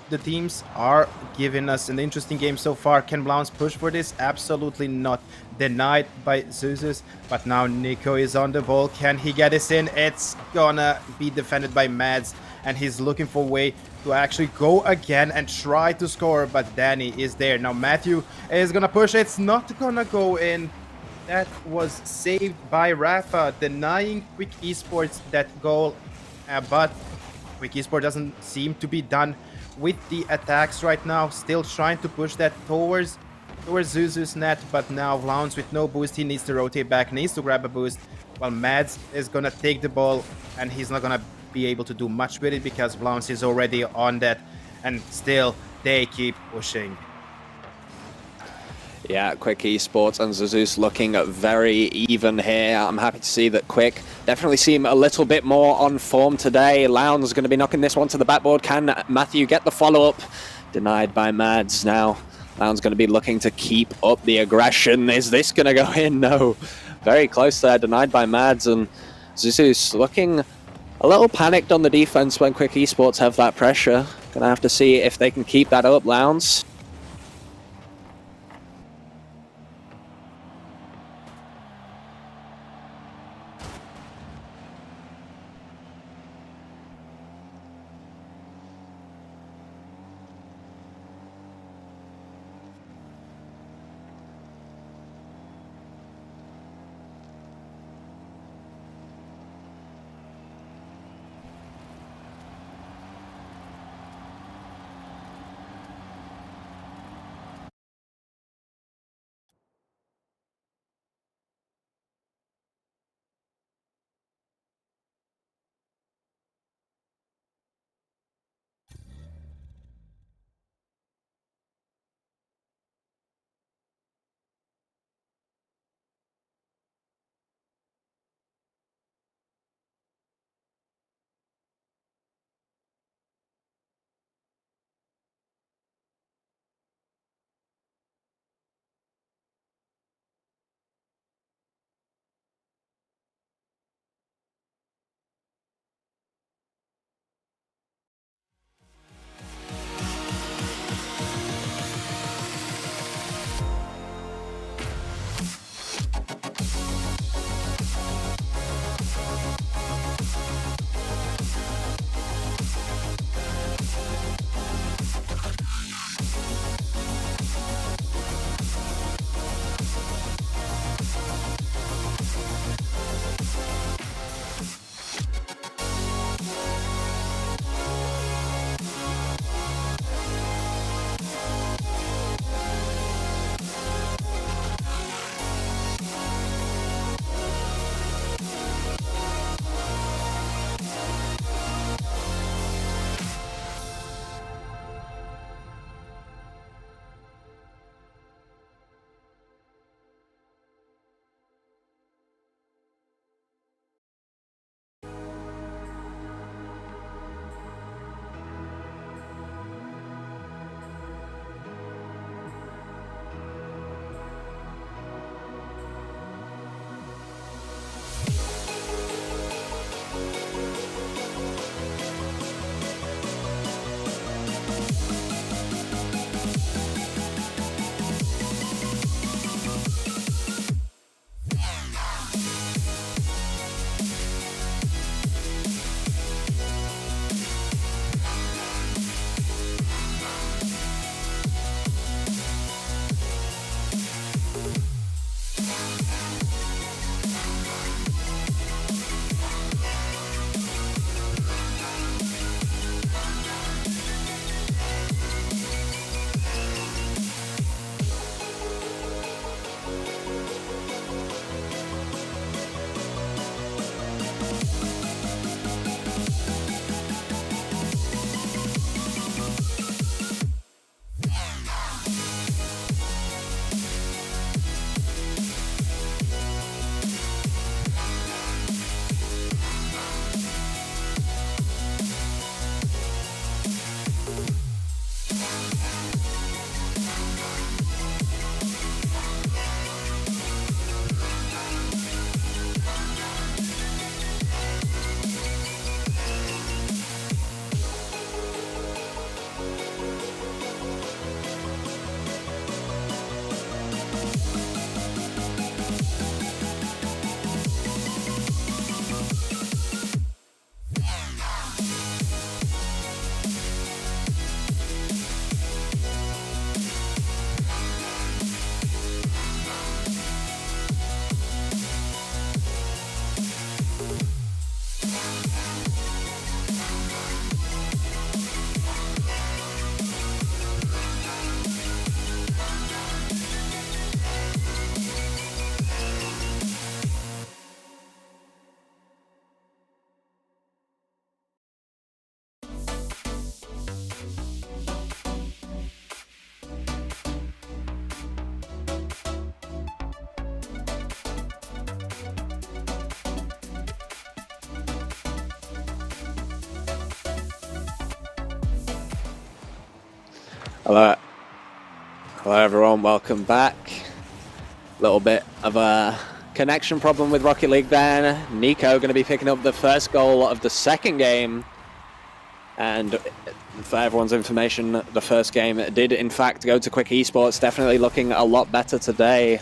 the teams are giving us an interesting game so far. Can Blounce push for this? Absolutely not. Denied by Zeus, but now Nico is on the ball. Can he get this in? It's gonna be defended by Mads, and he's looking for a way to actually go again and try to score, but Danny is there. Now Matthew is gonna push. It's not gonna go in. That was saved by Rafa, denying Quick Esports that goal, but Quick Esports doesn't seem to be done with the attacks right now. Still trying to push that towards Zuzu's net, but now Vlauns with no boost. He needs to rotate back, needs to grab a boost, while Mads is gonna take the ball, and he's not gonna be able to do much with it because Vlauns is already on that, and still they keep pushing. Yeah, Quick Esports and Zeus looking very even here. I'm happy to see that Quick definitely seem a little bit more on form today. Lowndes going to be knocking this one to the backboard. Can Matthew get the follow-up? Denied by Mads. Now Lowndes going to be looking to keep up the aggression. Is this going to go in? No. Very close there, denied by Mads. And Zeus looking a little panicked on the defense when Quick Esports have that pressure. Going to have to see if they can keep that up, Lowndes. Hello, hello everyone. Welcome back. Little bit of a connection problem with Rocket League there. Nico going to be picking up the first goal of the second game. And for everyone's information, the first game did in fact go to Quick Esports. Definitely looking a lot better today.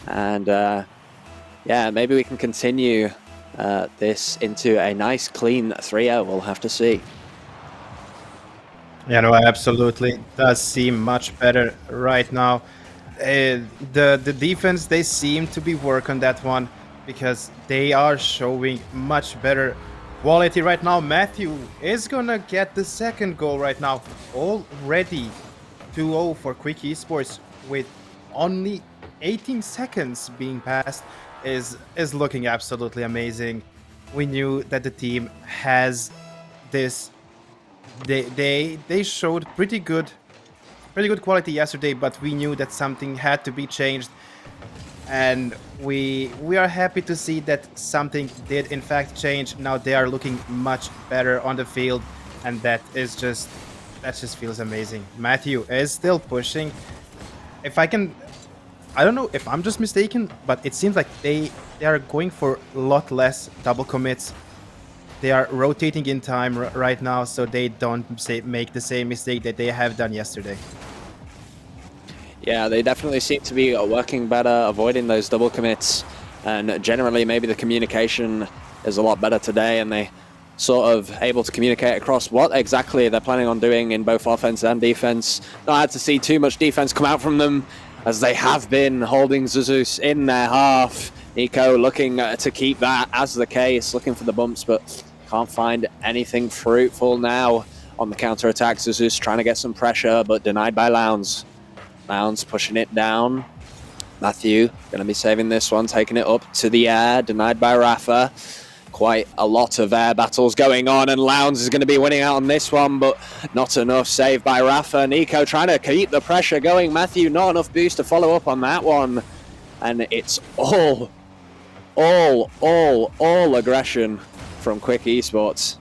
And yeah, maybe we can continue this into a nice clean 3-0. We'll have to see. Yeah, no, absolutely. It does seem much better right now. The defense, they seem to be working on that one because they are showing much better quality right now. Matthew is gonna get the second goal right now. Already 2-0 for Quick Esports with only 18 seconds being passed is looking absolutely amazing. We knew that the team has this. They showed pretty good quality yesterday, but we knew that something had to be changed, and we are happy to see that something did in fact change. Now they are looking much better on the field, and that just feels amazing. Matthew is still pushing. I don't know if I'm just mistaken, but it seems like they are going for a lot less double commits. They are rotating in time right now, so they don't make the same mistake that they have done yesterday. Yeah, they definitely seem to be working better, avoiding those double commits, and generally maybe the communication is a lot better today, and they sort of able to communicate across what exactly they're planning on doing in both offense and defense. Not had to see too much defense come out from them, as they have been holding Zeus in their half. Nico looking to keep that as the case, looking for the bumps, but can't find anything fruitful now on the counter-attack. Zeus trying to get some pressure, but denied by Lounds. Lounds pushing it down. Matthew going to be saving this one, taking it up to the air, denied by Rafa. Quite a lot of air battles going on, and Lounds is going to be winning out on this one, but not enough. Saved by Rafa. Nico trying to keep the pressure going. Matthew, not enough boost to follow up on that one. And it's all aggression from Quick Esports.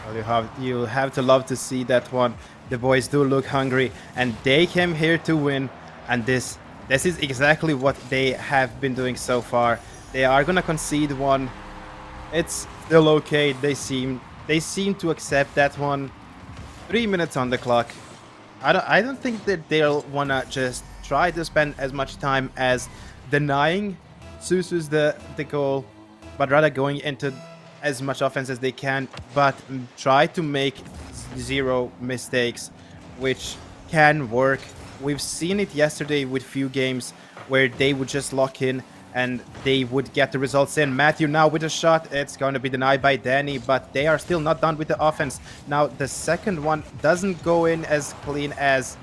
Well, you have to love to see that one. The boys do look hungry, and they came here to win. And this is exactly what they have been doing so far. They are gonna concede one. It's still okay. They seem to accept that one. 3 minutes on the clock. I don't think that they'll wanna just try to spend as much time as denying Susu's the goal, but rather going into as much offense as they can, but try to make zero mistakes, which can work. We've seen it yesterday with few games where they would just lock in and they would get the results in. Matthew now with a shot. It's going to be denied by Danny, but they are still not done with the offense. Now the second one doesn't go in as clean as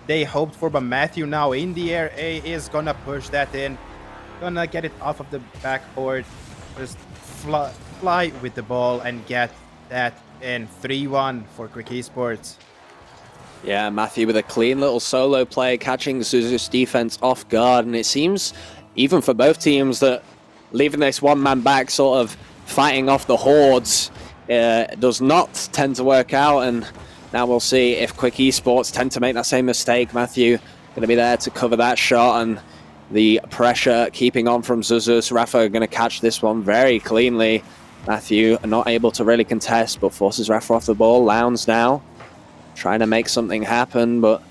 they hoped for, but Matthew now in the air is gonna push that in. Gonna get it off of the backboard. Just fly with the ball and get that in. 3-1 for Quick Esports. Yeah, Matthew with a clean little solo play, catching Zeus defense off guard, and it seems even for both teams that leaving this one-man back sort of fighting off the hordes does not tend to work out, and now we'll see if Quick Esports tend to make that same mistake. Matthew going to be there to cover that shot, and the pressure keeping on from Zeus. Rafa going to catch this one very cleanly. Matthew not able to really contest, but forces Rafa off the ball. Lounds now trying to make something happen, but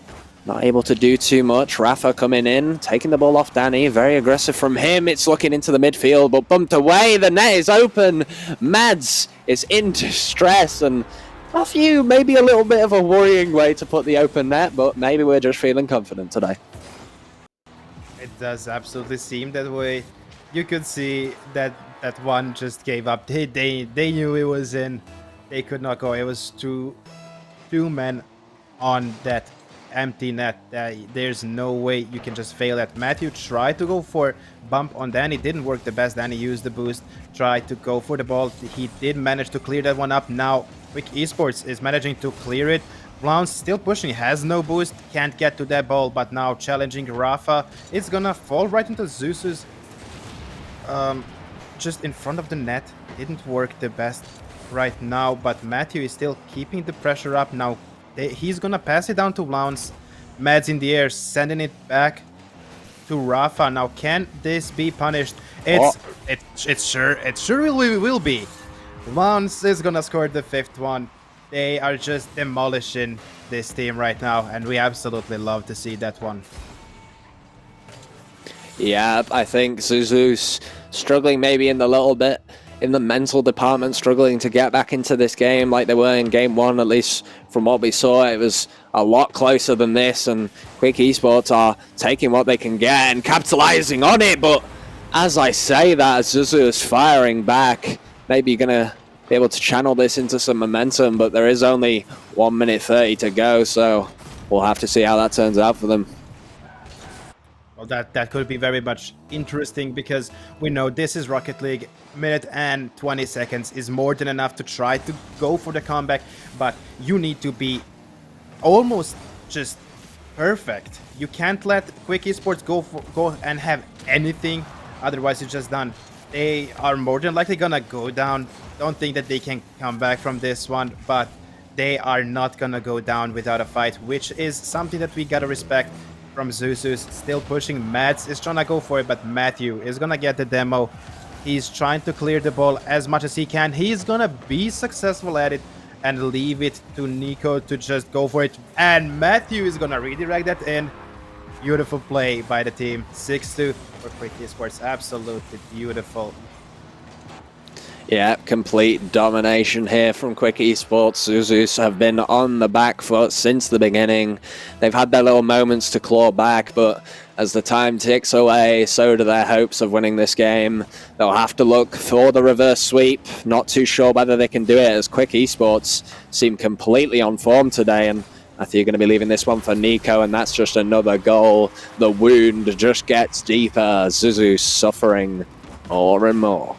not able to do too much. Rafa coming in, taking the ball off Danny. Very aggressive from him. It's looking into the midfield, but bumped away. The net is open. Mads is in distress, and Matthew, maybe a little bit of a worrying way to put the open net, but maybe we're just feeling confident today. It does absolutely seem that way. You could see that one just gave up. They knew it was in. They could not go. It was two men on that empty net. There's no way you can just fail that. Matthew tried to go for bump on Danny. Didn't work the best. Danny used the boost. Tried to go for the ball. He did manage to clear that one up. Now Quick Esports is managing to clear it. Blount's still pushing, has no boost, can't get to that ball, but now challenging Rafa. It's gonna fall right into Zeus's just in front of the net. Didn't work the best right now, but Matthew is still keeping the pressure up. Now He's gonna pass it down to Lounge. Mads in the air, sending it back to Rafa. Now, can this be punished? It sure will be. Lounge is gonna score the 5th one. They are just demolishing this team right now, and we absolutely love to see that one. Yeah, I think Zuzu's struggling maybe in the mental department, struggling to get back into this game like they were in game 1, at least from what we saw. It was a lot closer than this, and Quick Esports are taking what they can get and capitalizing on it. But as I say that, Zuzu is firing back. Maybe you're going to be able to channel this into some momentum, but there is only 1 minute 30 to go, so we'll have to see how that turns out for them. Well, that could be very much interesting, because we know this is Rocket League. Minute and 20 seconds is more than enough to try to go for the comeback, but you need to be almost just perfect. You can't let Quick Esports go and have anything, otherwise it's just done. They are more than likely gonna go down. Don't think that they can come back from this one, but they are not gonna go down without a fight, which is something that we gotta respect from Zuzus. Still pushing. Mads is trying to go for it, but Matthew is gonna get the demo. He's trying to clear the ball as much as he can. He's gonna be successful at it and leave it to Nico to just go for it. And Matthew is gonna redirect that in. Beautiful play by the team. 6-2 for Quick Esports. Absolutely beautiful. Yeah, complete domination here from Quick Esports. Zuzus have been on the back foot since the beginning. They've had their little moments to claw back, but as the time ticks away, so do their hopes of winning this game. They'll have to look for the reverse sweep. Not too sure whether they can do it, as Quick Esports seem completely on form today, and I think you're going to be leaving this one for Nico, and that's just another goal. The wound just gets deeper. Zuzus suffering more and more.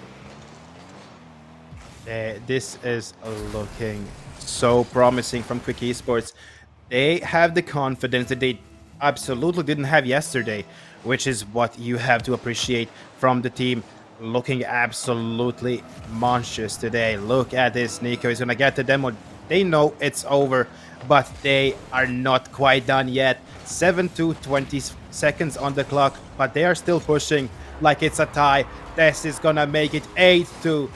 This is looking so promising from Quick Esports. They have the confidence that they absolutely didn't have yesterday, which is what you have to appreciate from the team. Looking absolutely monstrous today. Look at this. Nico is going to get the demo. They know it's over, but they are not quite done yet. 7-20 seconds on the clock, but they are still pushing like it's a tie. This is going to make it 8-2.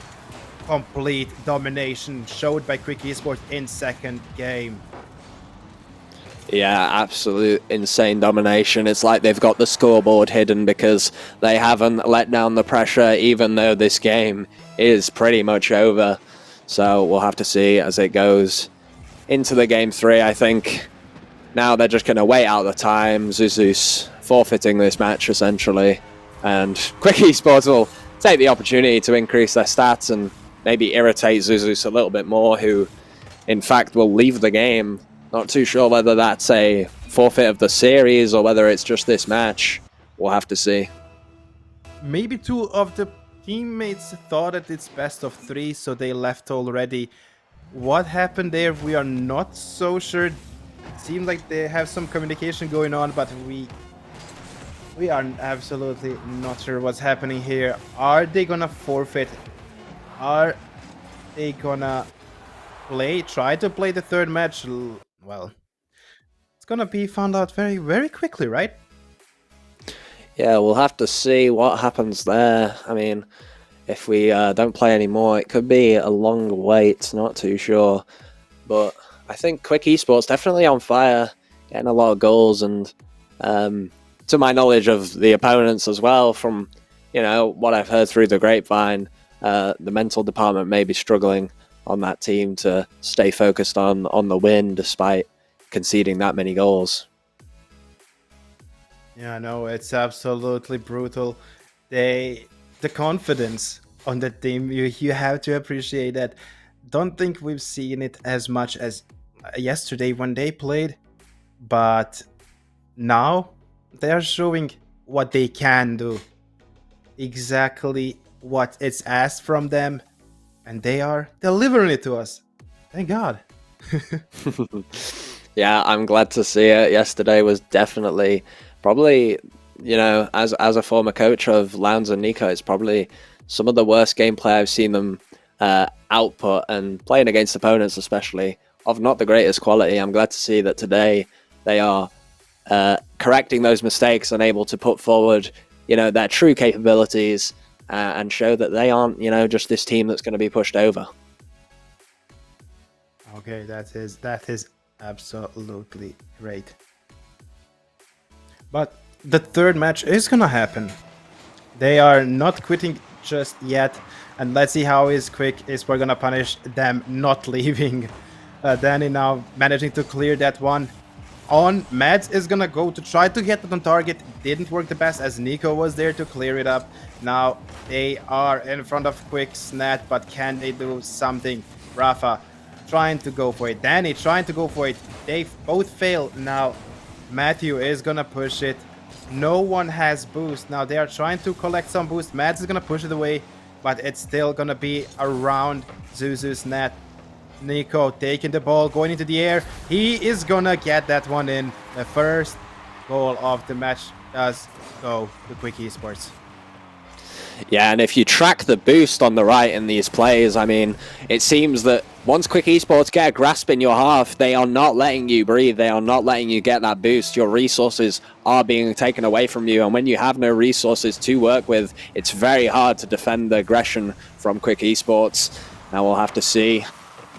Complete domination showed by Quick Esports in second game. Yeah, absolute insane domination. It's like they've got the scoreboard hidden because they haven't let down the pressure, even though this game is pretty much over. So we'll have to see as it goes into the game 3. I think now they're just going to wait out the time. Zuzus forfeiting this match essentially, and Quick Esports will take the opportunity to increase their stats and maybe irritate Zuzus a little bit more, who in fact will leave the game. Not too sure whether that's a forfeit of the series or whether it's just this match. We'll have to see. Maybe 2 of the teammates thought that it's best of 3, so they left already. What happened there, we are not so sure. It seemed like they have some communication going on, but we are absolutely not sure what's happening here. Are they gonna forfeit? Are they gonna try to play the 3rd match? Well, it's gonna be found out very, very quickly, right? Yeah, we'll have to see what happens there. I mean, if we don't play anymore, it could be a long wait, not too sure. But I think Quick Esports definitely on fire, getting a lot of goals, and to my knowledge of the opponents as well, from what I've heard through the grapevine, the mental department may be struggling on that team to stay focused on the win despite conceding that many goals. Yeah, no, it's absolutely brutal. The confidence on the team, you have to appreciate that. Don't think we've seen it as much as yesterday when they played, but now they are showing what they can do. Exactly what it's asked from them, and they are delivering it to us. Thank God. Yeah, I'm glad to see it. Yesterday was definitely probably, as a former coach of Lounge and Nico, it's probably some of the worst gameplay I've seen them output, and playing against opponents especially of not the greatest quality. I'm glad to see that today they are correcting those mistakes and able to put forward, their true capabilities and show that they aren't, just this team that's going to be pushed over. Okay, that is absolutely great. But the third match is gonna happen. They are not quitting just yet, and let's see how Quick Esports gonna punish them not leaving. Danny now managing to clear that one. On Mads is gonna go to try to get it on target. Didn't work the best as Nico was there to clear it up. Now they are in front of Quick Snat, but can they do something? Rafa trying to go for it. Danny trying to go for it. They both fail. Now Matthew is gonna push it. No one has boost. Now they are trying to collect some boost. Mads is gonna push it away, but it's still gonna be around Zuzu's net. Nico taking the ball, going into the air. He is gonna get that one in. The first goal of the match does go to Quick Esports. Yeah, and if you track the boost on the right in these plays, I mean, it seems that once Quick Esports get a grasp in your half, they are not letting you breathe. They are not letting you get that boost. Your resources are being taken away from you. And when you have no resources to work with, it's very hard to defend the aggression from Quick Esports. Now we'll have to see.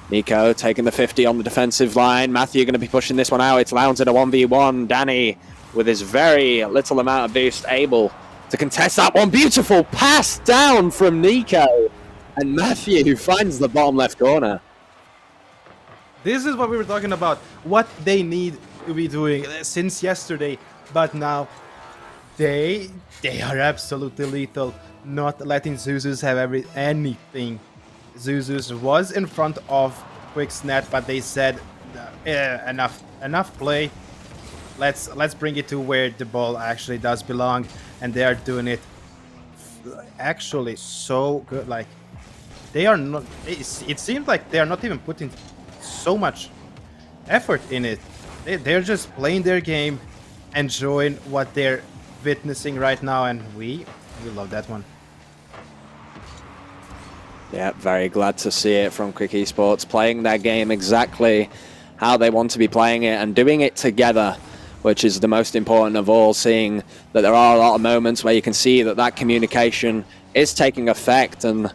Nico taking the 50 on the defensive line. Matthew going to be pushing this one out. It's Lounge in a 1v1. Danny, with his very little amount of boost, able to contest that one. Beautiful pass down from Nico. And Matthew finds the bottom left corner. This is what we were talking about. What they need to be doing since yesterday. But now they are absolutely lethal. Not letting Zuzus have anything. Zuzus was in front of Quick Snap, but they said enough play. Let's bring it to where the ball actually does belong, and they are doing it actually so good. Like they are not. It seems like they are not even putting so much effort in it. They're just playing their game, enjoying what they're witnessing right now, and we love that one. Yeah, very glad to see it from Quick Esports, playing their game exactly how they want to be playing it and doing it together, which is the most important of all, seeing that there are a lot of moments where you can see that communication is taking effect. And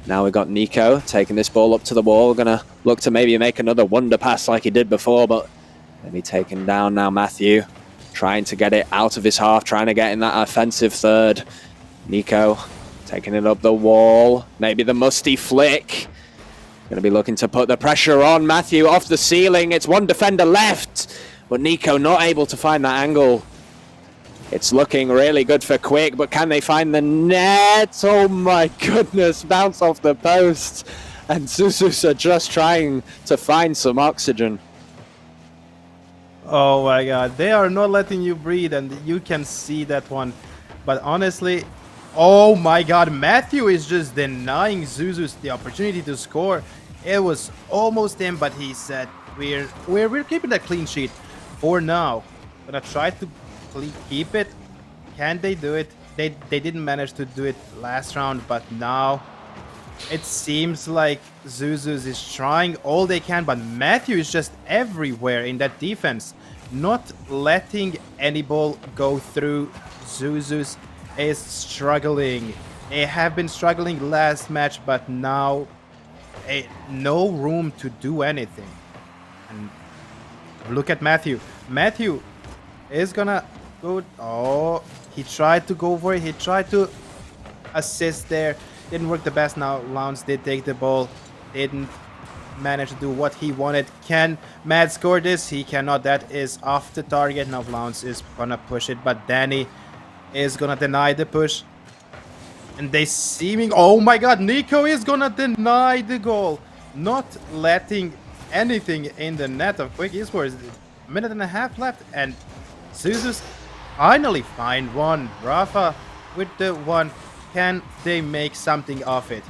now we've got Nico taking this ball up to the wall, gonna look to maybe make another wonder pass like he did before, but maybe taken down now. Matthew trying to get it out of his half, trying to get in that offensive third. Nico taking it up the wall, maybe the musty flick. Going to be looking to put the pressure on. Matthew off the ceiling. It's one defender left, but Nico not able to find that angle. It's looking really good for Quick, but can they find the net? Oh my goodness, bounce off the post. And Zuzus are just trying to find some oxygen. Oh my god, they are not letting you breathe, and you can see that one. But honestly, oh my god, Matthew is just denying Zuzus the opportunity to score. It was almost him, but he said, we're keeping that clean sheet for now. Gonna try to keep it. Can they do it? They didn't manage to do it last round, but now it seems like Zuzus is trying all they can, but Matthew is just everywhere in that defense, not letting any ball go through. Zuzus is struggling. They have been struggling last match, but now no room to do anything. And look at Matthew. Matthew is gonna go. Oh, he tried to go for it. He tried to assist there. Didn't work the best. Now Lounge did take the ball. Didn't manage to do what he wanted. Can Matt score this? He cannot. That is off the target. Now Lounge is gonna push it, but Danny is gonna deny the push. And they seeming, oh my god, Nico is gonna deny the goal, not letting anything in the net of Quick Esports. A minute and a half left, and Zuzus finally find one. Rafa with the one. Can they make something of it?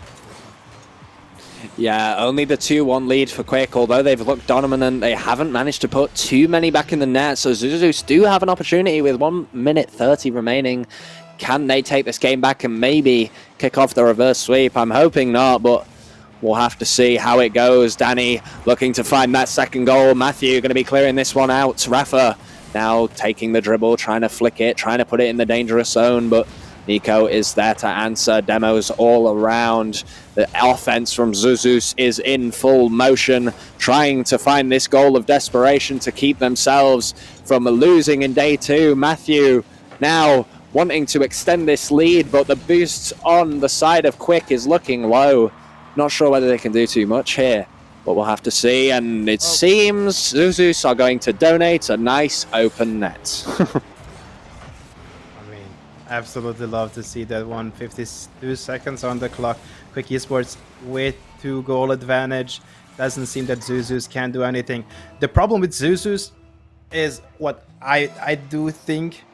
Yeah, only the 2-1 lead for Quick. Although they've looked dominant, they haven't managed to put too many back in the net. So Zuzus do have an opportunity with 1 minute 30 remaining. Can they take this game back and maybe kick off the reverse sweep? I'm hoping not, but We'll have to see how it goes. Danny looking to find that second goal. Matthew going to be clearing this one out. Rafa now taking the dribble, trying to flick it, trying to put it in the dangerous zone, but Nico is there to answer. Demos all around. The offense from Zuzus is in full motion, trying to find this goal of desperation to keep themselves from losing in day 2. Matthew now wanting to extend this lead, but the boost on the side of Quick is looking low. Not sure whether they can do too much here, but we'll have to see. And it seems Zuzus are going to donate a nice open net. I mean, absolutely love to see that one. 52 seconds on the clock. Quick Esports with 2-goal advantage. Doesn't seem that Zuzus can do anything. The problem with Zuzus is what I do think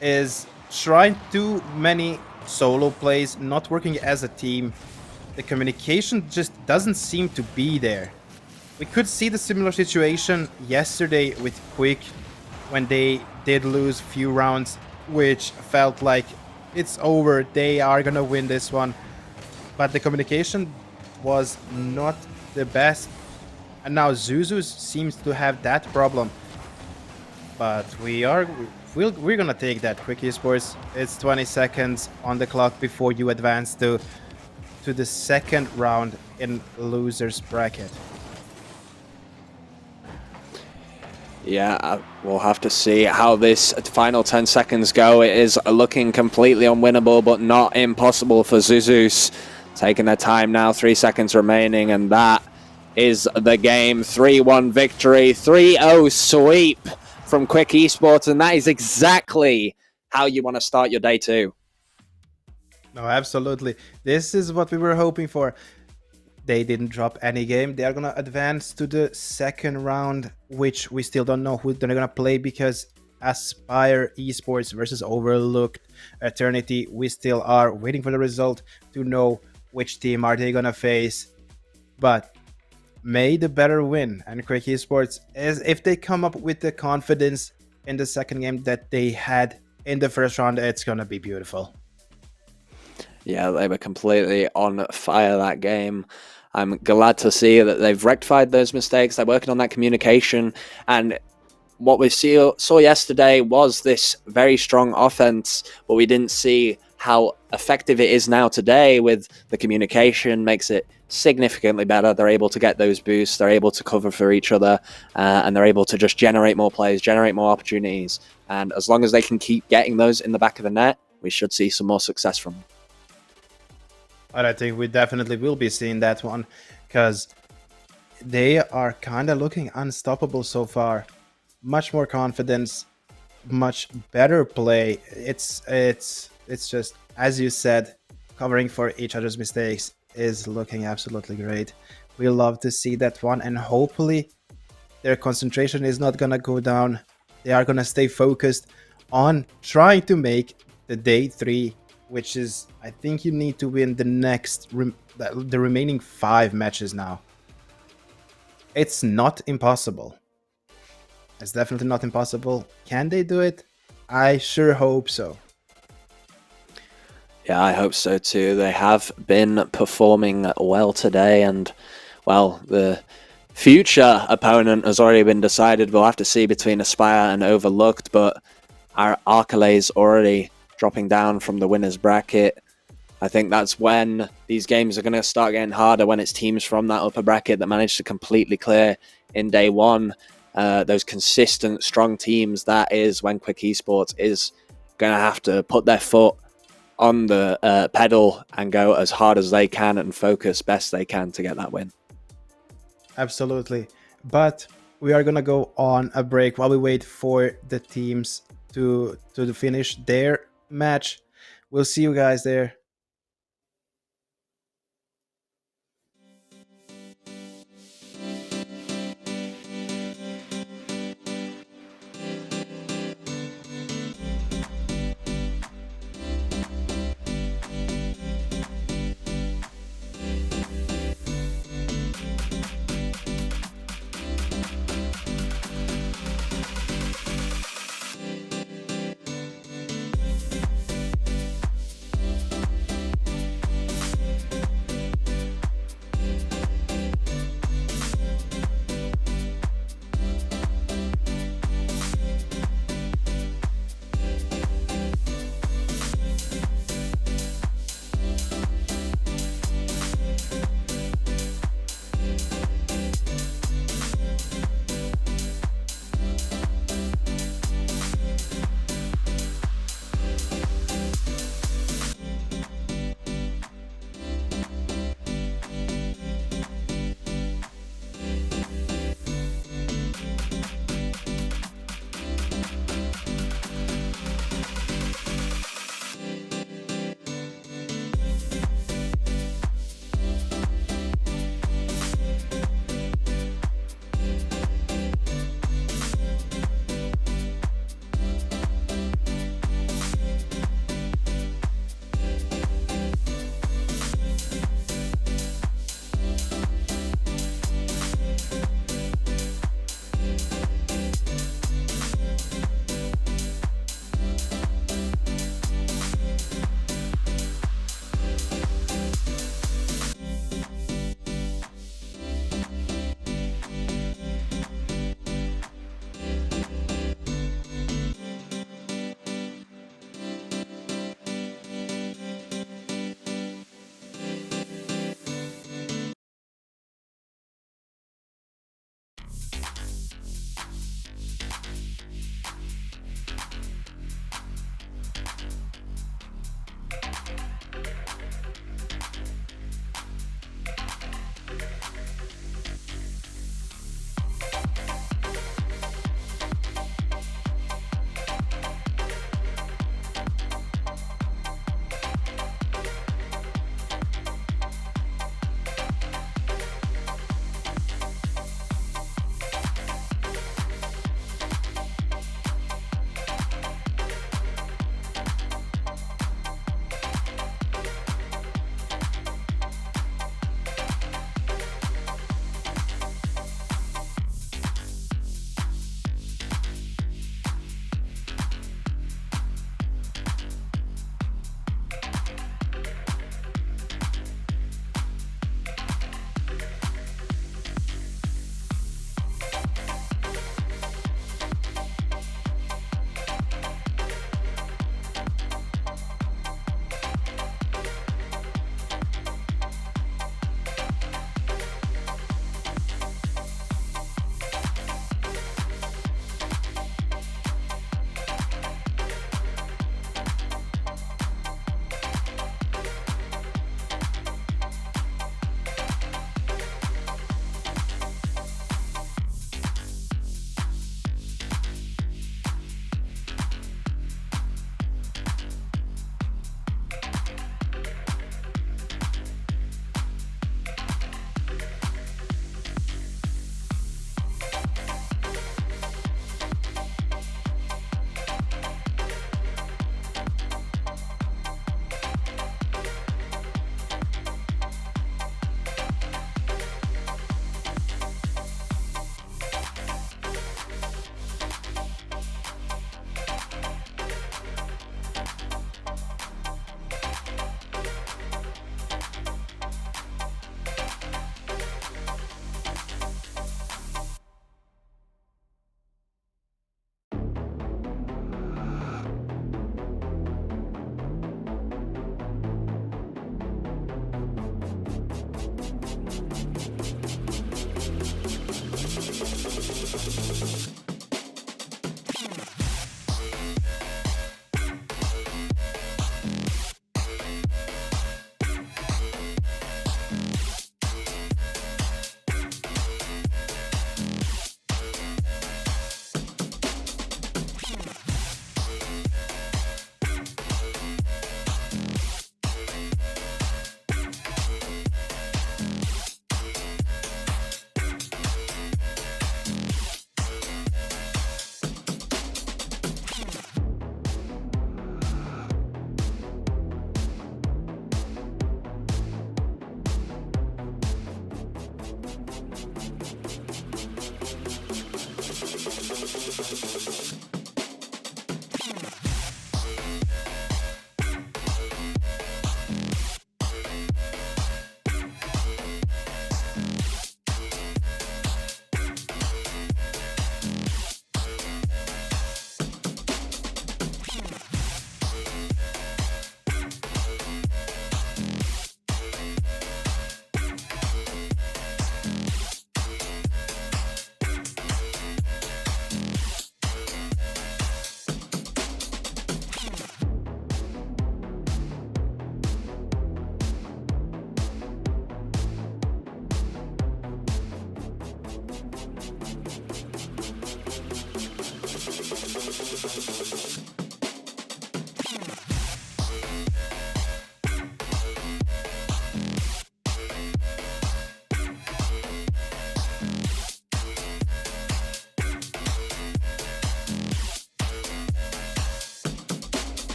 is trying too many solo plays, not working as a team. The communication just doesn't seem to be there. We could see the similar situation yesterday with Quick when they did lose few rounds, which felt like it's over, they are gonna win this one. But the communication was not the best. And now Zuzus seems to have that problem. But we're gonna take that. Quick Esports, it's 20 seconds on the clock before you advance to the second round in losers bracket. Yeah, we'll have to see how this final 10 seconds go. It is looking completely unwinnable, but not impossible for Zuzus. Taking their time now, 3 seconds remaining, and that is the game. 3-1 victory, 3-0 sweep from Quick Esports, and that is exactly how you want to start your day 2. No, absolutely. This is what we were hoping for. They didn't drop any game. They are gonna advance to the second round, which we still don't know who they're gonna play, because Aspire Esports versus Overlooked Eternity, we still are waiting for the result to know which team are they gonna face. But may the better win, and Quick Esports, is if they come up with the confidence in the second game that they had in the first round, it's gonna be beautiful. Yeah, they were completely on fire that game. I'm glad to see that they've rectified those mistakes. They're working on that communication. And what we saw yesterday was this very strong offense, but we didn't see how effective it is now today. With the communication, makes it significantly better. They're able to get those boosts. They're able to cover for each other. And they're able to just generate more plays, generate more opportunities. And as long as they can keep getting those in the back of the net, we should see some more success from them. But I think we definitely will be seeing that one, because they are kind of looking unstoppable so far. Much more confidence, much better play. It's just, as you said, covering for each other's mistakes is looking absolutely great. We love to see that one, and hopefully their concentration is not gonna go down. They are gonna stay focused on trying to make the day 3, which is, I think you need to win the next the remaining 5 matches now. It's not impossible. It's definitely not impossible. Can they do it? I sure hope so. Yeah, I hope so too. They have been performing well today, and well, the future opponent has already been decided. We'll have to see between Aspire and Overlooked, but our Arcale's already dropping down from the winners bracket. I think that's when these games are going to start getting harder, when it's teams from that upper bracket that manage to completely clear in day 1. Those consistent, strong teams, that is when Quick Esports is going to have to put their foot on the pedal and go as hard as they can and focus best they can to get that win. Absolutely. But we are going to go on a break while we wait for the teams to finish their match. We'll see you guys there.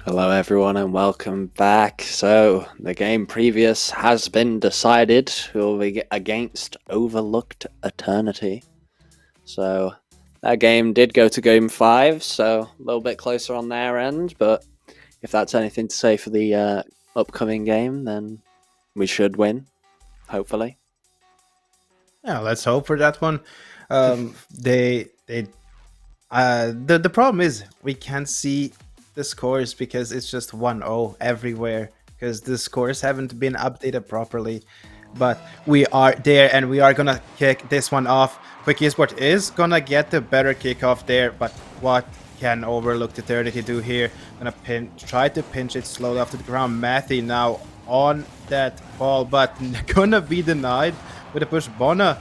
Hello everyone and welcome back. So the game previous has been decided. We'll be against Overlooked Eternity. So that game did go to game 5, so a little bit closer on their end, but if that's anything to say for the upcoming game, then we should win, hopefully. Yeah, let's hope for that one. The problem is we can't see the scores because it's just 1-0 everywhere because the scores haven't been updated properly. But we are there and we are gonna kick this one off. Quick Esports is gonna get the better kickoff there, but what can Overlooked Eternity do here? Gonna try to pinch it slowly off to the ground. Matthew now on that ball, but gonna be denied with a push. Bona,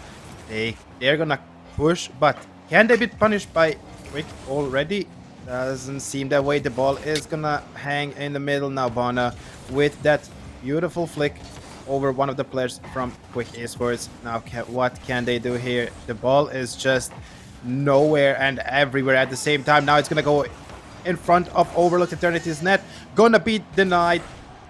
they're gonna push, but can they be punished by Quick already? Doesn't seem that way. The ball is gonna hang in the middle now. Bona with that beautiful flick over one of the players from Quick Esports. Now, what can they do here? The ball is just nowhere and everywhere at the same time. Now it's gonna go in front of Overlooked Eternity's net. Gonna be denied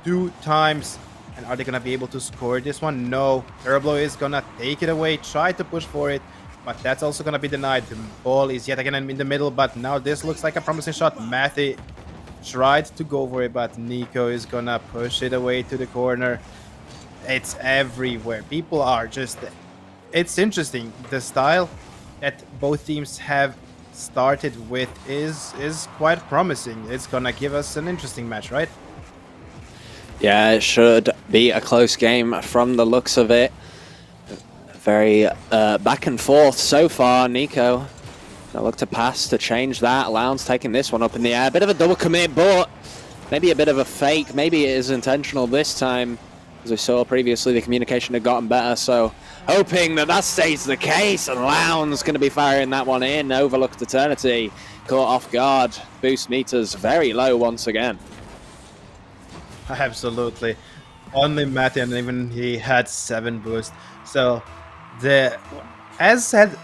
2 times. And are they gonna be able to score this one? No. Turbo is gonna take it away, try to push for it, but that's also gonna be denied. The ball is yet again in the middle, but now this looks like a promising shot. Matthew tried to go for it, but Nico is gonna push it away to the corner. It's everywhere. People are just... It's interesting. The style that both teams have started with is quite promising. It's gonna give us an interesting match, right? Yeah, it should be a close game from the looks of it. Very back and forth so far. Nico gonna look to pass to change that. Lounge taking this one up in the air. Bit of a double commit, but maybe a bit of a fake. Maybe it is intentional this time. As we saw previously, the communication had gotten better, so hoping that stays the case. And Lounge going to be firing that one in. Overlooked Eternity caught off guard. Boost meters very low once again. Absolutely. Only Matthew, and even he had 7 boost. So, as said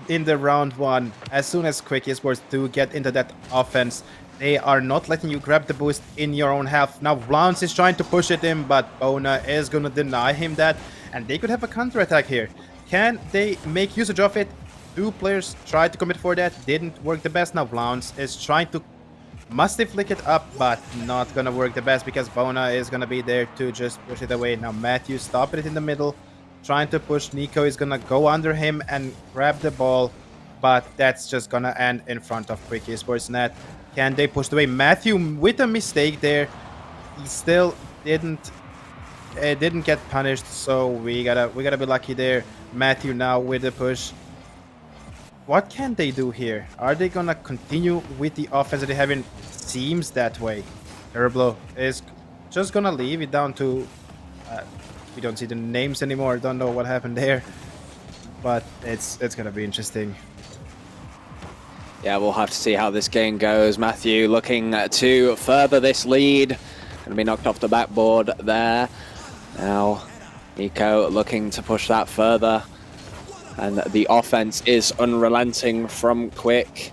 in the round 1, as soon as Quick Esports do get into that offense, they are not letting you grab the boost in your own half. Now Vlans is trying to push it in, but Bona is going to deny him that. And they could have a counter-attack here. Can they make usage of it? 2 players tried to commit for that. Didn't work the best. Now Vlans is trying to... Must they flick it up, but not going to work the best because Bona is going to be there to just push it away. Now Matthew stopped it in the middle. Trying to push. Nico is going to go under him and grab the ball. But that's just going to end in front of Quick Esports net. Can they push away? Matthew with a mistake there. He still didn't get punished, so we gotta be lucky there. Matthew now with the push. What can they do here? Are they gonna continue with the offense that they have? Seems that way. Turbo is just gonna leave it down to we don't see the names anymore. Don't know what happened there, but it's gonna be interesting. Yeah, we'll have to see how this game goes. Matthew looking to further this lead. Going to be knocked off the backboard there. Now, Nico looking to push that further. And the offense is unrelenting from Quick.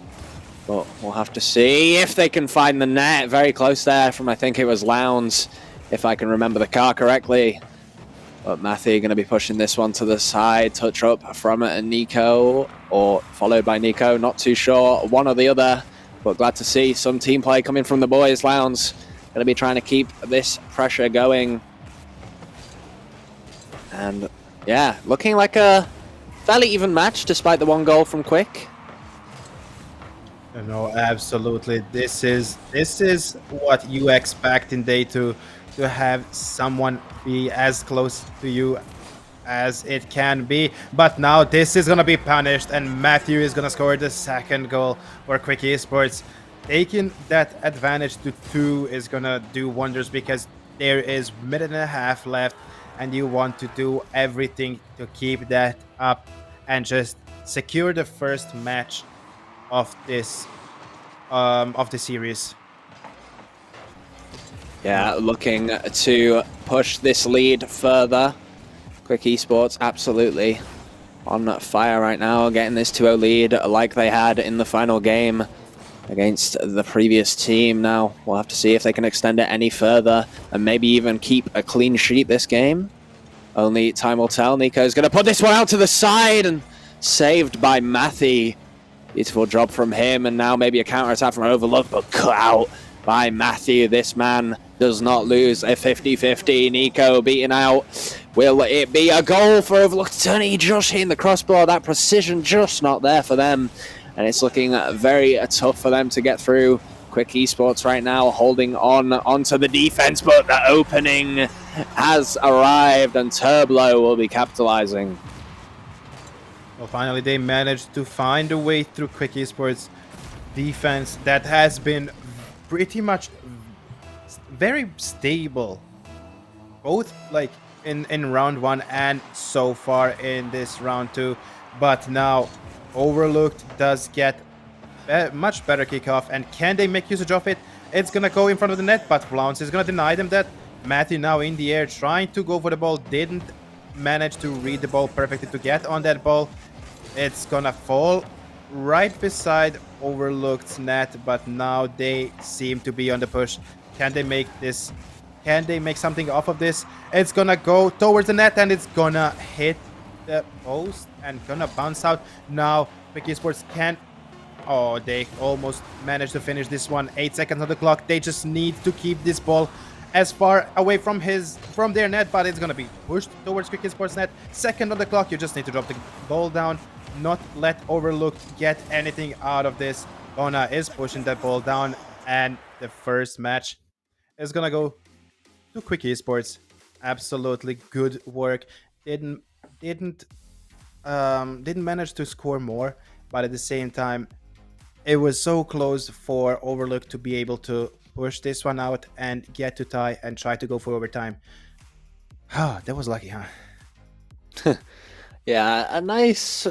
But we'll have to see if they can find the net. Very close there from, I think it was Lounge, if I can remember the car correctly. But Matthew going to be pushing this one to the side. Touch up from Nico, or followed by Nico. Not too sure, one or the other. But glad to see some team play coming from the boys. Lounge going to be trying to keep this pressure going. And yeah, looking like a fairly even match despite the 1 goal from Quick. No, absolutely. This is what you expect in day 2. To have someone be as close to you as it can be. But now this is going to be punished, and Matthew is going to score the 2nd goal for Quick Esports. Taking that advantage to 2 is going to do wonders because there is a minute and a half left, and you want to do everything to keep that up and just secure the first match of this of the series. Yeah, looking to push this lead further. Quick Esports absolutely on fire right now, getting this 2-0 lead like they had in the final game. against the previous team. Now we'll have to see if they can extend it any further and maybe even keep a clean sheet this game. Only time will tell. Nico's going to put this one out to the side and saved by Matthew. Beautiful job from him, and now maybe a counter-attack from Overlook, but cut out by Matthew. This man does not lose a 50-50. Nico beaten out. Will it be a goal for Overlook Eternity? Just hitting the crossbar. That precision just not there for them, and it's looking very tough for them to get through. Quick Esports right now holding on onto the defense, but the opening has arrived, and Turblo will be capitalizing. Well, finally they managed to find a way through Quick Esports defense that has been pretty much very stable, both like in round 1 and so far in this round 2. But now Overlooked does get a much better kickoff, and can they make usage of it? It's gonna go in front of the net, but Flounce is gonna deny them that. Matthew now in the air trying to go for the ball, didn't manage to read the ball perfectly to get on that ball. It's gonna fall right beside Overlooked's net, but now they seem to be on the push. Can they make this? Can they make something off of this? It's gonna go towards the net, and it's gonna hit the post and gonna bounce out. Now Quick Esports can't. Oh, they almost managed to finish this one. 8 seconds on the clock. They just need to keep this ball as far away from their net, but it's gonna be pushed towards Quick Esports net. Second on the clock. You just need to drop the ball down, not let Overlooked get anything out of this. Bona is pushing that ball down, and the first match is gonna go to Quick Esports. Absolutely good work. Didn't manage to score more, but at the same time, it was so close for Overlook to be able to push this one out and get to tie and try to go for overtime. That was lucky, huh? Yeah, a nice,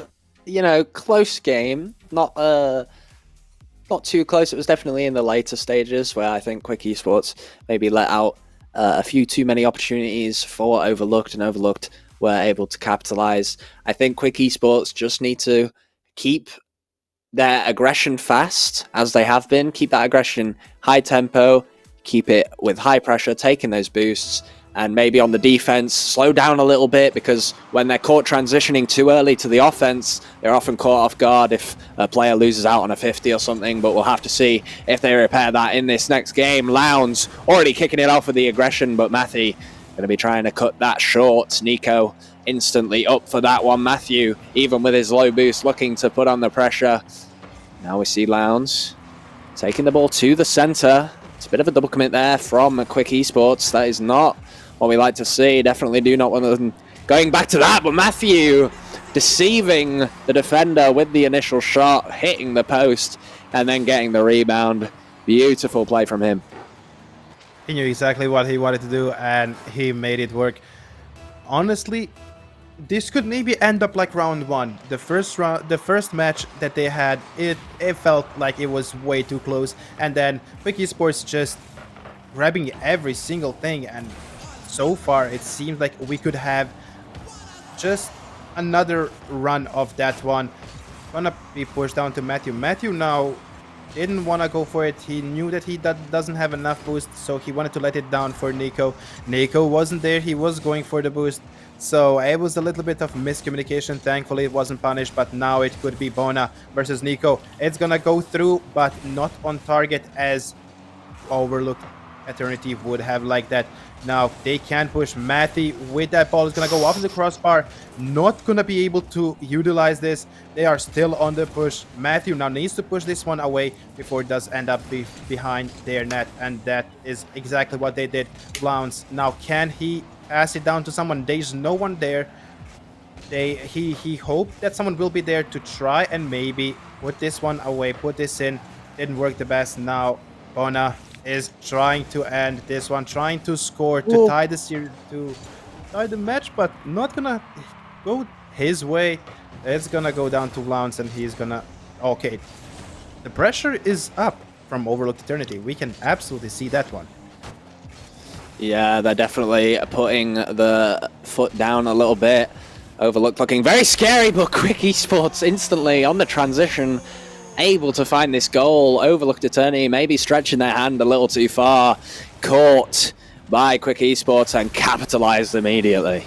close game. Not too close. It was definitely in the later stages where I think Quick Esports maybe let out a few too many opportunities for Overlooked, and Overlooked were able to capitalize. I think Quick Esports just need to keep their aggression fast, as they have been. Keep that aggression high tempo, keep it with high pressure, taking those boosts, and maybe on the defense, slow down a little bit, because when they're caught transitioning too early to the offense, they're often caught off guard if a player loses out on a 50 or something, but we'll have to see if they repair that in this next game. Lowndes already kicking it off with the aggression, but Matthew going to be trying to cut that short. Nico instantly up for that one. Matthew, even with his low boost, looking to put on the pressure. Now we see Lowndes taking the ball to the center. It's a bit of a double commit there from Quick Esports. That is not what we like to see. Definitely do not want them going back to that, but Matthew deceiving the defender with the initial shot, hitting the post, and then getting the rebound. Beautiful play from him. He knew exactly what he wanted to do, and he made it work. Honestly, this could maybe end up like round 1. The first match that they had, it felt like it was way too close, and then Quick Esports just grabbing every single thing, and so far it seems like we could have just another run of that one. Gonna be pushed down to Matthew. Matthew now didn't want to go for it. He knew that he doesn't have enough boost, so he wanted to let it down for Nico. Nico wasn't there. He was going for the boost, so it was a little bit of miscommunication. Thankfully it wasn't punished, but now it could be Bona versus Nico. It's gonna go through, but not on target, as Overlooked Eternity would have liked that. Now they can push. Matthew with that ball is gonna go off the crossbar. Not gonna be able to utilize this. They are still on the push. Matthew now needs to push this one away before it does end up behind their net, and that is exactly what they did. Flounce now, can he pass it down to someone? There's no one there. He hoped that someone will be there to try and maybe put this one away, put this in. Didn't work the best. Now Bona is trying to end this one, trying to score to tie the series, to tie the match, but not gonna go his way. It's gonna go down to Lowndes, and he's gonna... Okay, the pressure is up from Overlooked Eternity. We can absolutely see that one. Yeah, they're definitely putting the foot down a little bit. Overlooked looking very scary, but Quick Esports instantly on the transition able to find this goal. Overlooked Eternity maybe stretching their hand a little too far. Caught by Quick Esports and capitalized immediately.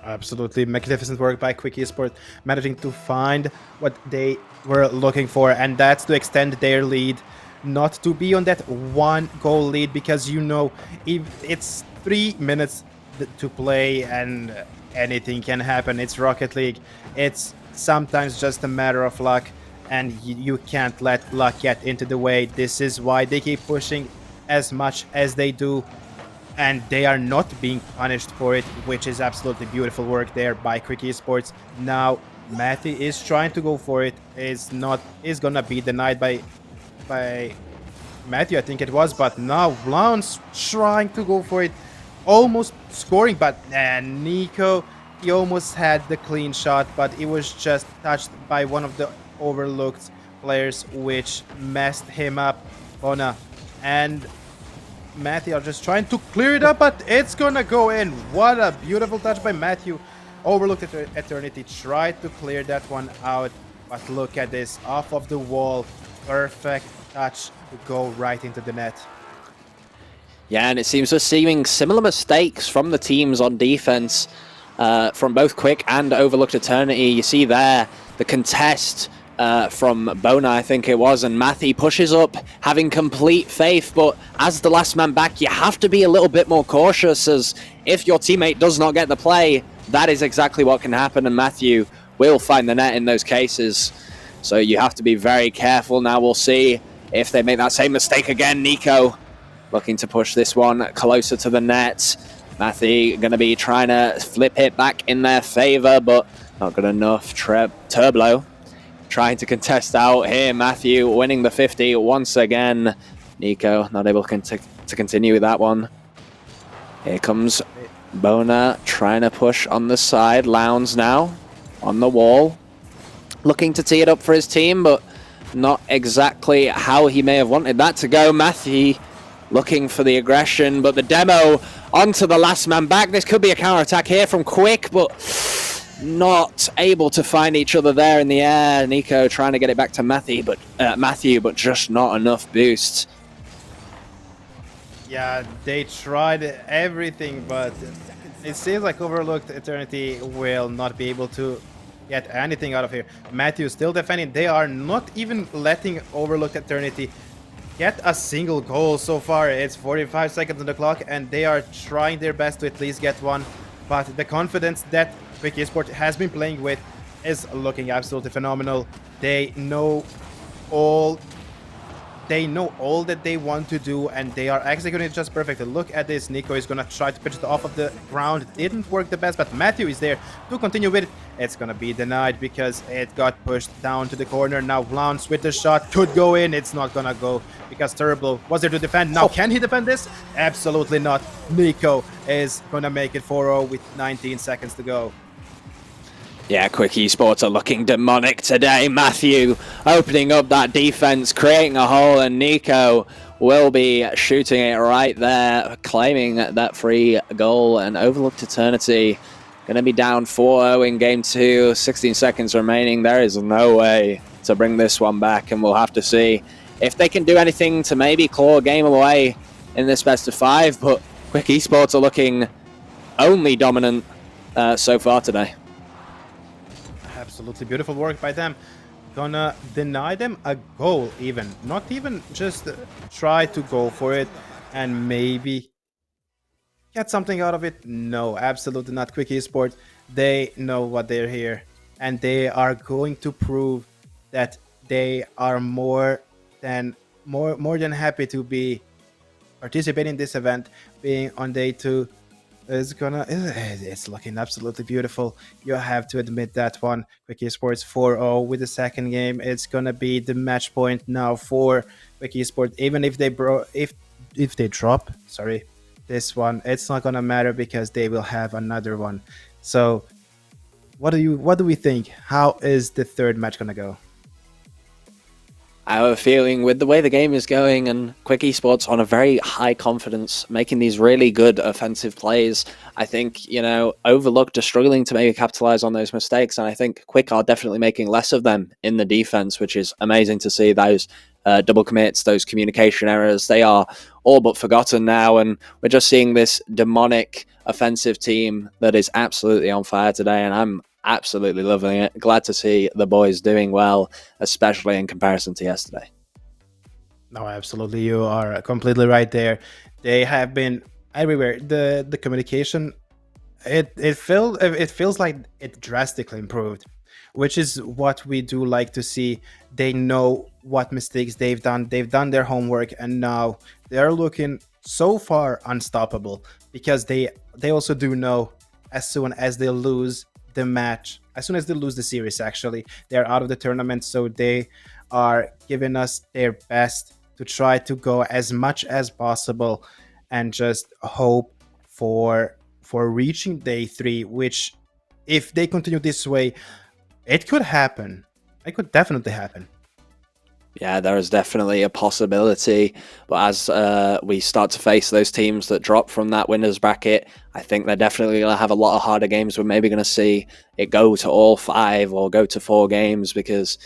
Absolutely magnificent work by Quick Esports, managing to find what they were looking for, and that's to extend their lead, not to be on that 1-goal lead, because if it's 3 minutes to play and anything can happen. It's Rocket League. It's sometimes just a matter of luck, and you can't let luck get into the way. This is why they keep pushing as much as they do, and they are not being punished for it, which is absolutely beautiful work there by Quick Esports. Now Matthew is trying to go for it. Is gonna be denied by Matthew, I think it was, but now Lounge trying to go for it, almost scoring, but Nico, he almost had the clean shot, but it was just touched by one of the overlooked players, which messed him up. Bona and Matthew are just trying to clear it up, but it's gonna go in. What a beautiful touch by Matthew. Overlooked Eternity, tried to clear that one out, but look at this, off of the wall, perfect touch to go right into the net. Yeah, and it seems we're seeing similar mistakes from the teams on defense, from both Quick and Overlooked Eternity. You see there the contest from Bona, I think it was, and Matthew pushes up, having complete faith, but as the last man back, you have to be a little bit more cautious, as if your teammate does not get the play, that is exactly what can happen, and Matthew will find the net in those cases. So you have to be very careful. Now we'll see if they make that same mistake again. Nico looking to push this one closer to the net. Matthew going to be trying to flip it back in their favor, but not good enough. Turblo trying to contest out here. Matthew winning the 50 once again. Nico not able to continue with that one. Here comes Bona trying to push on the side. Lounge now on the wall, looking to tee it up for his team, but not exactly how he may have wanted that to go. Matthew looking for the aggression, but the demo onto the last man back. This could be a counter-attack here from Quick, but not able to find each other there in the air. Nico trying to get it back to Matthew, but just not enough boost. Yeah, they tried everything, but it seems like Overlooked Eternity will not be able to get anything out of here. Matthew still defending. They are not even letting Overlooked Eternity get a single goal so far. It's 45 seconds on the clock, and they are trying their best to at least get one. But the confidence that Quick Esports has been playing with is looking absolutely phenomenal. They know all that they want to do, and they are executing it just perfectly. Look at this. Nico is gonna try to pitch it off of the ground. Didn't work the best, but Matthew is there to continue with it. It's gonna be denied because it got pushed down to the corner. Now Lounge with the shot could go in. It's not gonna go because Turbo was there to defend. Now can he defend this? Absolutely not. Nico is gonna make it 4-0 with 19 seconds to go. Yeah, Quick Esports are looking demonic today. Matthew opening up that defense, creating a hole, and Nico will be shooting it right there, claiming that free goal. And Overlooked Eternity going to be down 4-0 in game 2, 16 seconds remaining. There is no way to bring this one back, and we'll have to see if they can do anything to maybe claw a game away in this best of 5. But Quick Esports are looking only dominant so far today. Absolutely beautiful work by them. Gonna deny them a goal even. Not even just try to go for it and maybe get something out of it. No, absolutely not. Quick Esports, they know what they're here. And they are going to prove that they are more than happy to be participating in this event, being on day 2. It's looking absolutely beautiful. You have to admit that one. Quick Esports 4-0 with the second game. It's gonna be the match point now for Quick Esports. Even if they drop, sorry, this one, it's not gonna matter because they will have another one. So what do we think? How is the third match gonna go? I have a feeling with the way the game is going and Quick Esports on a very high confidence, making these really good offensive plays, I think, you know, Overlooked are struggling to maybe capitalize on those mistakes. And I think Quick are definitely making less of them in the defense, which is amazing to see. Those double commits, those communication errors, they are all but forgotten now. And we're just seeing this demonic offensive team that is absolutely on fire today. And I'm absolutely loving it. Glad to see the boys doing well, especially in comparison to yesterday. No, absolutely. You are completely right there. They have been everywhere. The communication, it feels like it drastically improved, which is what we do like to see. They know what mistakes they've done. They've done their homework, and now they're looking so far unstoppable because they also do know as soon as they lose the match, as soon as they lose the series, actually, they're out of the tournament. So they are giving us their best to try to go as much as possible and just hope for reaching day 3, which if they continue this way, it could happen. It could definitely happen. Yeah, there is definitely a possibility. But as we start to face those teams that drop from that winners bracket, I think they're definitely going to have a lot of harder games. We're maybe going to see it go to all 5 or go to 4 games because,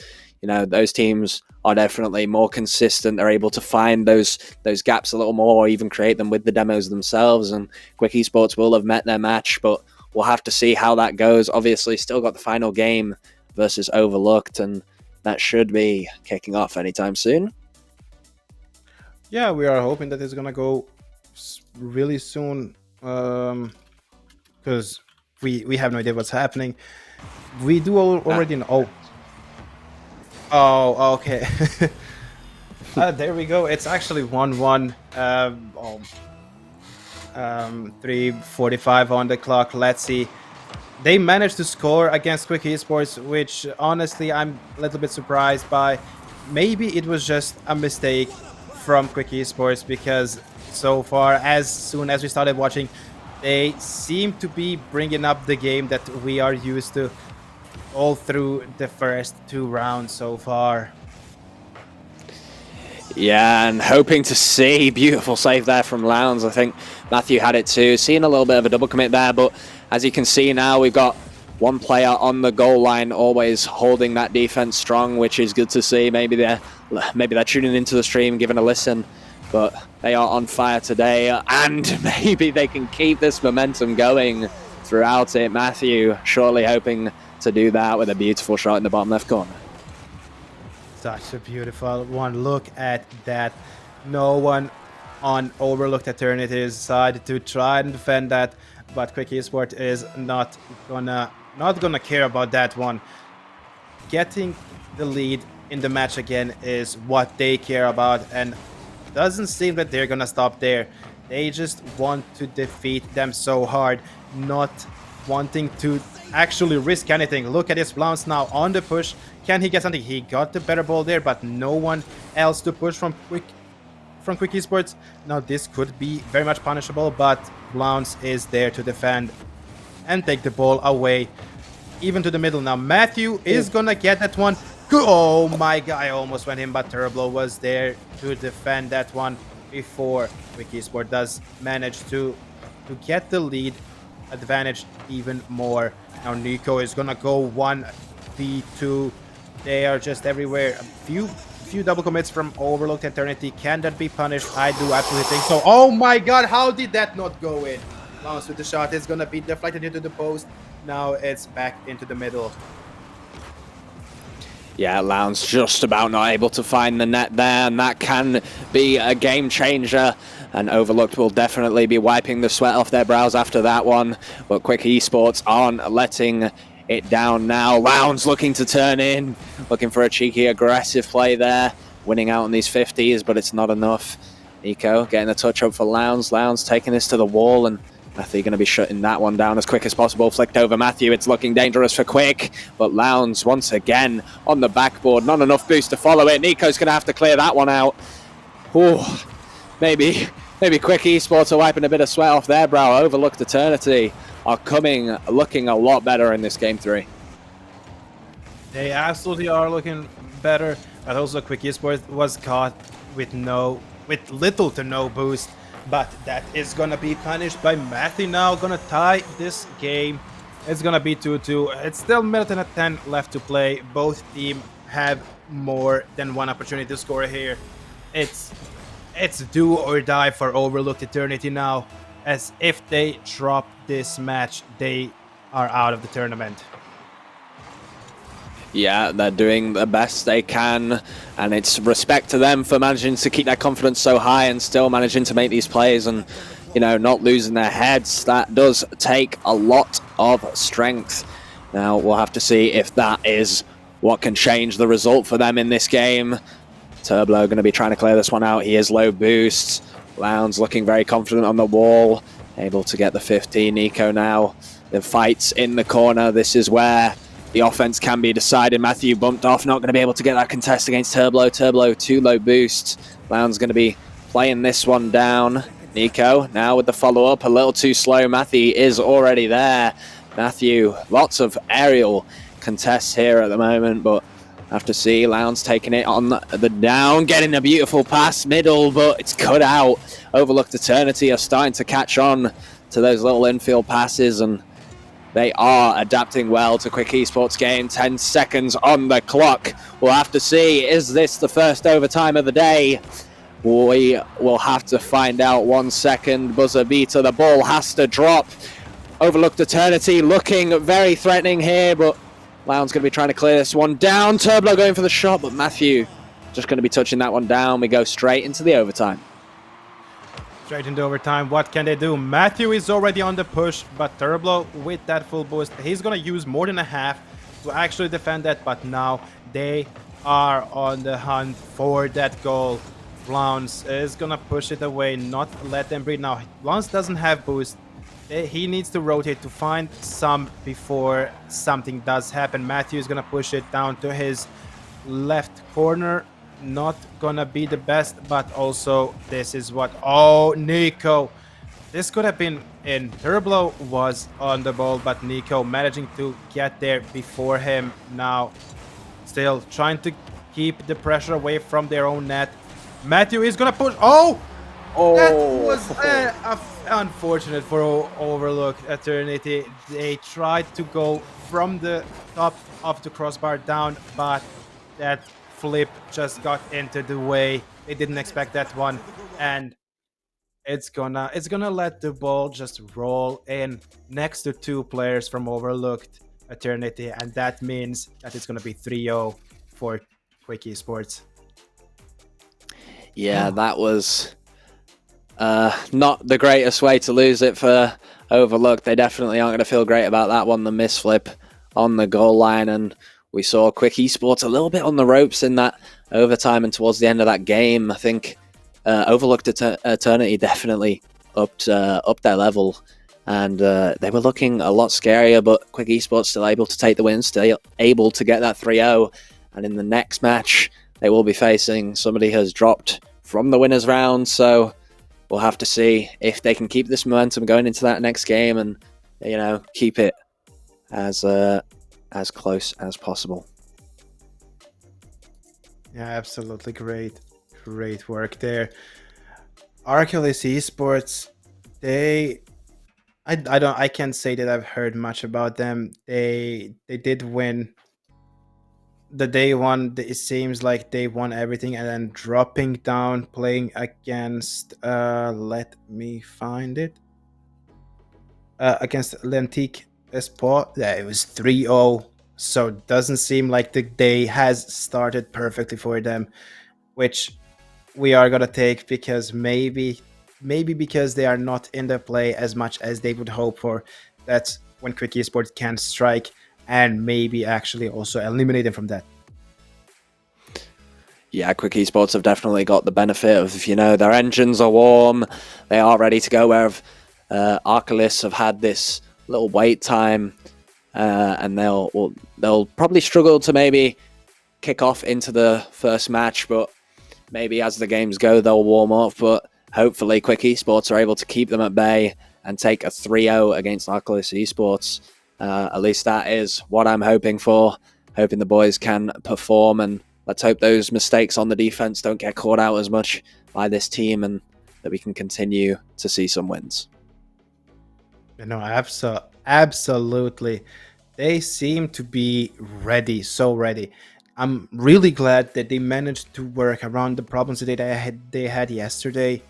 you know, those teams are definitely more consistent. They're able to find those gaps a little more, or even create them with the demos themselves. And Quick Esports will have met their match, but we'll have to see how that goes. Obviously, still got the final game versus Overlooked, and that should be kicking off anytime soon. Yeah, we are hoping that it's gonna go really soon, because we have no idea what's happening. We do already know. Oh, okay. There we go. It's actually 1-1. 3:45 on the clock. Let's see. They managed to score against Quick Esports, which honestly I'm a little bit surprised by. Maybe it was just a mistake from Quick Esports because so far, as soon as we started watching, they seem to be bringing up the game that we are used to all through the first 2 rounds so far. Yeah, and hoping to see beautiful save there from Lowndes. I think Matthew had it too. Seeing a little bit of a double commit there, but as you can see now, we've got one player on the goal line, always holding that defense strong, which is good to see. Maybe they're tuning into the stream, giving a listen, but they are on fire today, and maybe they can keep this momentum going throughout it. Matthew surely hoping to do that with a beautiful shot in the bottom left corner. Such a beautiful one. Look at that. No one on Overlooked Eternity's side to try and defend that, but Quick Esports is not gonna care about that one. Getting the lead in the match again is what they care about, and doesn't seem that they're gonna stop there. They just want to defeat them so hard, not wanting to actually risk anything. Look at this bounce now on the push. Can he get something? He got the better ball there, but no one else to push from Quick Esports. Now this could be very much punishable, but Blounce is there to defend and take the ball away, even to the middle. Now Matthew is gonna get that one. Oh my god, I almost went in, but Turbo was there to defend that one before Quick Esports does manage to get the lead advantage even more. Now Nico is gonna go 1v2. They are just everywhere. A few double commits from Overlooked Eternity. Can that be punished? I do absolutely think so. Oh my god, how did that not go in? Bounce with the shot is gonna be deflected into the post. Now it's back into the middle. Yeah, Lowndes just about not able to find the net there, and that can be a game changer. And Overlooked will definitely be wiping the sweat off their brows after that one. But Quick Esports aren't letting it down now. Lowndes looking to turn in, looking for a cheeky, aggressive play there, winning out on these 50s, but it's not enough. Nico getting the touch up for Lowndes. Lowndes taking this to the wall, and Matthew going to be shutting that one down as quick as possible. Flicked over Matthew. It's looking dangerous for Quick, but Lowndes once again on the backboard. Not enough boost to follow it. Nico's going to have to clear that one out. Oh, maybe Quick Esports are wiping a bit of sweat off their brow. Overlooked Eternity are looking a lot better in this game 3. They absolutely are looking better, But also Quick Esports was caught with little to no boost. But that is gonna be punished by Matthew now. Gonna tie this game. It's gonna be 2-2. It's still minute and 10 left to play. Both teams have more than one opportunity to score here. It's do or die for Overlooked Eternity now. As if they drop this match, they are out of the tournament. Yeah, they're doing the best they can, and it's respect to them for managing to keep their confidence so high and still managing to make these plays and, you know, not losing their heads. That does take a lot of strength. Now, we'll have to see if that is what can change the result for them in this game. Turblo going to be trying to clear this one out. He is low boost. Lounge looking very confident on the wall, able to get the 15. Nico now, the fight's in the corner. This is where the offense can be decided. Matthew bumped off, not going to be able to get that contest against Turblo. Turblo, too low boost. Lounge going to be playing this one down. Nico now with the follow-up, a little too slow. Matthew is already there. Matthew, lots of aerial contests here at the moment, but have to see. Lounge taking it on the down, getting a beautiful pass middle, but it's cut out. Overlooked Eternity are starting to catch on to those little infield passes, and they are adapting well to Quick Esports game. 10 seconds on the clock. We'll have to see, is this the first overtime of the day? We will have to find out. 1 second, buzzer beater, the ball has to drop. Overlooked Eternity looking very threatening here, but Lounge going to be trying to clear this one down. Turblo going for the shot, but Matthew just going to be touching that one down. We go straight into the overtime. Straight into overtime. What can they do? Matthew is already on the push, but Turblo with that full boost, he's going to use more than a half to actually defend that, but now they are on the hunt for that goal. Lounge is going to push it away, not let them breathe. Now, Lounge doesn't have boost. He needs to rotate to find some before something does happen. Matthew is going to push it down to his left corner. Not going to be the best, but also this is what... Oh, Nico. This could have been in. Turblo was on the ball, but Nico managing to get there before him. Now, still trying to keep the pressure away from their own net. Matthew is going to push... Oh! That was unfortunate for Overlooked Eternity. They tried to go from the top of the crossbar down, but that flip just got into the way. They didn't expect that one, and it's gonna let the ball just roll in next to two players from Overlooked Eternity, and that means that it's gonna be 3-0 for Quick Esports. Yeah, that was not the greatest way to lose it for Overlooked. They definitely aren't going to feel great about that one. The misflip on the goal line, and we saw Quick Esports a little bit on the ropes in that overtime and towards the end of that game. I think Overlooked Eternity definitely upped their level, and they were looking a lot scarier, but Quick Esports still able to take the win, still able to get that 3-0, and in the next match they will be facing somebody who has dropped from the winners round, so we'll have to see if they can keep this momentum going into that next game and, you know, keep it as close as possible. Yeah, absolutely great work there. RLCS Esports, I can't say that I've heard much about them. They did win the day one. It seems like they won everything, and then dropping down, playing against let me find it, against Lentique Esport. Yeah, it was 3-0, so it doesn't seem like the day has started perfectly for them, which we are gonna take, because maybe because they are not in the play as much as they would hope for. That's when Quick Esports can strike and maybe actually also eliminate them from that. Yeah, Quick Esports have definitely got the benefit of, you know, their engines are warm, they are ready to go, where RLCS have had this little wait time, and they'll probably struggle to maybe kick off into the first match, but maybe as the games go they'll warm up. But hopefully Quick Esports are able to keep them at bay and take a 3-0 against RLCS Esports. At least that is what I'm hoping for. Hoping the boys can perform and let's hope those mistakes on the defense don't get caught out as much by this team, and that we can continue to see some wins. Absolutely. They seem to be ready, so ready. I'm really glad that they managed to work around the problems that they had yesterday.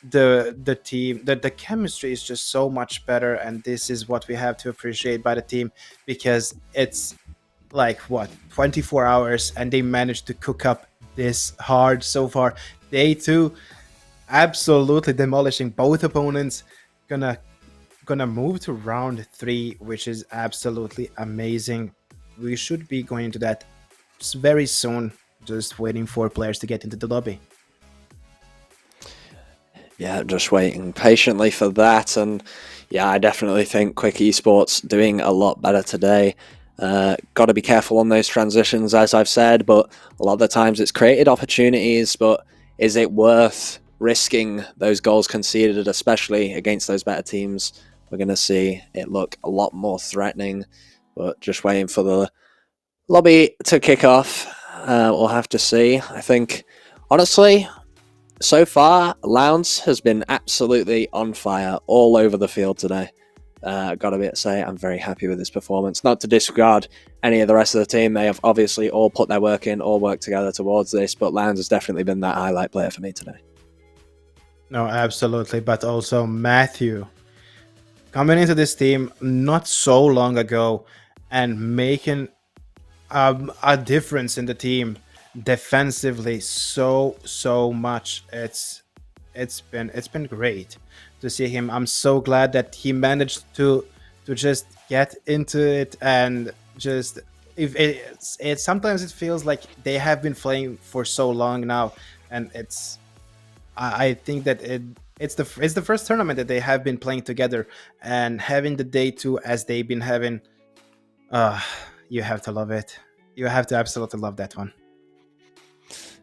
The team, the chemistry is just so much better, and this is what we have to appreciate by the team, because it's like what, 24 hours, and they managed to cook up this hard so far. Day two, absolutely demolishing both opponents. Gonna move to round three, which is absolutely amazing. We should be going into that very soon. Just waiting for players to get into the lobby. Yeah, just waiting patiently for that. And yeah, I definitely think Quick Esports doing a lot better today. Got to be careful on those transitions, as I've said, but a lot of the times it's created opportunities, but is it worth risking those goals conceded, especially against those better teams? We're going to see it look a lot more threatening, but just waiting for the lobby to kick off. We'll have to see. I think, honestly, so far, Lounge has been absolutely on fire all over the field today. Gotta be to say, I'm very happy with his performance. Not to disregard any of the rest of the team. They have obviously all put their work in, all worked together towards this, but Lounge has definitely been that highlight player for me today. No, absolutely. But also Matthew coming into this team not so long ago and making a difference in the team defensively so much. It's been great to see him. I'm so glad that he managed to just get into it, and just, if it sometimes it feels like they have been playing for so long now, and I think that it's the first tournament that they have been playing together, and having the day two as they've been having. uh you have to love it. You have to absolutely love that one.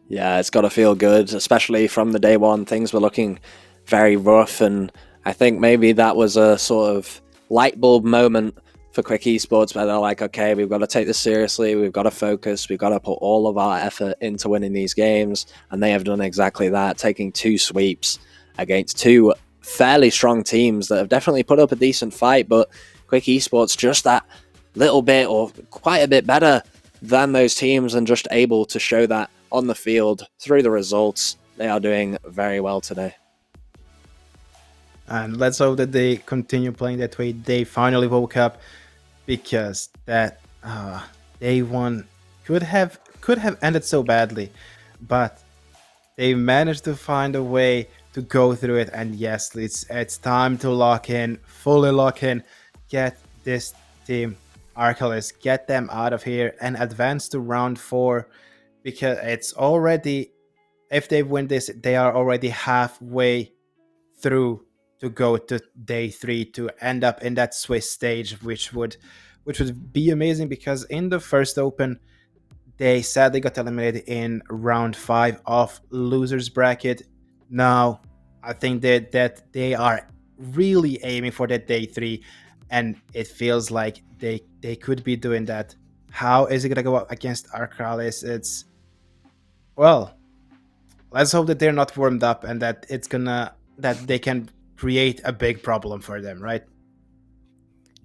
Yeah, it's got to feel good, especially from the day one. Things were looking very rough, and I think maybe that was a sort of light bulb moment for Quick Esports, where they're like, okay, we've got to take this seriously, we've got to focus, we've got to put all of our effort into winning these games, and they have done exactly that, taking 2 sweeps against 2 fairly strong teams that have definitely put up a decent fight, but Quick Esports just that little bit or quite a bit better than those teams, and just able to show that on the field through the results. They are doing very well today. And let's hope that they continue playing that way. They finally woke up, because that day one could have ended so badly, but they managed to find a way to go through it. And yes, it's time to fully lock in, get this team, RLCS, get them out of here and advance to round 4, because it's already, if they win this, they are already halfway through to go to day 3 to end up in that Swiss stage, which would be amazing, because in the first open they sadly got eliminated in round 5 of losers bracket. Now I think that they are really aiming for that day 3, and it feels like they could be doing that. How is it gonna go up against Arcalis? It's, well, let's hope that they're not warmed up, and that that they can create a big problem for them, right?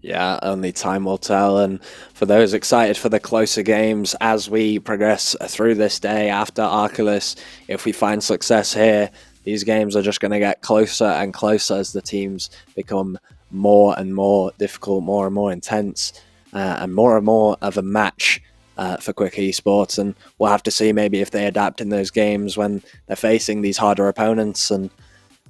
Yeah, only time will tell. And for those excited for the closer games as we progress through this day after Arcalis, if we find success here, these games are just going to get closer and closer as the teams become more and more difficult, more and more intense, and more of a match for Quick Esports. And we'll have to see maybe if they adapt in those games when they're facing these harder opponents. And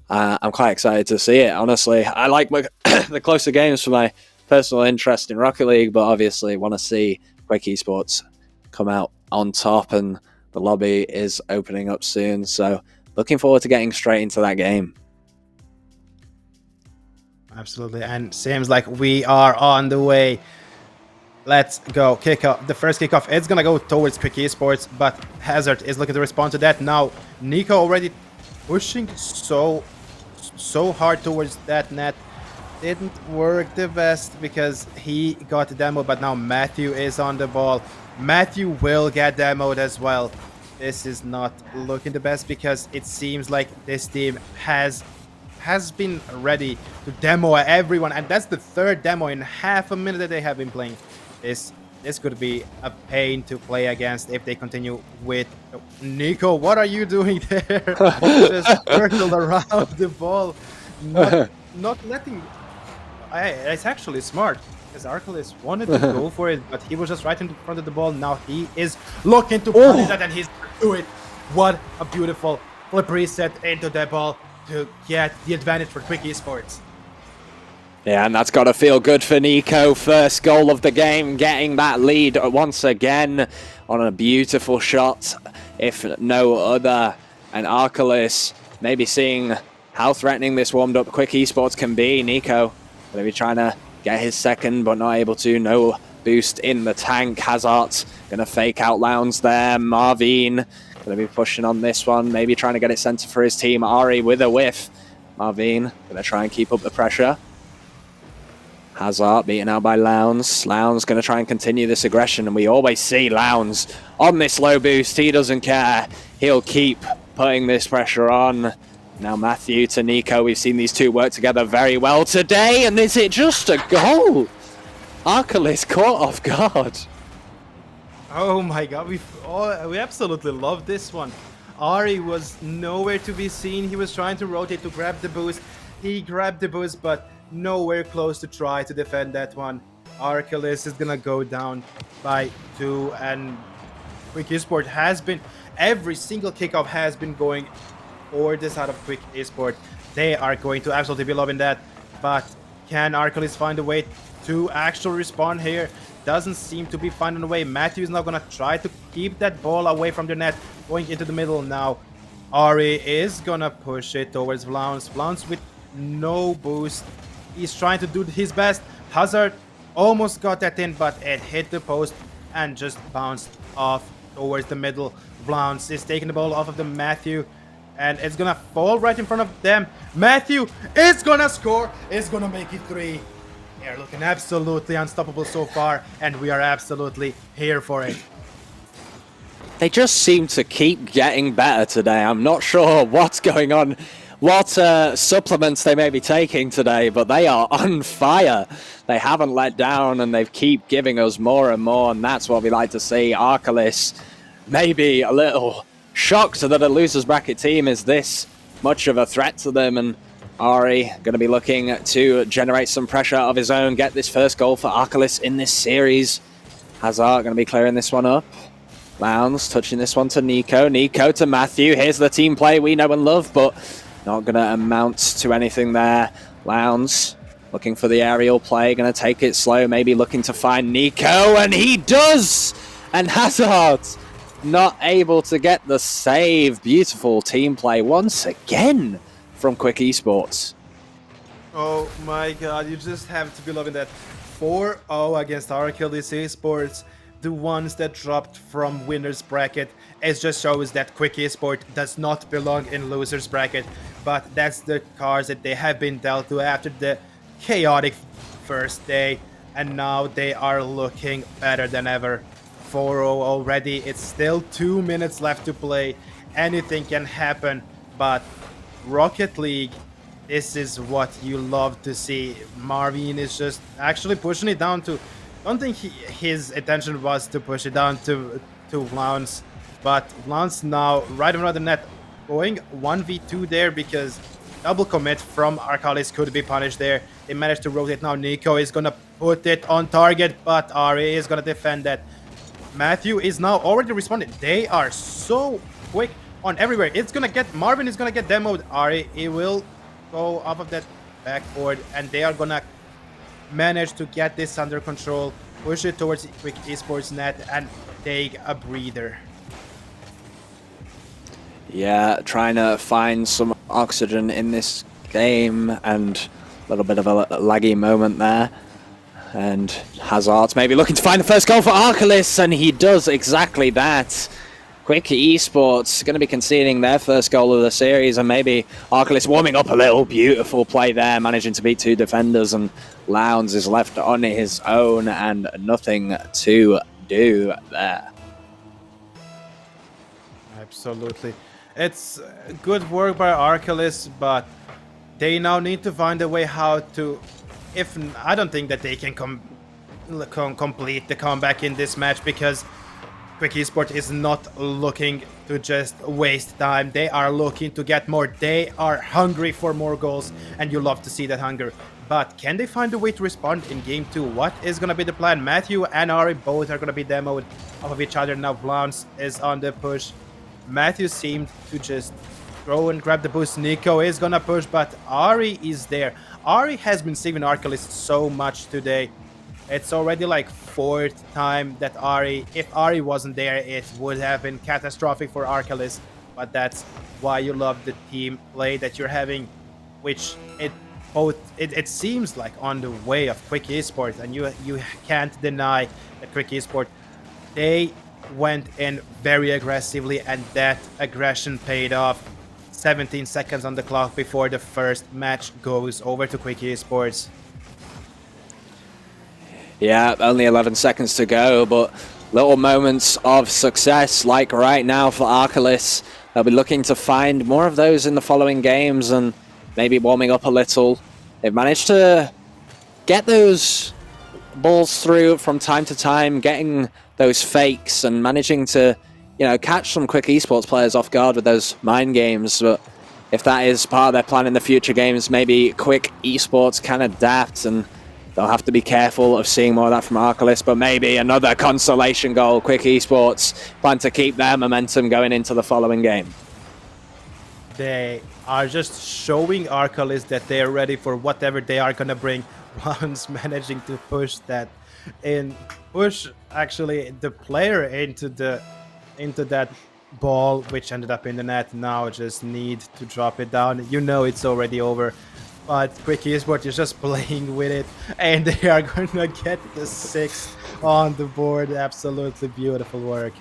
I'm quite excited to see it, honestly. I like the closer games for my personal interest in Rocket League, but obviously want to see Quick Esports come out on top, and the lobby is opening up soon, so looking forward to getting straight into that game. Absolutely, and seems like we are on the way. Let's go. Kickoff. The first kickoff, it's gonna go towards Quick Esports, but Hazard is looking to respond to that. Now Nico already pushing so hard towards that net. didn't work the best because he got demoed, but now Matthew is on the ball. Matthew will get demoed as well. This is not looking the best because it seems like this team has been ready to demo everyone, and that's the third demo in half a minute that they have been playing. This could be a pain to play against if they continue with Nico. What are you doing there? Just circled around the ball, not letting. It's actually smart because Arcalis wanted to go for it, but he was just right in front of the ball. Now he is looking to punish that, and he's do it. What a beautiful flip reset into the ball to get the advantage for Quick Esports. Yeah, and that's got to feel good for Nico. First goal of the game, getting that lead once again on a beautiful shot, if no other. And Arcalis maybe seeing how threatening this warmed-up Quick Esports can be. Nico going to be trying to get his second, but not able to. No boost in the tank. Hazard going to fake out Lounge there. Marvin going to be pushing on this one, maybe trying to get it center for his team. Ari with a whiff. Marvin going to try and keep up the pressure. Hazard beaten out by Lounge. Lounge going to try and continue this aggression, and we always see Lounge on this low boost. He doesn't care. He'll keep putting this pressure on. Now Matthew to Nico. We've seen these two work together very well today, and is it just a goal? Arcalis caught off guard. Oh my god, we absolutely love this one. Ari was nowhere to be seen. He was trying to rotate to grab the boost. He grabbed the boost, but nowhere close to try to defend that one. Arcalis is gonna go down by 2, and Quick Esport has been, every single kickoff has been going for this side of Quick Esport. They are going to absolutely be loving that, but can Arcalis find a way to actually respond here? Doesn't seem to be finding a way. Matthew is now gonna try to keep that ball away from the net, going into the middle now. Ari is gonna push it towards Vlaunce. Vlaunce with no boost. He's trying to do his best. Hazard almost got that in, but it hit the post and just bounced off towards the middle. Vlaunce is taking the ball off of the Matthew, and it's gonna fall right in front of them. Matthew is gonna score. Is gonna make it 3. They're looking absolutely unstoppable so far, and we are absolutely here for it. They just seem to keep getting better today. I'm not sure what's going on, what supplements they may be taking today, but they are on fire. They haven't let down, and they keep giving us more and more, and that's what we like to see. Arcalis maybe a little shocked that a losers bracket team is this much of a threat to them, and Ari going to be looking to generate some pressure of his own, get this first goal for Arcalis in this series. Hazard going to be clearing this one up. Lounge touching this one to Nico. Nico to Matthew. Here's the team play we know and love, but not going to amount to anything there. Lounge looking for the aerial play, going to take it slow, maybe looking to find Nico, and he does! And Hazard not able to get the save. Beautiful team play once again from Quick Esports. Oh my god, you just have to be loving that. 4-0 against RLCS Esports. The ones that dropped from winners bracket. It just shows that Quick Esport does not belong in losers bracket, but that's the cards that they have been dealt to after the chaotic first day, and now they are looking better than ever. 4-0 already. It's still 2 minutes left to play. Anything can happen, but Rocket League, this is what you love to see. Marvin is just actually pushing it down to, I don't think his intention was to push it down to Vlaunce, but Vlaunce now right in front of the net, going 1v2 there because double commit from Arcalis could be punished there. They managed to rotate now. Nico is gonna put it on target, but Ari is gonna defend that. Matthew is now already responding. They are so quick on everywhere. It's gonna get, Marvin is gonna get demoed. Ari, he will go off of that backboard, and they are gonna manage to get this under control, push it towards Quick Esports net, and take a breather. Yeah, trying to find some oxygen in this game, and a little bit of a laggy moment there. And Hazard maybe looking to find the first goal for Arcalis, and he does exactly that. Quick Esports going to be conceding their first goal of the series, and maybe Arcalis warming up a little. Beautiful play there, managing to beat 2 defenders, and Lowndes is left on his own and nothing to do there. Absolutely. It's good work by Arcalis, but they now need to find a way how to... I don't think that they can complete the comeback in this match, because Quick Esports is not looking to just waste time. They are looking to get more. They are hungry for more goals, and you love to see that hunger. But can they find a way to respond in Game 2? What is going to be the plan? Matthew and Ari both are going to be demoed off of each other. Now Blounce is on the push. Matthew seemed to just throw and grab the boost. Nico is going to push, but Ari is there. Ari has been saving Arcalis so much today. It's already like 4th time that if Ari wasn't there, it would have been catastrophic for Arcalis. But that's why you love the team play that you're having, which it seems like on the way of Quick Esports, and you can't deny that Quick Esports, they went in very aggressively, and that aggression paid off. 17 seconds on the clock before the first match goes over to Quick Esports. Yeah, only 11 seconds to go, but little moments of success, like right now for Arcalis. They'll be looking to find more of those in the following games and maybe warming up a little. They've managed to get those balls through from time to time, getting those fakes and managing to, catch some Quick Esports players off guard with those mind games. But if that is part of their plan in the future games, maybe Quick Esports can adapt, and they'll have to be careful of seeing more of that from Arcalis. But maybe another consolation goal. Quick Esports plan to keep their momentum going into the following game. They are just showing Arcalis that they are ready for whatever they are gonna bring. Once managing to push actually the player into that ball, which ended up in the net. Now just need to drop it down. It's already over. But Quick Esports is just playing with it, and they are going to get the 6 on the board. Absolutely beautiful work.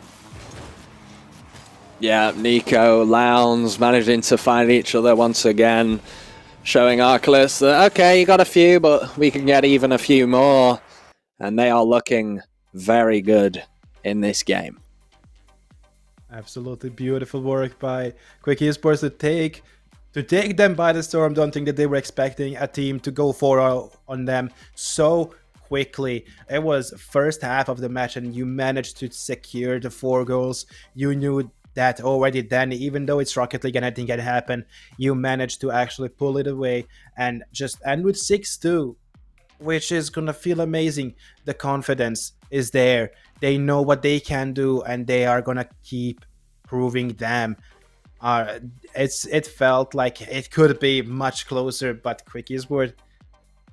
Yeah, Nico, Lowndes managing to find each other once again, showing Arcalis that, okay, you got a few, but we can get even a few more. And they are looking very good in this game. Absolutely beautiful work by Quick Esports to take them by the storm. Don't think that they were expecting a team to go 4-0 on them so quickly. It was first half of the match, and you managed to secure the 4 goals. You knew that already then, even though it's Rocket League and anything can happen, you managed to actually pull it away and just end with 6-2, which is gonna feel amazing. The confidence is there. They know what they can do, and they are gonna keep proving them. It felt like it could be much closer, but Quick Esports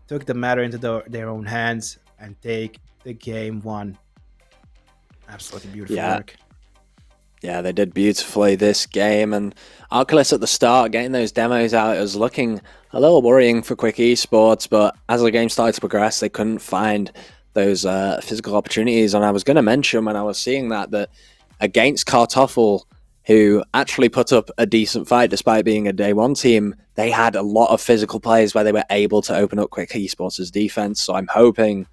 took the matter into their own hands and take the game 1. Absolutely beautiful work. Yeah, they did beautifully this game, and Arcalis at the start, getting those demos out, it was looking a little worrying for Quick Esports, but as the game started to progress, they couldn't find those physical opportunities. And I was going to mention when I was seeing that against Kartoffel, who actually put up a decent fight despite being a day 1 team, they had a lot of physical plays where they were able to open up Quick Esports' defense. So I'm hoping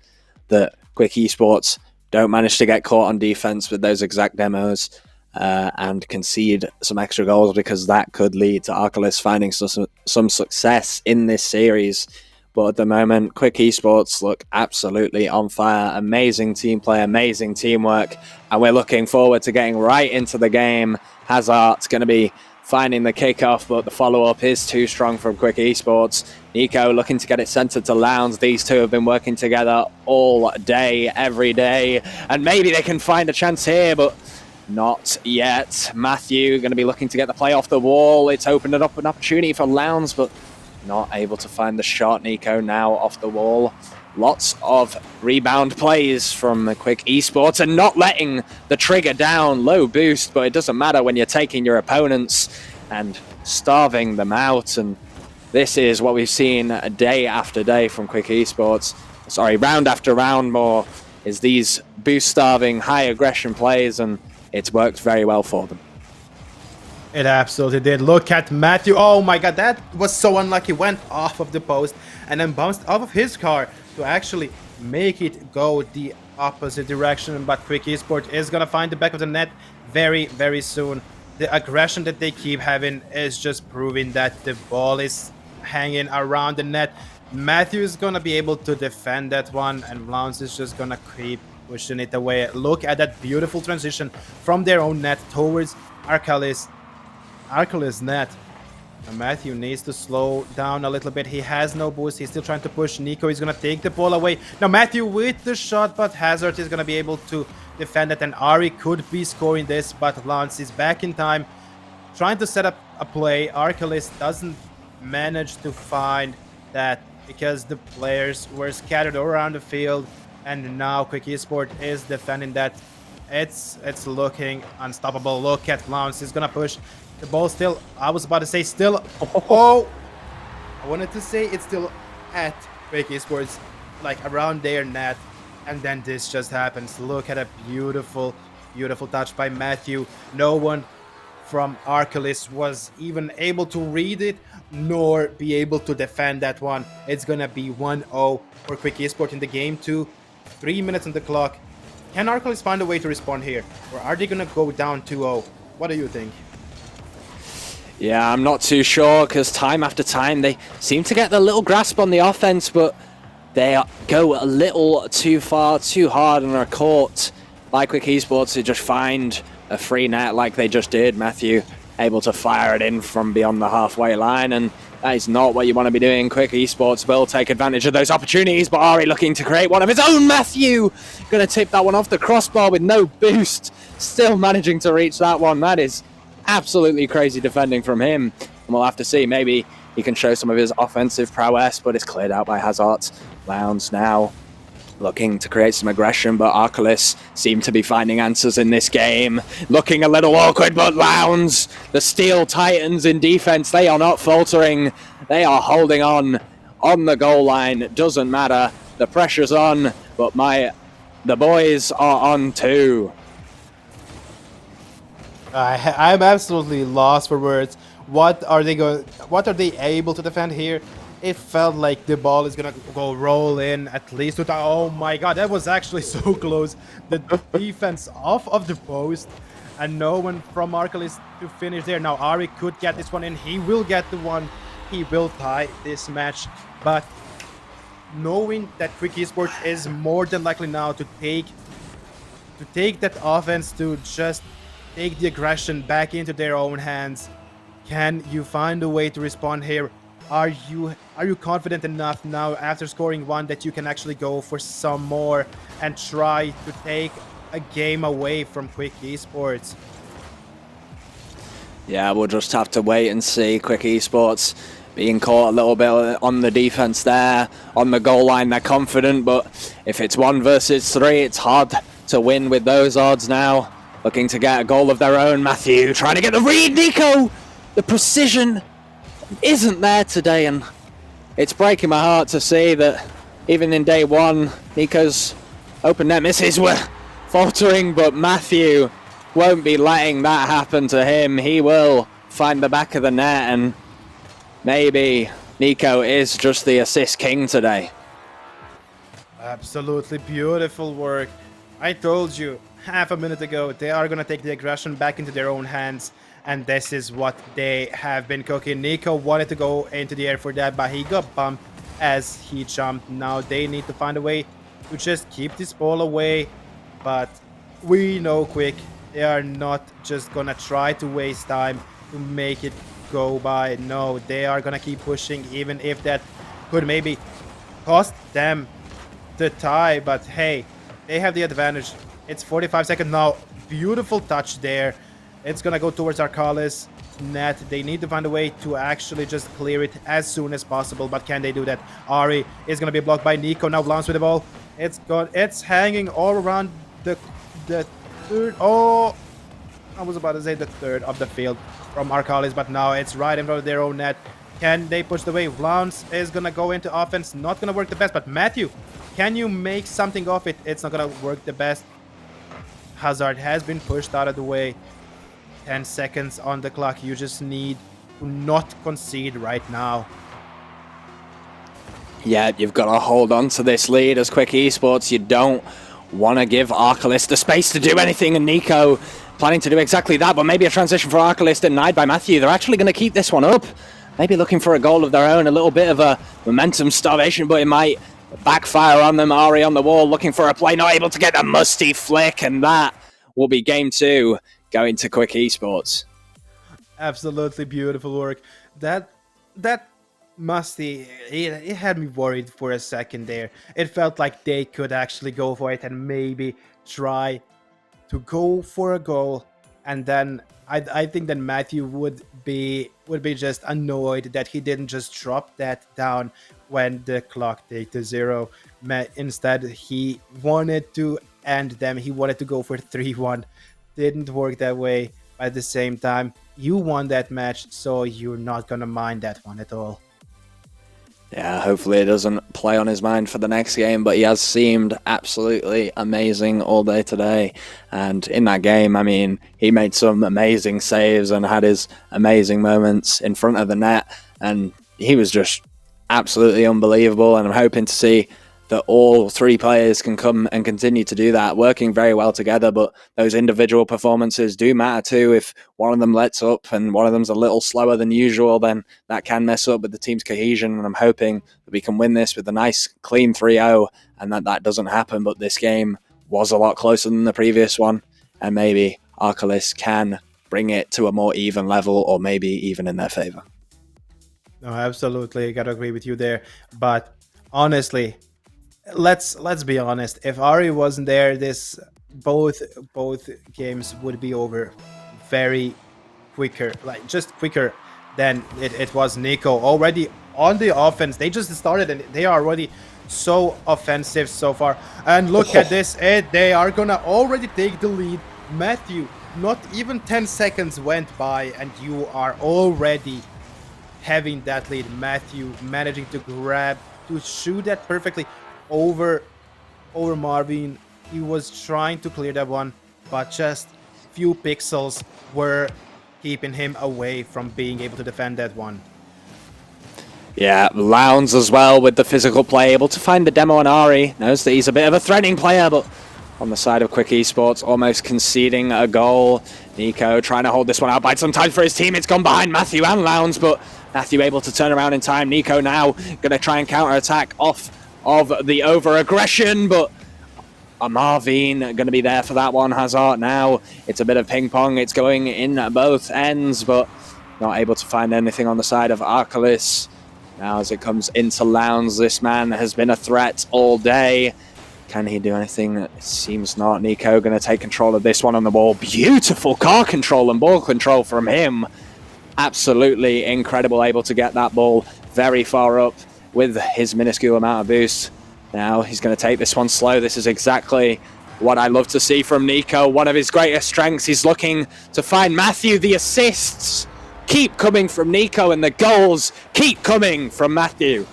that Quick Esports don't manage to get caught on defense with those exact demos and concede some extra goals, because that could lead to Arcalis finding some success in this series. But at the moment, Quick Esports look absolutely on fire. Amazing team play, amazing teamwork, and we're looking forward to getting right into the game. Hazard's going to be finding the kickoff, but the follow-up is too strong from Quick Esports. Nico looking to get it centered to Lowndes. These two have been working together all day, every day, and maybe they can find a chance here, but not yet. Matthew going to be looking to get the play off the wall. It's opened up an opportunity for Lowndes, but not able to find the shot. Nico now off the wall. Lots of rebound plays from Quick Esports and not letting the trigger down. Low boost, but it doesn't matter when you're taking your opponents and starving them out. And this is what we've seen day after day from Quick Esports. Sorry, round after round more, is these boost starving, high aggression plays, and it's worked very well for them. It absolutely did. Look at Matthew. Oh my god, that was so unlucky. Went off of the post and then bounced off of his car to actually make it go the opposite direction. But Quick Esports is going to find the back of the net very, very soon. The aggression that they keep having is just proving that the ball is hanging around the net. Matthew is going to be able to defend that one, and Blounce is just going to keep pushing it away. Look at that beautiful transition from their own net towards Arcalis net. And Matthew needs to slow down a little bit. He has no boost. He's still trying to push. Nico is going to take the ball away. Now Matthew with the shot, but Hazard is going to be able to defend it. And Ari could be scoring this, but Lance is back in time, trying to set up a play. Arcalis doesn't manage to find that because the players were scattered all around the field. And now Quick Esport is defending that. It's looking unstoppable. Look at Lance. He's going to push. The ball still, I was about to say still, oh, I wanted to say it's still at Quick Esports, like around their net, and then this just happens. Look at a beautiful, beautiful touch by Matthew. No one from Arcalis was even able to read it, nor be able to defend that one. It's gonna be 1-0 for Quick Esports in the game 2. 3 minutes on the clock. Can Arcalis find a way to respond here, or are they gonna go down 2-0? What do you think? Yeah, I'm not too sure, because time after time they seem to get the little grasp on the offense, but they go a little too far, too hard, and are caught by Quick Esports to just find a free net like they just did. Matthew able to fire it in from beyond the halfway line, and that is not what you want to be doing. Quick Esports will take advantage of those opportunities, but Ari looking to create one of his own. Matthew going to tip that one off the crossbar with no boost, still managing to reach that one. That is absolutely crazy defending from him, and we'll have to see. Maybe he can show some of his offensive prowess, but it's cleared out by Hazard. Lounge now looking to create some aggression, but Arcalis seem to be finding answers in this game. Looking a little awkward, but Lounge, the Steel Titans in defense, they are not faltering. They are holding on the goal line. Doesn't matter. The pressure's on, but the boys are on too. I'm absolutely lost for words. What are they able to defend here? It felt like the ball is gonna go roll in at least to oh my god, that was actually so close. The defense off of the post, and no one from Arcalis to finish there. Now Ari could get this one in. He will get the one. He will tie this match. But knowing that Quick Esports is more than likely now to take that offense, to just take the aggression back into their own hands. Can you find a way to respond here? Are you confident enough now after scoring one that you can actually go for some more and try to take a game away from Quick Esports? Yeah, we'll just have to wait and see. Quick Esports being caught a little bit on the defense there. On the goal line, they're confident, but if it's 1 versus 3, it's hard to win with those odds now. Looking to get a goal of their own. Matthew trying to get the read. Nico, the precision isn't there today, and it's breaking my heart to see that even in day 1, Nico's open net misses were faltering, but Matthew won't be letting that happen to him. He will find the back of the net, and maybe Nico is just the assist king today. Absolutely beautiful work. I told you half a minute ago, they are going to take the aggression back into their own hands, and this is what they have been cooking. Nico wanted to go into the air for that, but he got bumped as he jumped. Now they need to find a way to just keep this ball away, but we know Quick, they are not just going to try to waste time to make it go by. No, they are going to keep pushing, even if that could maybe cost them the tie, but hey, they have the advantage. It's 45 seconds now. Beautiful touch there. It's gonna go towards Arcalis net. They need to find a way to actually just clear it as soon as possible, but can they do that? Ari is gonna be blocked by Nico. Now Lance with the ball. It's hanging all around the third. Oh, I was about to say the third of the field from Arcalis, but now it's right in front of their own net. Can they push the way? Lance is gonna go into offense. Not gonna work the best, but Matthew, can you make something of it? It's not gonna work the best. Hazard has been pushed out of the way. 10 seconds on the clock. You just need to not concede right now. Yeah, you've got to hold on to this lead as Quick Esports. You don't want to give Arcalis the space to do anything, and Nico planning to do exactly that, but maybe a transition for Arcalis denied by Matthew. They're actually going to keep this one up. Maybe looking for a goal of their own, a little bit of a momentum starvation, but it might backfire on them. Ari on the wall looking for a play, not able to get a musty flick, and that will be game 2 going to Quick Esports. Absolutely beautiful work. That musty, it had me worried for a second there. It felt like they could actually go for it and maybe try to go for a goal, and then I think that Matthew would be just annoyed that he didn't just drop that down when the clock take to 0. Instead, he wanted to end them. He wanted to go for 3-1. Didn't work that way. At the same time, you won that match, so you're not gonna mind that one at all. Yeah, hopefully it doesn't play on his mind for the next game, but he has seemed absolutely amazing all day today. And in that game, I mean, he made some amazing saves and had his amazing moments in front of the net, and he was just absolutely unbelievable. And I'm hoping to see that all 3 players can come and continue to do that, working very well together. But those individual performances do matter too. If one of them lets up and one of them's a little slower than usual, then that can mess up with the team's cohesion. And I'm hoping that we can win this with a nice clean 3-0 and that doesn't happen. But this game was a lot closer than the previous one, and maybe Arcalis can bring it to a more even level, or maybe even in their favor. No, absolutely, I gotta agree with you there. But honestly, let's be honest. If Ari wasn't there, this both games would be over very quicker, like just quicker than it was. Nico already on the offense. They just started and they are already so offensive so far. And look at this. They are gonna already take the lead. Matthew, not even 10 seconds went by and you are already having that lead. Matthew managing to shoot that perfectly over Marvin. He was trying to clear that one, but just few pixels were keeping him away from being able to defend that one. Yeah, Lowndes as well with the physical play, able to find the demo on Ari. Knows that he's a bit of a threatening player, but on the side of Quick Esports, almost conceding a goal. Nico trying to hold this one out, bites some time for his team. It's gone behind Matthew and Lowndes, but Matthew able to turn around in time. Nico now going to try and counter-attack off of the over-aggression, but Marvin going to be there for that one. Hazard now. It's a bit of ping-pong. It's going in both ends, but not able to find anything on the side of Arcalis. Now as it comes into Lowndes, this man has been a threat all day. Can he do anything? It seems not. Nico going to take control of this one on the ball. Beautiful car control and ball control from him. Absolutely incredible, able to get that ball very far up with his minuscule amount of boost. Now he's going to take this one slow. This is exactly what I love to see from Nico. One of his greatest strengths. He's looking to find Matthew. The assists keep coming from Nico and the goals keep coming from Matthew.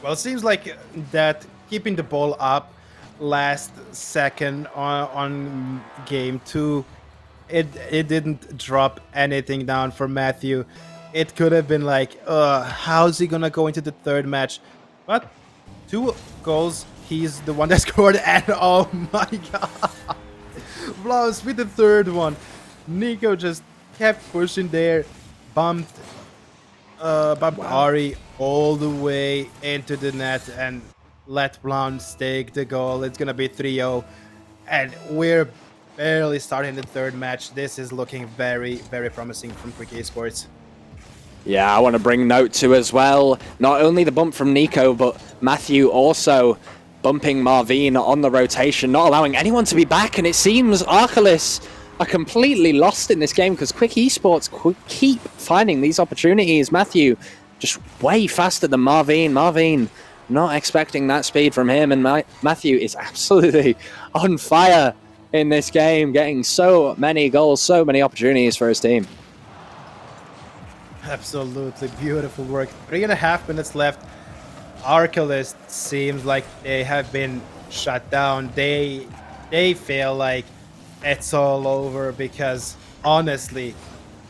Well, it seems like that keeping the ball up last second on game 2, it didn't drop anything down for Matthew. It could have been like, how's he gonna go into the third match? But 2 goals, he's the one that scored, and oh my god, Vlaus with the third one. Nico just kept pushing there, bumped Ari all the way into the net and let Vlaus take the goal. It's gonna be 3-0, and we're barely starting the third match. This is looking very, very promising from Quick Esports. Yeah, I want to bring note to as well, not only the bump from Nico, but Matthew also bumping Marvin on the rotation, not allowing anyone to be back, and it seems Arcalis are completely lost in this game because Quick Esports keep finding these opportunities. Matthew just way faster than Marvin. Marvin not expecting that speed from him, and Matthew is absolutely on fire in this game, getting so many goals, so many opportunities for his team. Absolutely beautiful work. 3.5 minutes left. Arcalis seems like they have been shut down. They feel like it's all over because honestly,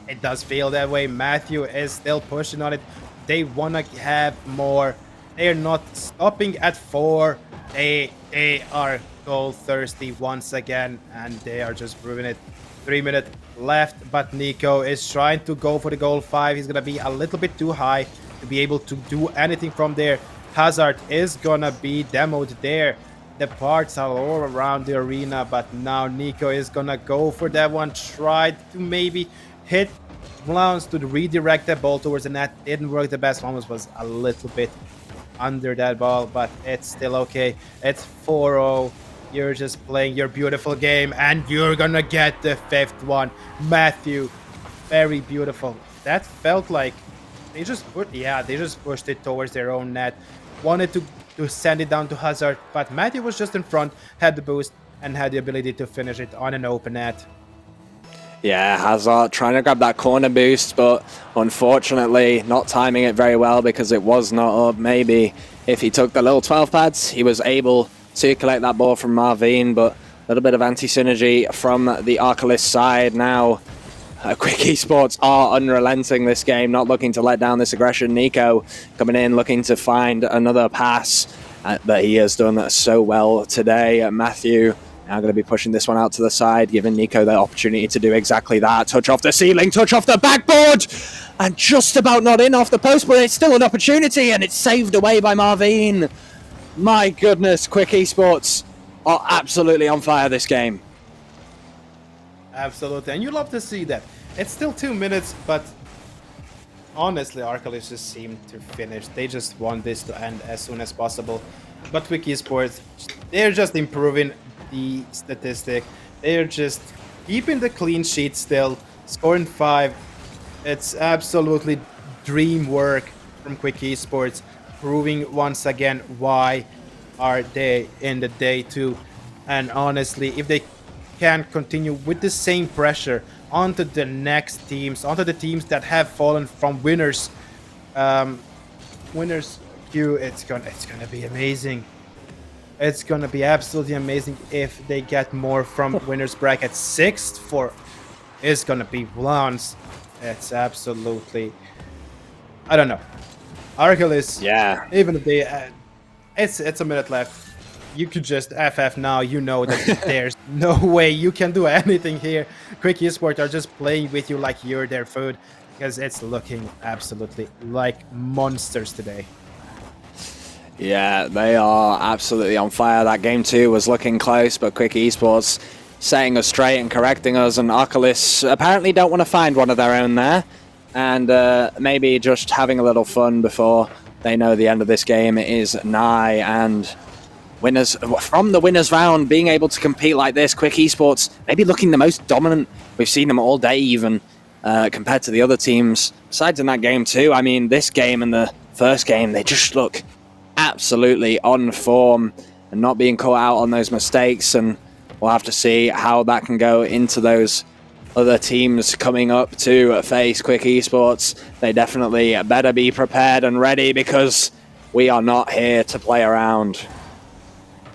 it does feel that way. Matthew is still pushing on it. They want to have more. They're not stopping at 4. They are goal thirsty once again, and they are just proving it. 3 minutes left, but Nico is trying to go for the goal 5. He's gonna be a little bit too high to be able to do anything from there. Hazard is gonna be demoed there. The parts are all around the arena, but now Nico is gonna go for that one. Tried to maybe hit Vlauns to redirect the ball towards the net. Didn't work the best. Vlauns was a little bit under that ball, but it's still okay. It's 4-0. You're just playing your beautiful game, and you're gonna get the 5th one. Matthew, very beautiful. That felt like they just pushed it towards their own net. Wanted to send it down to Hazard, but Matthew was just in front, had the boost, and had the ability to finish it on an open net. Yeah, Hazard trying to grab that corner boost, but unfortunately not timing it very well because it was not up. Maybe if he took the little 12 pads, he was able to collect that ball from Marvin, but a little bit of anti-synergy from the Arcalyst side now. Quick Esports are unrelenting this game, not looking to let down this aggression. Nico coming in, looking to find another pass that he has done so well today. Matthew now going to be pushing this one out to the side, giving Nico the opportunity to do exactly that. Touch off the ceiling, touch off the backboard, and just about not in off the post, but it's still an opportunity, and it's saved away by Marvin. My goodness, Quick Esports are absolutely on fire this game. Absolutely, and you love to see that. It's still 2 minutes, but honestly, Arcalyst just seemed to finish. They just want this to end as soon as possible. But Quick Esports, they're just improving the statistic. They're just keeping the clean sheet still, scoring 5. It's absolutely dream work from Quick Esports, proving once again why are they in the day 2. And honestly, if they can continue with the same pressure onto the next teams, onto the teams that have fallen from winners queue, it's gonna be amazing. It's gonna be absolutely amazing if they get more from winners bracket. 6th for is gonna be Vlauns. It's absolutely, I don't know. Arcalyst, Yeah. even if they it's a minute left. You could just FF now. You know that there's no way you can do anything here. Quick Esports are just playing with you like you're their food, because it's looking absolutely like monsters today. Yeah, they are absolutely on fire. That game 2 was looking close, but Quick Esports setting us straight and correcting us, and Arcalyst apparently don't want to find one of their own there, and maybe just having a little fun before they know the end of this game is nigh. And winners from the winners round being able to compete like this, Quick Esports maybe looking the most dominant we've seen them all day, even compared to the other teams. Besides in that game 2, I mean, this game and the first game, they just look absolutely on form and not being caught out on those mistakes, and we'll have to see how that can go into those other teams coming up to face Quick Esports. They definitely better be prepared and ready, because we are not here to play around.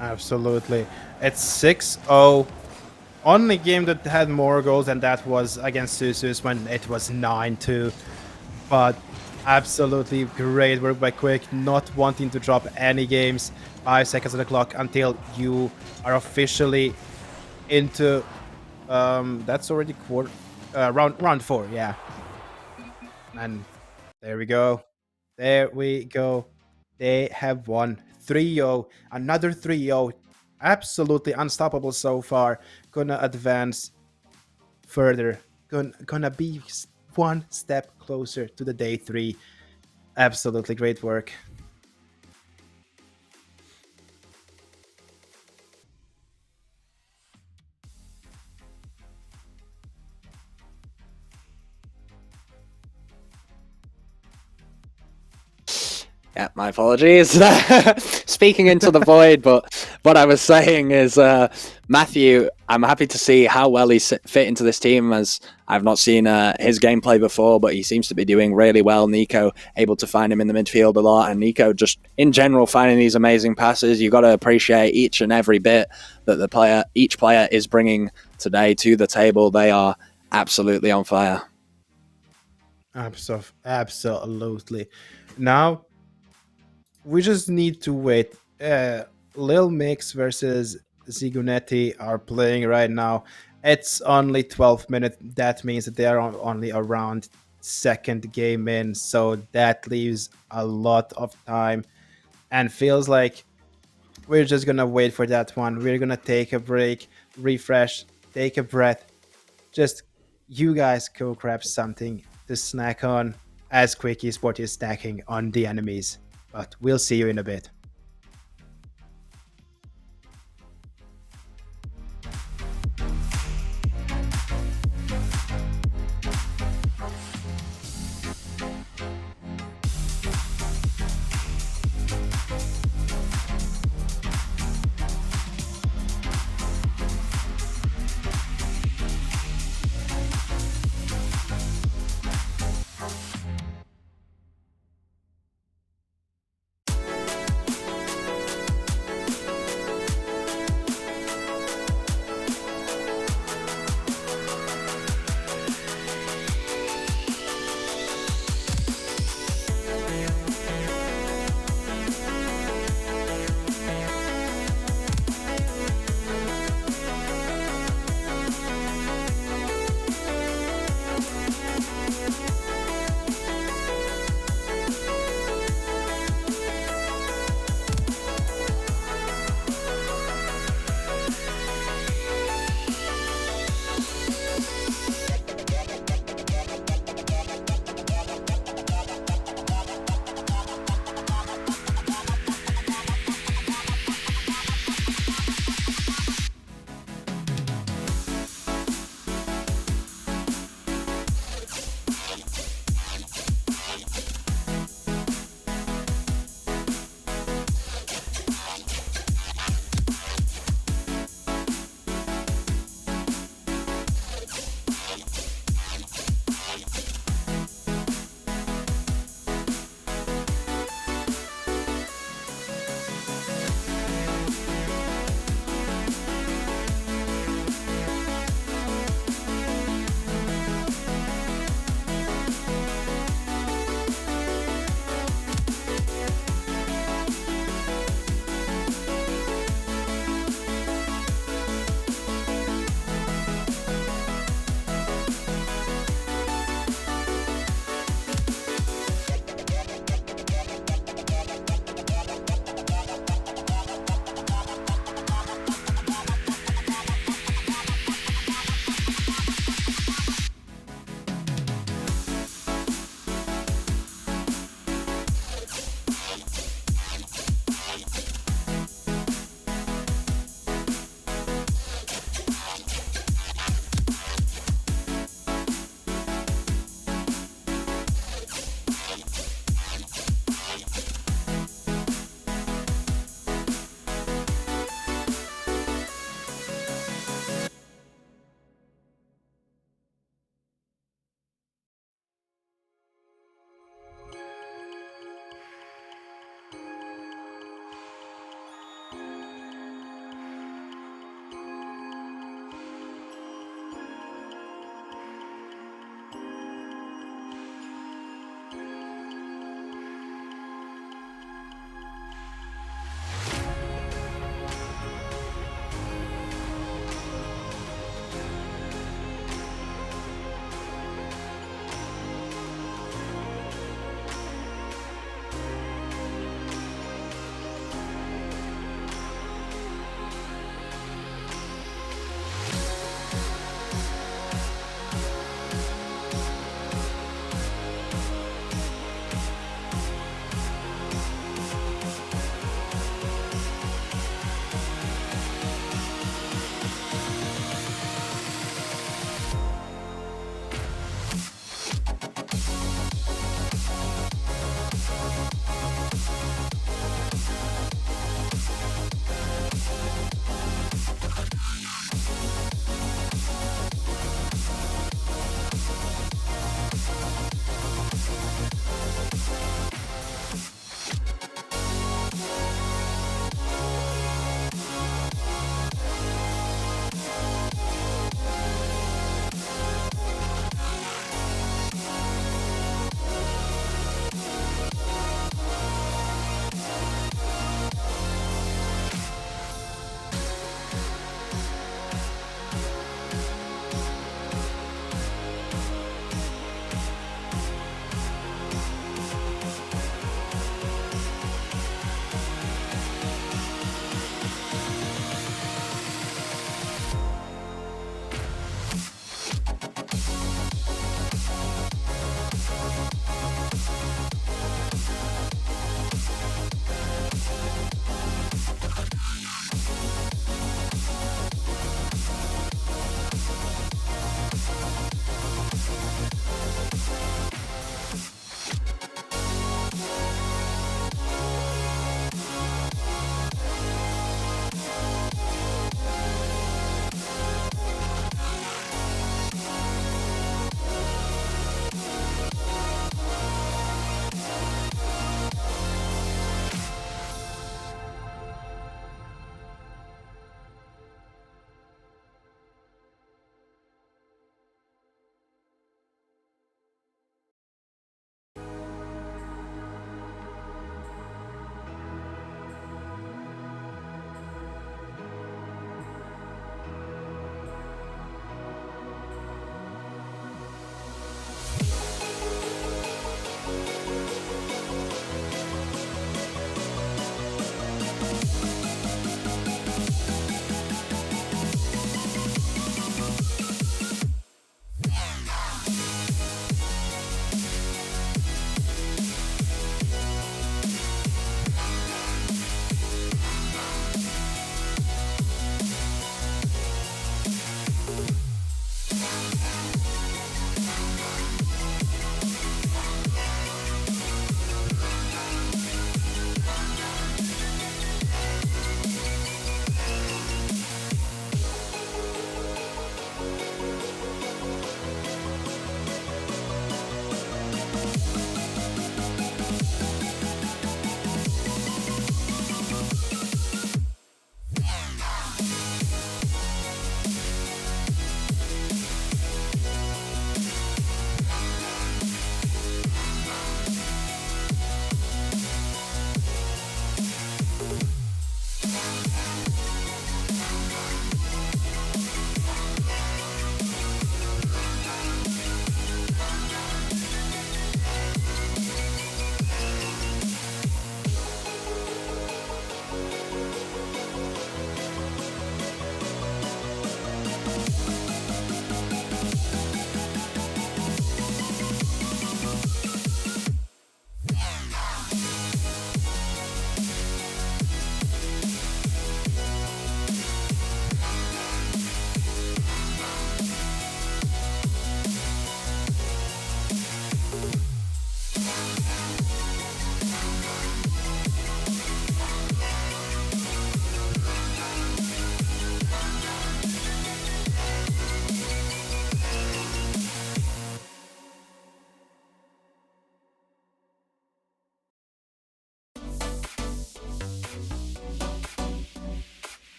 Absolutely. It's 6-0. Only game that had more goals, and that was against Susus when it was 9-2. But absolutely great work by Quick, not wanting to drop any games. 5 seconds on the clock until you are officially into that's already round 4, yeah. And there we go. There we go. They have won 3-0. Another 3-0. Absolutely unstoppable so far. Gonna advance further. Gonna be one step closer to the day 3. Absolutely great work. Yeah, my apologies. Speaking into the void, but what I was saying is, Matthew, I'm happy to see how well he's fit into this team, as I've not seen his gameplay before, but he seems to be doing really well. Nico able to find him in the midfield a lot, and Nico just in general finding these amazing passes. You've got to appreciate each and every bit that each player is bringing today to the table. They are absolutely on fire. Absolutely. Now we just need to wait. Lil Mix versus Zigunetti are playing right now. It's only 12 minutes. That means that they are only around second game in, so that leaves a lot of time and feels like we're just gonna wait for that one. We're gonna take a break, refresh, take a breath. Just you guys go grab something to snack on as Quick Esport is snacking on the enemies. But we'll see you in a bit.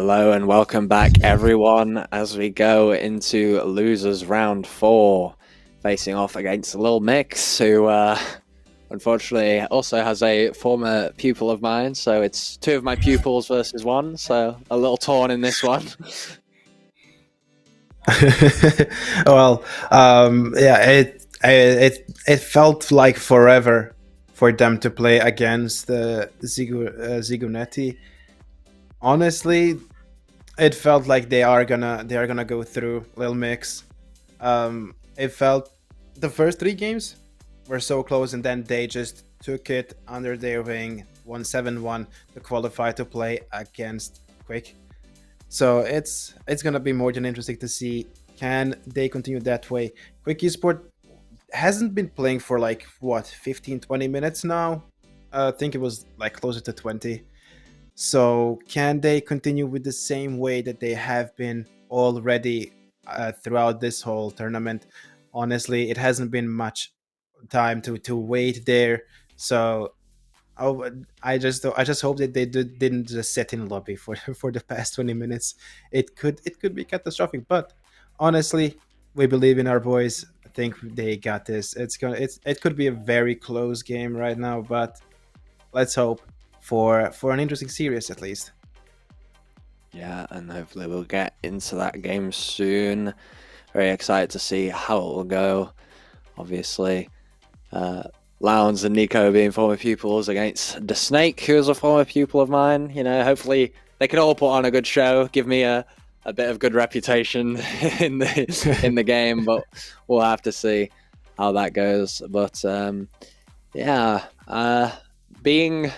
Hello and welcome back, everyone, as we go into losers round 4, facing off against Lil Mix, who unfortunately also has a former pupil of mine. So it's 2 of my pupils versus 1, so a little torn in this one. Well, yeah, it felt like forever for them to play against Zigonetti. Honestly, it felt like they are gonna go through Lil Mix. It felt the first 3 games were so close, and then they just took it under their wing, 1-7-1 to qualify to play against Quick. So it's gonna be more than interesting to see, can they continue that way. Quick Esport hasn't been playing for like what, 15-20 minutes now. I think it was like closer to 20. So can they continue with the same way that they have been already throughout this whole tournament? Honestly, it hasn't been much time to wait there. So I just hope that they didn't just sit in lobby for for the past 20 minutes. It could be catastrophic, but honestly, we believe in our boys. I think they got this. It could be a very close game right now, but let's hope for an interesting series at least. Yeah, and hopefully we'll get into that game soon. Very excited to see how it will go. Obviously, Lounge and Nico being former pupils against the Snake, who is a former pupil of mine. You know, hopefully they can all put on a good show, give me a bit of good reputation in the game, but we'll have to see how that goes. But yeah, being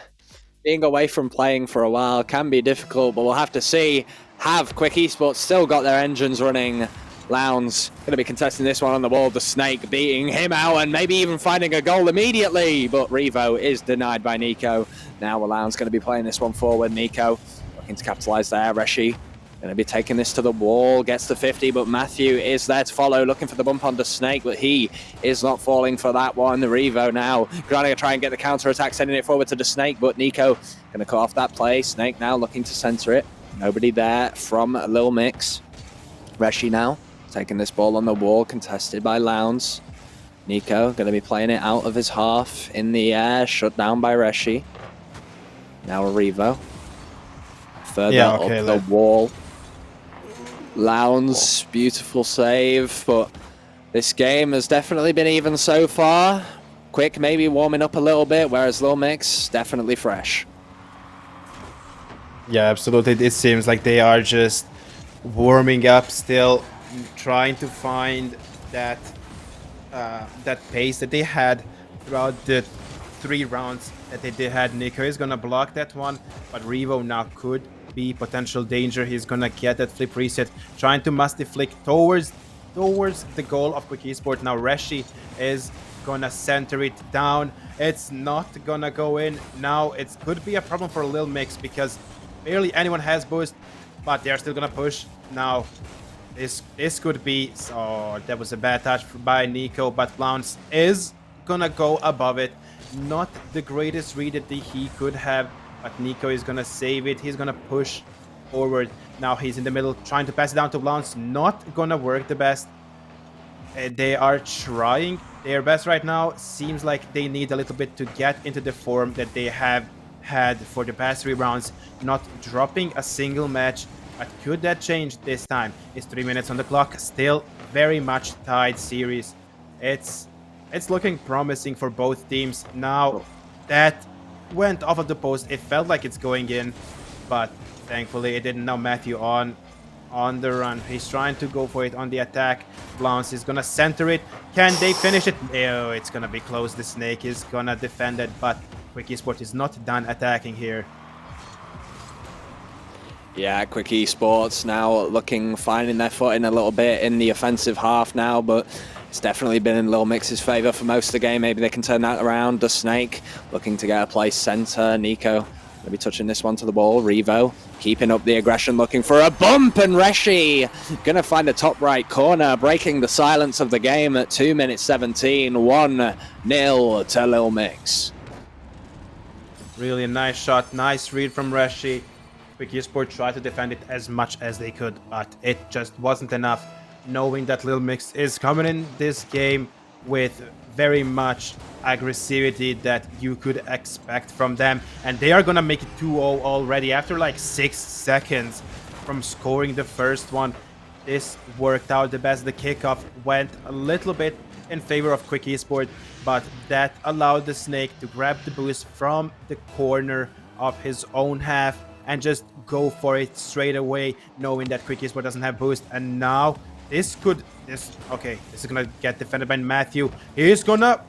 away from playing for a while can be difficult, but we'll have to see. Have Quick Esports still got their engines running? Lounge going to be contesting this one on the wall. The Snake beating him out and maybe even finding a goal immediately, but Revo is denied by Nico. Now Lounge going to be playing this one forward. Nico looking to capitalize there. Reshi going to be taking this to the wall, gets to 50, but Matthew is there to follow, looking for the bump on the Snake, but he is not falling for that one. The Revo now trying to try and get the counter attack, sending it forward to the Snake, but Nico going to cut off that play. Snake now looking to center it. Nobody there from Lil Mix. Reshi now taking this ball on the wall, contested by Lounge. Nico going to be playing it out of his half in the air, shut down by Reshi. Now a Revo. Further up the wall. Lounge, beautiful save, but this game has definitely been even so far. Quick maybe warming up a little bit, whereas Lil Mix definitely fresh. Yeah, absolutely. It seems like they are just warming up still, trying to find that that pace that they had throughout the 3 rounds that they did had. Nico is gonna block that one, but Revo now could be potential danger. He's gonna get that flip reset, trying to musty flick towards the goal of Quick Esport. Now Reshi is gonna center it down. It's not gonna go in. Now it could be a problem for Lil Mix because barely anyone has boost, but they're still gonna push. Now this could be, oh, that was a bad touch by Nico, but Bounce is gonna go above it. Not the greatest read that he could have, but Nico is gonna save it. He's gonna push forward. Now he's in the middle trying to pass it down to Bounce. Not gonna work the best. They are trying their best right now. Seems like they need a little bit to get into the form that they have had for the past 3 rounds, not dropping a single match. But could that change this time? It's 3 minutes on the clock, still very much tied series. It's looking promising for both teams. Now that went off of the post, it felt like it's going in, but thankfully it didn't. Now Matthew on the run. He's trying to go for it on the attack. Blounce is gonna center it. Can they finish it? Oh, it's gonna be close. The Snake is gonna defend it, but Quick Esports is not done attacking here. Yeah, Quick Esports now finding their footing a little bit in the offensive half now, but it's definitely been in Lil Mix's favor for most of the game. Maybe they can turn that around. The Snake looking to get a place center. Nico maybe touching this one to the ball. Revo keeping up the aggression, looking for a bump, and Reshi gonna find the top right corner, breaking the silence of the game at 2 minutes 17, 1-0 to Lil Mix. Really a nice shot, nice read from Reshi. Quick Esports tried to defend it as much as they could, but it just wasn't enough, knowing that Lil Mix is coming in this game with very much aggressivity that you could expect from them, and they are gonna make it 2-0 already after like 6 seconds from scoring the first one. This worked out the best. The kickoff went a little bit in favor of Quick Esports, but that allowed the Snake to grab the boost from the corner of his own half and just go for it straight away, knowing that Quick Esports doesn't have boost. And now this is gonna get defended by Matthew. He's gonna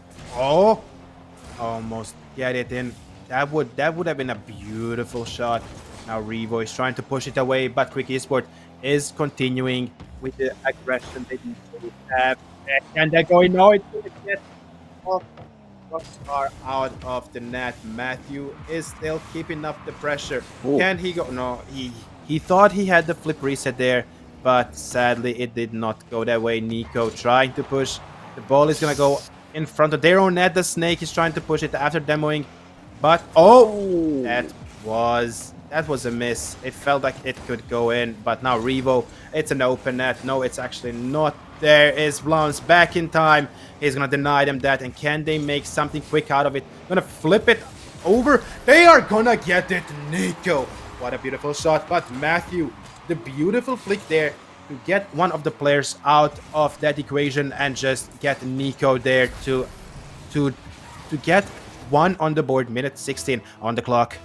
almost get it in. That would have been a beautiful shot. Now Revo is trying to push it away, but Quick Esports is continuing with the aggression they need to have. And they're going now. It's gonna get off. Are out of the net. Matthew is still keeping up the pressure. Ooh. Can he go? No, he thought he had the flip reset there, but sadly it did not go that way. Nico trying to push. The ball is gonna go in front of their own net. The Snake is trying to push it after demoing, but that was a miss. It felt like it could go in, but now Revo, it's an open net. No, it's actually not. There is Blons back in time. He's gonna deny them that, and can they make something quick out of it? Gonna flip it over. They are gonna get it. Nico, what a beautiful shot. But Matthew, the beautiful flick there to get one of the players out of that equation and just get Nico there to get one on the board. Minute 16 on the clock.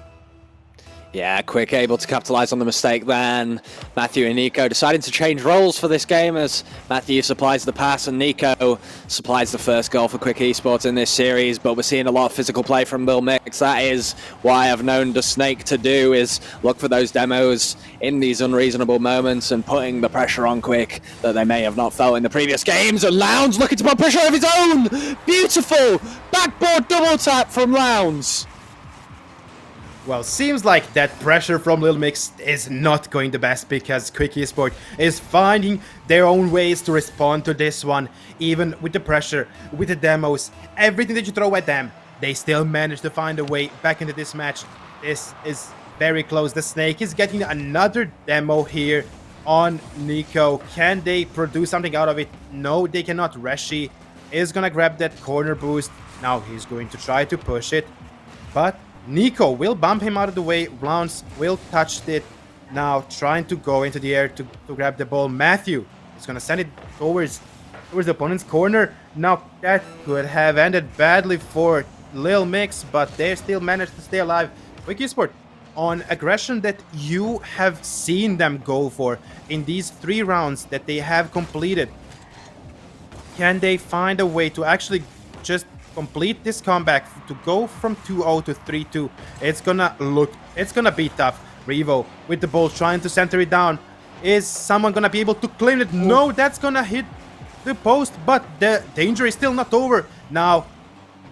Yeah, Quick able to capitalize on the mistake then. Matthew and Nico deciding to change roles for this game as Matthew supplies the pass and Nico supplies the first goal for Quick Esports in this series, but we're seeing a lot of physical play from Lil Mix. That is why I've known the Snake to do is look for those demos in these unreasonable moments and putting the pressure on Quick that they may have not felt in the previous games. And Lounge looking to put pressure of his own! Beautiful! Backboard double tap from Lounge! Well, seems like that pressure from Lil Mix is not going the best because Quick Esports is finding their own ways to respond to this one. Even with the pressure, with the demos, everything that you throw at them, they still manage to find a way back into this match. This is very close. The Snake is getting another demo here on Nico. Can they produce something out of it? No, they cannot. Reshi is gonna grab that corner boost. Now he's going to try to push it, but Nico will bump him out of the way. Blounce will touch it. Now trying to go into the air to grab the ball. Matthew is going to send it towards the opponent's corner. Now that could have ended badly for Lil Mix, but they still managed to stay alive. Quick Esports on aggression that you have seen them go for in these 3 rounds that they have completed. Can they find a way to actually just complete this comeback to go from 2-0 to 3-2? It's gonna be tough. Revo with the ball trying to center it down. Is someone gonna be able to claim it? No, that's gonna hit the post, but the danger is still not over. Now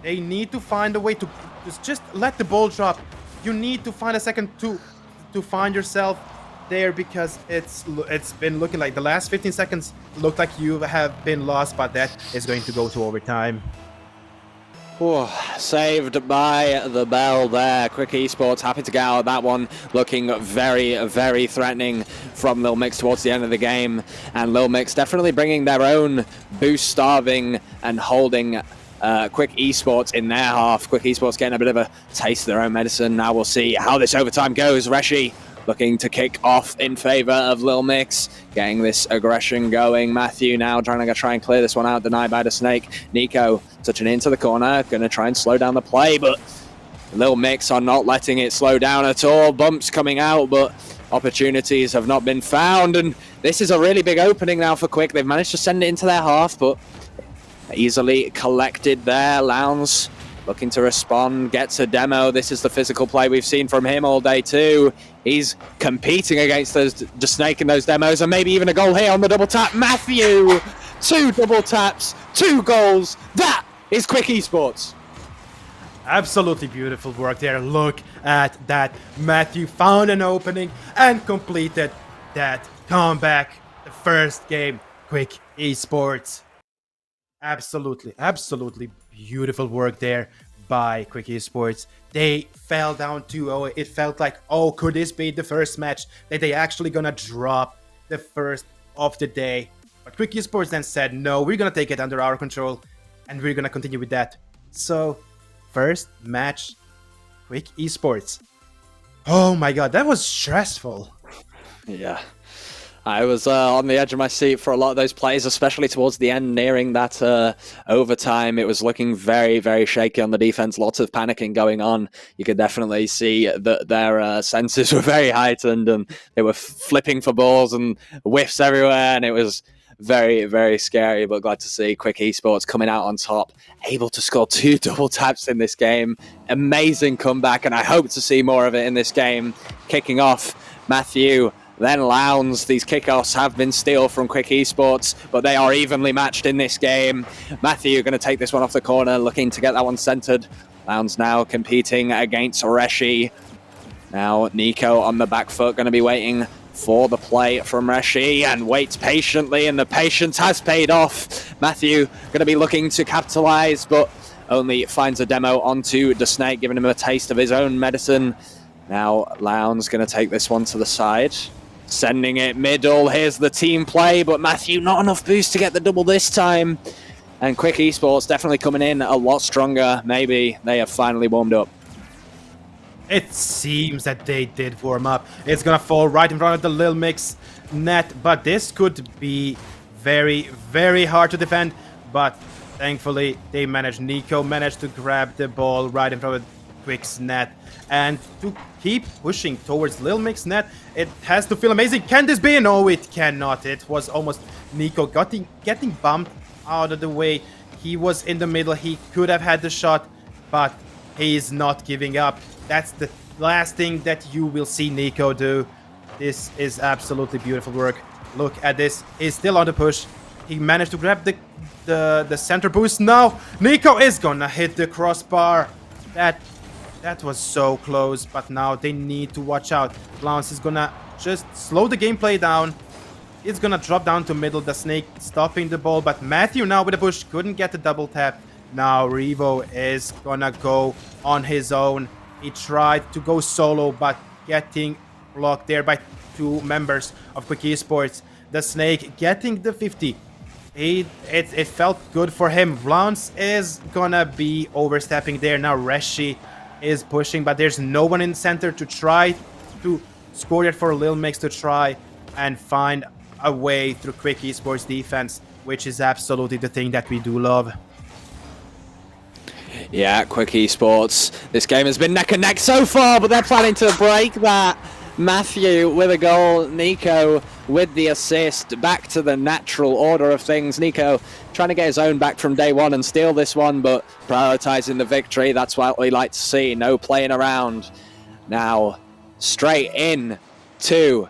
they need to find a way to just let the ball drop. You need to find a second to find yourself there, because it's been looking like the last 15 seconds looked like you have been lost, but that is going to go to overtime. Oh, saved by the bell there. Quick Esports happy to get out of that one. Looking very, very threatening from Lil Mix towards the end of the game. And Lil Mix definitely bringing their own boost starving and holding Quick Esports in their half. Quick Esports getting a bit of a taste of their own medicine. Now we'll see how this overtime goes. Reshi looking to kick off in favor of Lil Mix, getting this aggression going. Matthew now trying to try and clear this one out, denied by the Snake. Nico touching into the corner, going to try and slow down the play, but Lil Mix are not letting it slow down at all. Bumps coming out, but opportunities have not been found, and this is a really big opening now for Quick. They've managed to send it into their half, but easily collected there. Lounge looking to respond, gets a demo. This is the physical play we've seen from him all day too. He's competing against the Snake in those demos, and maybe even a goal here on the double tap. Matthew, 2 double taps, 2 goals. That is Quick Esports. Absolutely beautiful work there. Look at that. Matthew found an opening and completed that comeback. The first game, Quick Esports. Absolutely beautiful work there by Quick Esports. They fell down 2-0. It felt like, oh, could this be the first match that they actually gonna drop the first of the day? But Quick Esports then said, no, we're gonna take it under our control and we're gonna continue with that. So, first match, Quick Esports. Oh my god, that was stressful. Yeah. I was on the edge of my seat for a lot of those plays, especially towards the end, nearing that overtime. It was looking very, very shaky on the defense. Lots of panicking going on. You could definitely see that their senses were very heightened, and they were flipping for balls and whiffs everywhere, and it was very, very scary, but glad to see Quick Esports coming out on top, able to score 2 double taps in this game. Amazing comeback, and I hope to see more of it in this game. Kicking off, Matthew, then Lounge. These kickoffs have been steal from Quick Esports, but they are evenly matched in this game. Matthew going to take this one off the corner, looking to get that one centered. Lounge now competing against Reshi. Now Nico on the back foot, going to be waiting for the play from Reshi, and waits patiently, and the patience has paid off. Matthew going to be looking to capitalize, but only finds a demo onto the Snake, giving him a taste of his own medicine. Now Lounge going to take this one to the side, sending it middle. Here's the team play, but Matthew not enough boost to get the double this time. And Quick Esports definitely coming in a lot stronger. Maybe they have finally warmed up. It seems that they did warm up. It's gonna fall right in front of the Lil Mix net, but this could be very, very hard to defend. But thankfully, Nico managed to grab the ball right in front of Quick's net. And to keep pushing towards Lil Mix net, it has to feel amazing. Can this be? No, it cannot. It was almost Nico getting bumped out of the way. He was in the middle. He could have had the shot, but he's not giving up. That's the last thing that you will see Nico do. This is absolutely beautiful work. Look at this. He's still on the push. He managed to grab the center boost. Now Nico is gonna hit the crossbar. That was so close, but now they need to watch out. Lounge is gonna just slow the gameplay down. It's gonna drop down to middle. The Snake stopping the ball, but Matthew now with a push couldn't get the double tap. Now Revo is gonna go on his own. He tried to go solo, but getting blocked there by 2 members of Quick Esports. The Snake getting the 50. It felt good for him. Lounge is gonna be overstepping there. Now Reshi is pushing, but there's no one in center to try to score it for Lil Mix to try and find a way through Quick Esports defense, which is absolutely the thing that we do love. Yeah, Quick Esports. This game has been neck and neck so far, but they're planning to break that. Matthew with a goal, Nico with the assist. Back to the natural order of things. Nico trying to get his own back from day one and steal this one, but prioritizing the victory. That's what we like to see. No playing around. Now, straight in to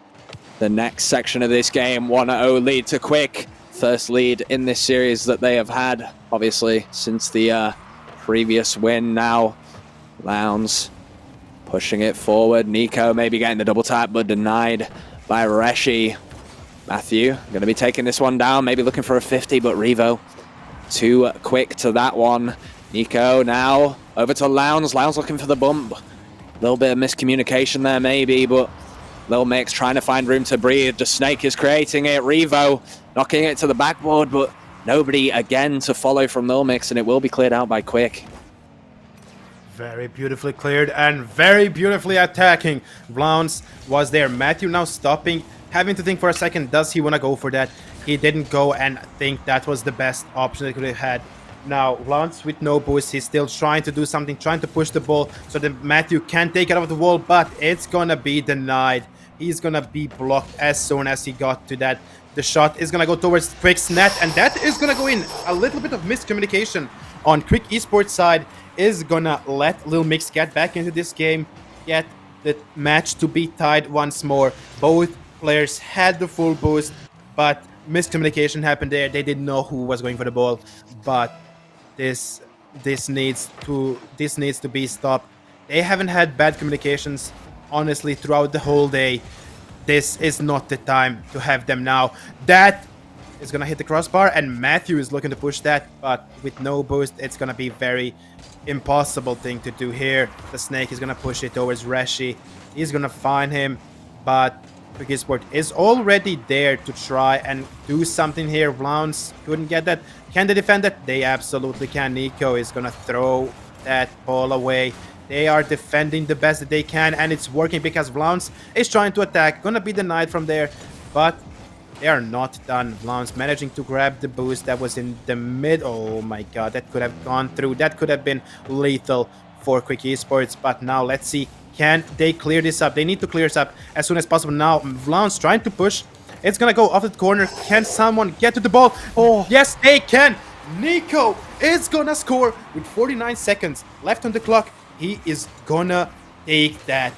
the next section of this game. 1-0 lead to Quick. First lead in this series that they have had, obviously, since the previous win. Now Lounge pushing it forward. Nico maybe getting the double tap, but denied by Reshi. Matthew going to be taking this one down, maybe looking for a 50, but Revo too quick to that one. Nico now over to Lounge. Lounge looking for the bump. A little bit of miscommunication there maybe, but Lil Mix trying to find room to breathe. The Snake is creating it. Revo knocking it to the backboard, but nobody again to follow from Lil Mix, and it will be cleared out by Quick. Very beautifully cleared and very beautifully attacking. Lounge was there. Matthew now stopping, having to think for a second, does he want to go for that? He didn't go and think that was the best option they could have had. Now, Lounge with no boost, he's still trying to do something, trying to push the ball so that Matthew can take it out of the wall, but it's gonna be denied. He's gonna be blocked as soon as he got to that. The shot is gonna go towards Quick's net, and that is gonna go in. A little bit of miscommunication on Quick Esports side is gonna let Lil Mix get back into this game, get the match to be tied once more. Both players had the full boost, but miscommunication happened there. They didn't know who was going for the ball, but this needs to be stopped. They haven't had bad communications, honestly, throughout the whole day. This is not the time to have them now. That is gonna hit the crossbar, and Matthew is looking to push that, but with no boost, it's gonna be very impossible thing to do here. The Snake is gonna push it towards Reshi. He's gonna find him, but Quick Esports is already there to try and do something here. Blounce couldn't get that. Can they defend it? They absolutely can. Nico is gonna throw that ball away. They are defending the best that they can, and it's working because Blounce is trying to attack. Gonna be denied from there, but they are not done. Blounce managing to grab the boost that was in the mid. Oh my god, that could have gone through. That could have been lethal for Quick Esports, but now let's see. Can they clear this up? They need to clear this up as soon as possible. Now, Blounce trying to push. It's gonna go off the corner. Can someone get to the ball? Oh, yes, they can. Nico is gonna score with 49 seconds left on the clock. He is gonna take that.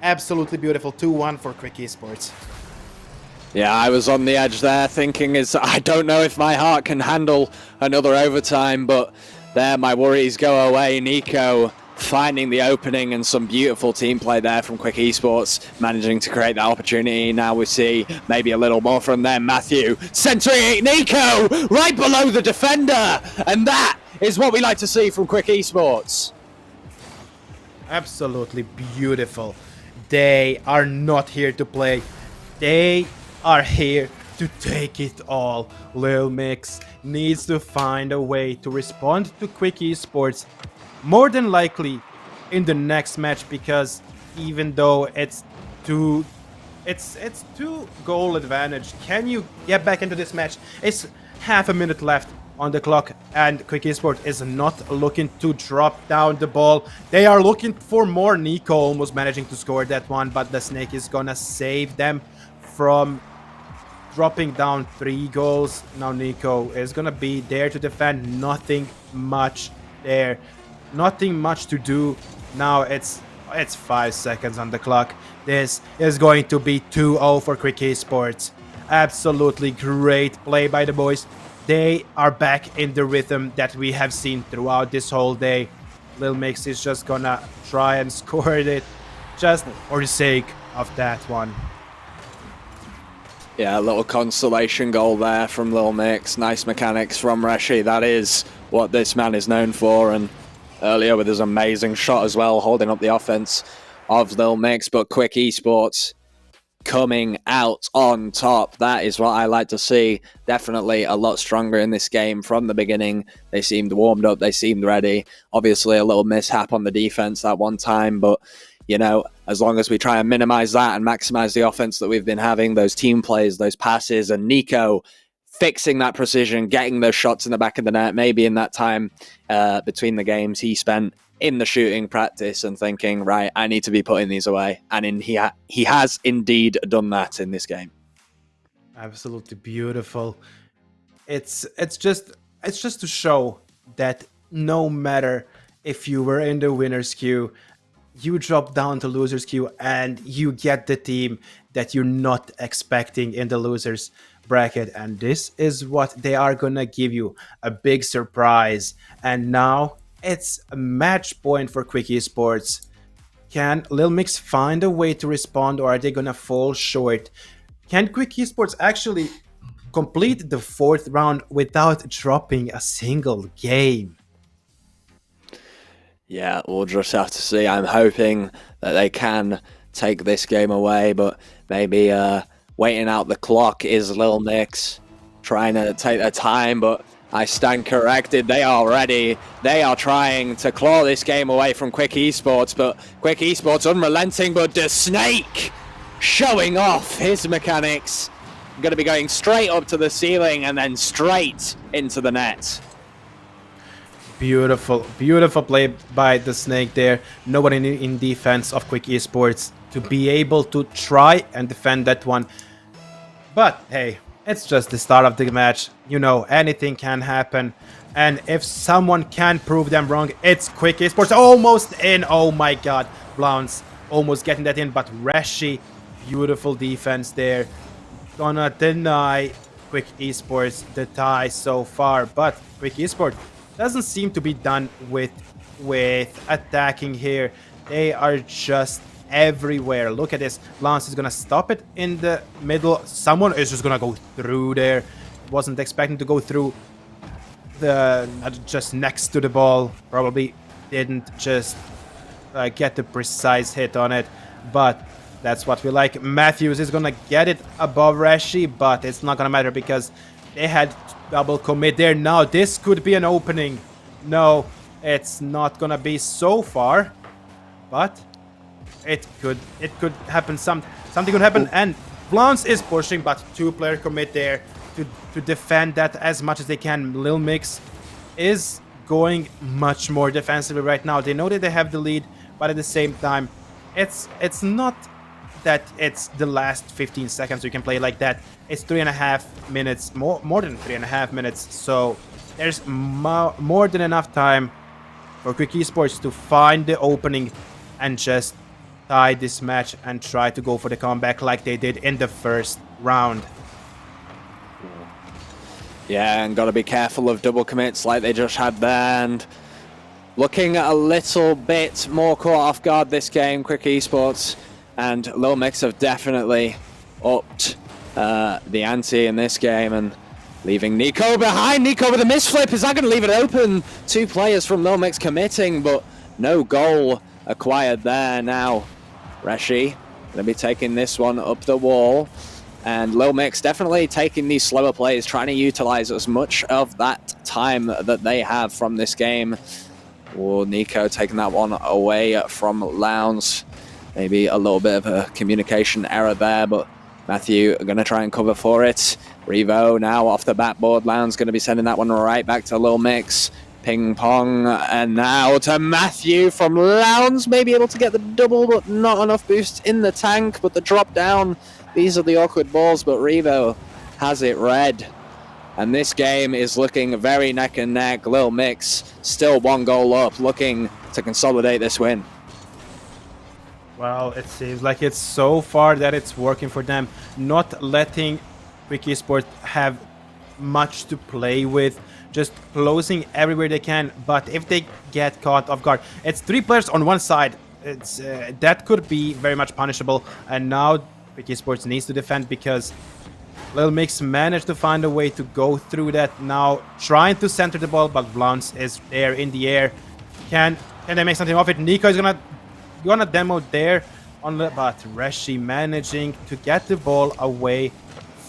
Absolutely beautiful. 2-1 for Quick Esports. Yeah, I was on the edge there thinking, I don't know if my heart can handle another overtime, but there my worries go away. Nico finding the opening and some beautiful team play there from Quick Esports, managing to create that opportunity. Now we see maybe a little more from them. Matthew centering it, Nico right below the defender, and that is what we like to see from Quick Esports. Absolutely beautiful. They are not here to play. They are here to take it all. Lil Mix needs to find a way to respond to Quick Esports, more than likely in the next match, because even though it's two goal advantage, can you get back into this match? It's half a minute left on the clock, and Quick Esports is not looking to drop down the ball. They are looking for more. Nico almost managing to score that one, but the Snake is gonna save them from dropping down 3 goals. Now Nico is gonna be there to defend. Nothing much there. Nothing much to do. Now it's 5 seconds on the clock. This is going to be 2-0 for Quick Esports. Absolutely great play by the boys. They are back in the rhythm that we have seen throughout this whole day. Lil Mix is just gonna try and score it just for the sake of that one. Yeah, a little consolation goal there from Lil Mix. Nice mechanics from Reshi. That is what this man is known for, and earlier with his amazing shot as well, holding up the offense of Lil Mix. But Quick Esports coming out on top. That is what I like to see. Definitely a lot stronger in this game from the beginning. They seemed warmed up. They seemed ready. Obviously a little mishap on the defense that one time, but you know, as long as we try and minimize that and maximize the offense that we've been having, those team plays, those passes, and Nico fixing that precision, getting those shots in the back of the net, maybe in that time between the games he spent in the shooting practice and thinking, right, I need to be putting these away. And he has indeed done that in this game. Absolutely beautiful. It's just to show that no matter if you were in the winner's queue, you drop down to loser's queue and you get the team that you're not expecting in the losers bracket, and this is what they are gonna give you, a big surprise. And now it's a match point for Quick Esports. Can Lil Mix find a way to respond, or are they gonna fall short? Can Quick Esports actually complete the 4th round without dropping a single game? Yeah, we'll just have to see. I'm hoping that they can take this game away, but maybe waiting out the clock is Lil Mix trying to take their time, but I stand corrected. They are ready. They are trying to claw this game away from Quick Esports, but Quick Esports unrelenting, but the Snake showing off his mechanics. Going to be going straight up to the ceiling and then straight into the net. Beautiful, beautiful play by the Snake there. Nobody in defense of Quick Esports to be able to try and defend that one. But hey, it's just the start of the match. You know, anything can happen. And if someone can prove them wrong, it's Quick Esports. Almost in. Oh my god. Blounce almost getting that in. But Reshi, beautiful defense there. Gonna deny Quick Esports the tie so far. But Quick Esports doesn't seem to be done with attacking here. They are just everywhere. Look at this. Lance is gonna stop it in the middle. Someone is just gonna go through there. wasn't expecting to go through the just next to the ball. Probably didn't just get the precise hit on it, but that's what we like. Matthews is gonna get it above Rashi, but it's not gonna matter because they had double commit there. Now this could be an opening. No, it's not gonna be so far, but it could happen. Something could happen, and Blance is pushing, but two-player commit there to defend that as much as they can. Lil Mix is going much more defensively right now. They know that they have the lead, but at the same time, it's not that it's the last 15 seconds you can play like that. It's 3.5 minutes, more than 3.5 minutes. So there's more than enough time for Quick Esports to find the opening and just tie this match and try to go for the comeback like they did in the first round. Yeah, and got to be careful of double commits like they just had there. And looking a little bit more caught off guard this game, Quick Esports and Lil Mix have definitely upped the ante in this game, and leaving Nico behind. Nico with a misflip. Is that going to leave it open? Two players from Lil Mix committing, but no goal acquired there. Now Reshi going to be taking this one up the wall, and Lil Mix definitely taking these slower plays, trying to utilize as much of that time that they have from this game. Oh, Nico taking that one away from Lounge. Maybe a little bit of a communication error there, but Matthew are going to try and cover for it. Revo now off the backboard. Lounge going to be sending that one right back to Lil Mix. Ping pong, and now to Matthew from Lounge. Maybe able to get the double, but not enough boost in the tank. But the drop down, these are the awkward balls, but Revo has it red. And this game is looking very neck and neck. Lil Mix still one goal up, looking to consolidate this win. Well, it seems like it's so far that it's working for them, not letting Quick Esports have much to play with, just closing everywhere they can. But if they get caught off guard, it's 3 players on one side. It's that could be very much punishable. And now Quick Esports needs to defend because Lil Mix managed to find a way to go through that. Now trying to center the ball, but Blance is there in the air. Can they make something of it? Nico is gonna demo there on the, but Reshi managing to get the ball away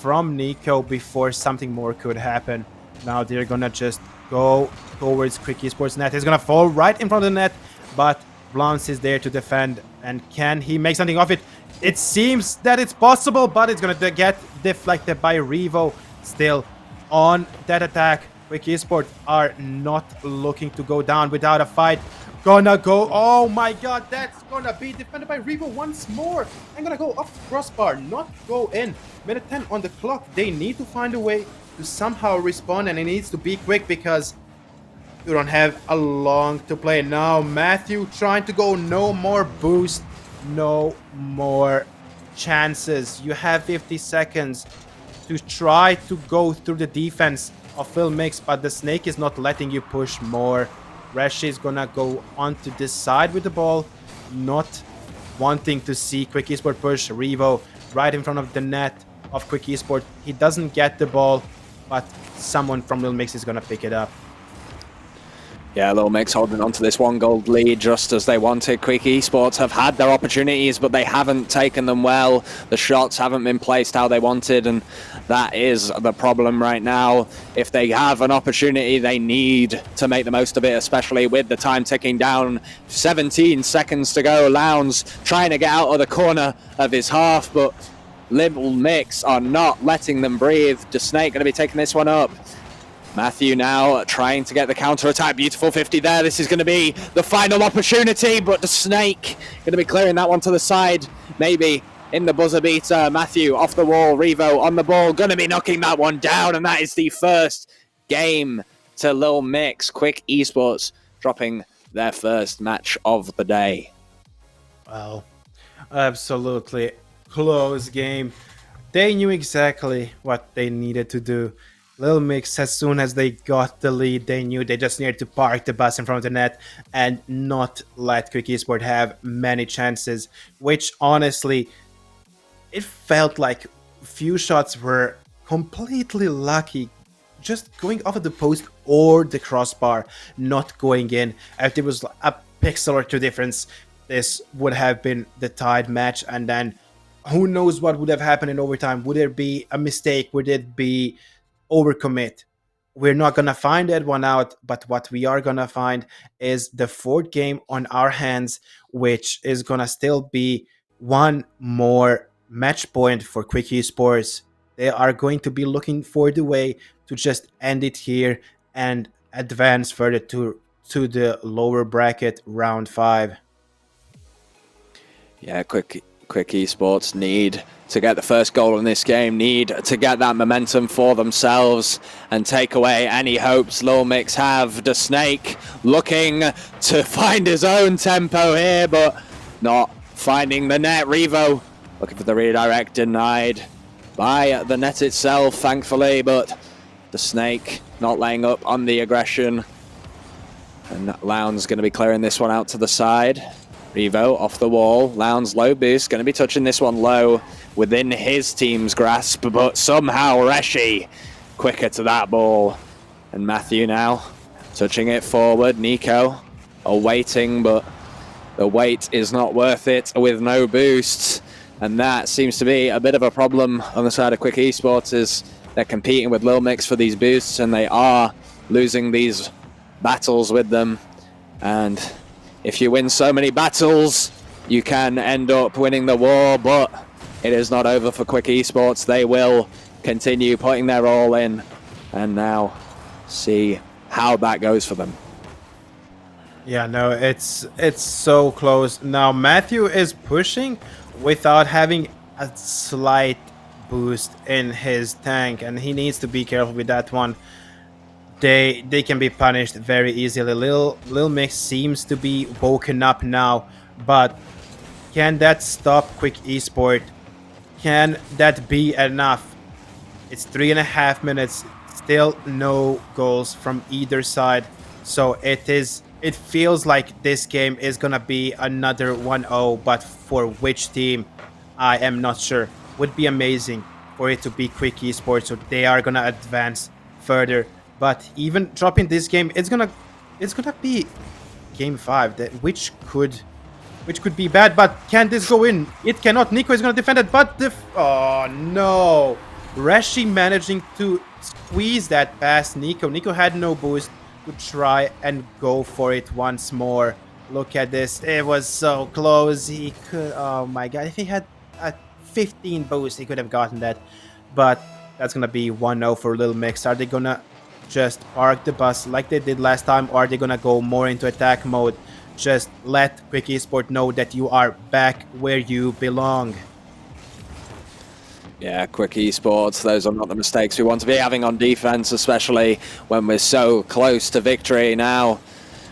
from Nico before something more could happen. Now they're gonna just go towards Quick Esports net. He's gonna fall right in front of the net, but Blance is there to defend. And can he make something of it? It seems that it's possible, but it's gonna get deflected by Revo. Still on that attack, Quick Esports are not looking to go down without a fight. Gonna go, oh my god, that's gonna be defended by Revo once more. I'm gonna go off the crossbar, not go in. Minute 10 on the clock. They need to find a way to somehow respawn, and it needs to be quick because you don't have a long to play. Now Matthew trying to go, no more boost, no more chances. You have 50 seconds to try to go through the defense of Phil Mix, but the snake is not letting you push more. Reshi is gonna go onto this side with the ball, not wanting to see Quick Esports push. Revo right in front of the net of Quick Esports. He doesn't get the ball, but someone from Lil Mix is gonna pick it up. Yeah, Lil Mix holding on to this 1 gold lead just as they wanted. Quick Esports have had their opportunities, but they haven't taken them well. The shots haven't been placed how they wanted, and that is the problem right now. If they have an opportunity, they need to make the most of it, especially with the time ticking down. 17 seconds to go. Lounge trying to get out of the corner of his half, but Lil Mix are not letting them breathe. The Snake going to be taking this one up. Matthew now trying to get the counter attack. Beautiful 50 there. This is going to be the final opportunity, but the Snake going to be clearing that one to the side. Maybe in the buzzer beater. Matthew off the wall. Revo on the ball. Going to be knocking that one down, and that is the first game to Lil Mix. Quick Esports dropping their first match of the day. Well, absolutely close game. They knew exactly what they needed to do. Lil Mix, as soon as they got the lead, they knew they just needed to park the bus in front of the net and not let Quick Esports have many chances, which honestly, it felt like few shots were completely lucky, just going off of the post or the crossbar, not going in. If there was a pixel or two difference, this would have been the tied match, and then who knows what would have happened in overtime. Would there be a mistake? Would it be overcommit? We're not gonna find that one out, but what we are gonna find is the fourth game on our hands, which is gonna still be one more match point for Quick Esports. They are going to be looking for the way to just end it here and advance further to the lower bracket round 5. Yeah, quick Esports need to get the first goal in this game, need to get that momentum for themselves and take away any hopes Lil Mix have. The Snake looking to find his own tempo here, but not finding the net. Revo looking for the redirect, denied by the net itself, thankfully, but the Snake not laying up on the aggression. And Lowndes going to be clearing this one out to the side. Revo off the wall. Lowndes low boost, going to be touching this one low within his team's grasp, but somehow Reshi quicker to that ball. And Matthew now touching it forward. Nico awaiting, but the wait is not worth it with no boosts. And that seems to be a bit of a problem on the side of Quick Esports, is they're competing with Lil Mix for these boosts and they are losing these battles with them. And if you win so many battles, you can end up winning the war, but it is not over for Quick Esports. They will continue putting their all in and now see how that goes for them. Yeah, no, it's so close. Now Matthew is pushing without having a slight boost in his tank, and he needs to be careful with that one. They can be punished very easily. Lil Mix seems to be woken up now, but can that stop Quick Esport? Can that be enough? It's 3.5 minutes, still no goals from either side, so it feels like this game is gonna be another 1-0, but for which team, I am not sure. Would be amazing for it to be Quick Esports, so they are gonna advance further. But even dropping this game, it's gonna be game 5, which could be bad. But can this go in? It cannot. Nico is gonna defend it, but oh no! Reshi managing to squeeze that past Nico. Nico had no boost to try and go for it once more. Look at this. It was so close. He could. Oh my god! If he had a 15 boost, he could have gotten that. But that's gonna be 1-0 for Lil Mix. Are they gonna just park the bus like they did last time, or are they gonna go more into attack mode? Just let Quick Esport know that you are back where you belong. Yeah, Quick Esports, those are not the mistakes we want to be having on defense, especially when we're so close to victory now.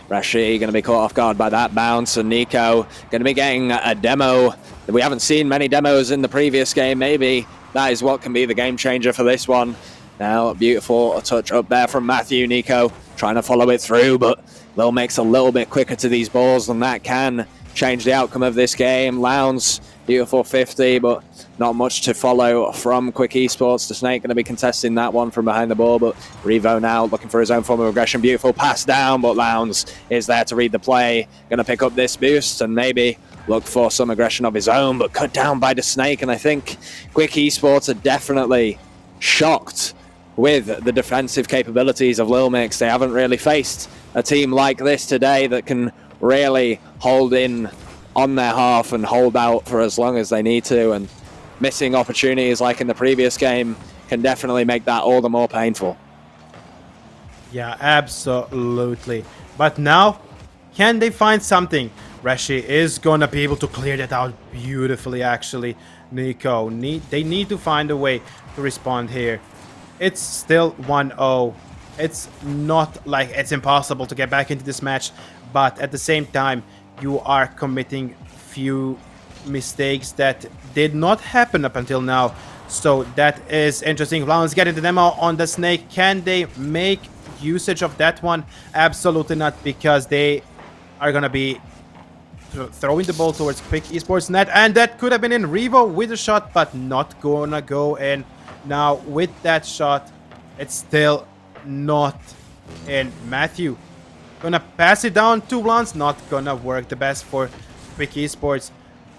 Rashi going to be caught off guard by that bounce, and Nico going to be getting a demo. We haven't seen many demos in the previous game. Maybe that is what can be the game changer for this one. Now, beautiful touch up there from Matthew. Nico trying to follow it through, but Lil Mix a little bit quicker to these balls, and that can change the outcome of this game. Lowndes, beautiful 50, but not much to follow from Quick Esports. The Snake going to be contesting that one from behind the ball, but Revo now looking for his own form of aggression. Beautiful pass down, but Lowndes is there to read the play. Going to pick up this boost and maybe look for some aggression of his own, but cut down by the Snake. And I think Quick Esports are definitely shocked with the defensive capabilities of Lil Mix. They haven't really faced a team like this today that can really hold in on their half and hold out for as long as they need to, and missing opportunities like in the previous game can definitely make that all the more painful. Yeah, absolutely. But now, can they find something? Rashi is gonna be able to clear that out beautifully, actually. Nico, they need to find a way to respond here. It's still 1-0. It's not like it's impossible to get back into this match, but at the same time, you are committing few mistakes that did not happen up until now. So that is interesting. Lowndes getting the demo on the Snake. Can they make usage of that one? Absolutely not, because they are going to be throwing the ball towards Quick Esports net, and that could have been in. Revo with a shot, but not gonna go in. Now, with that shot, it's still not in. Matthew gonna pass it down to Blance. Not gonna work the best for Quick Esports.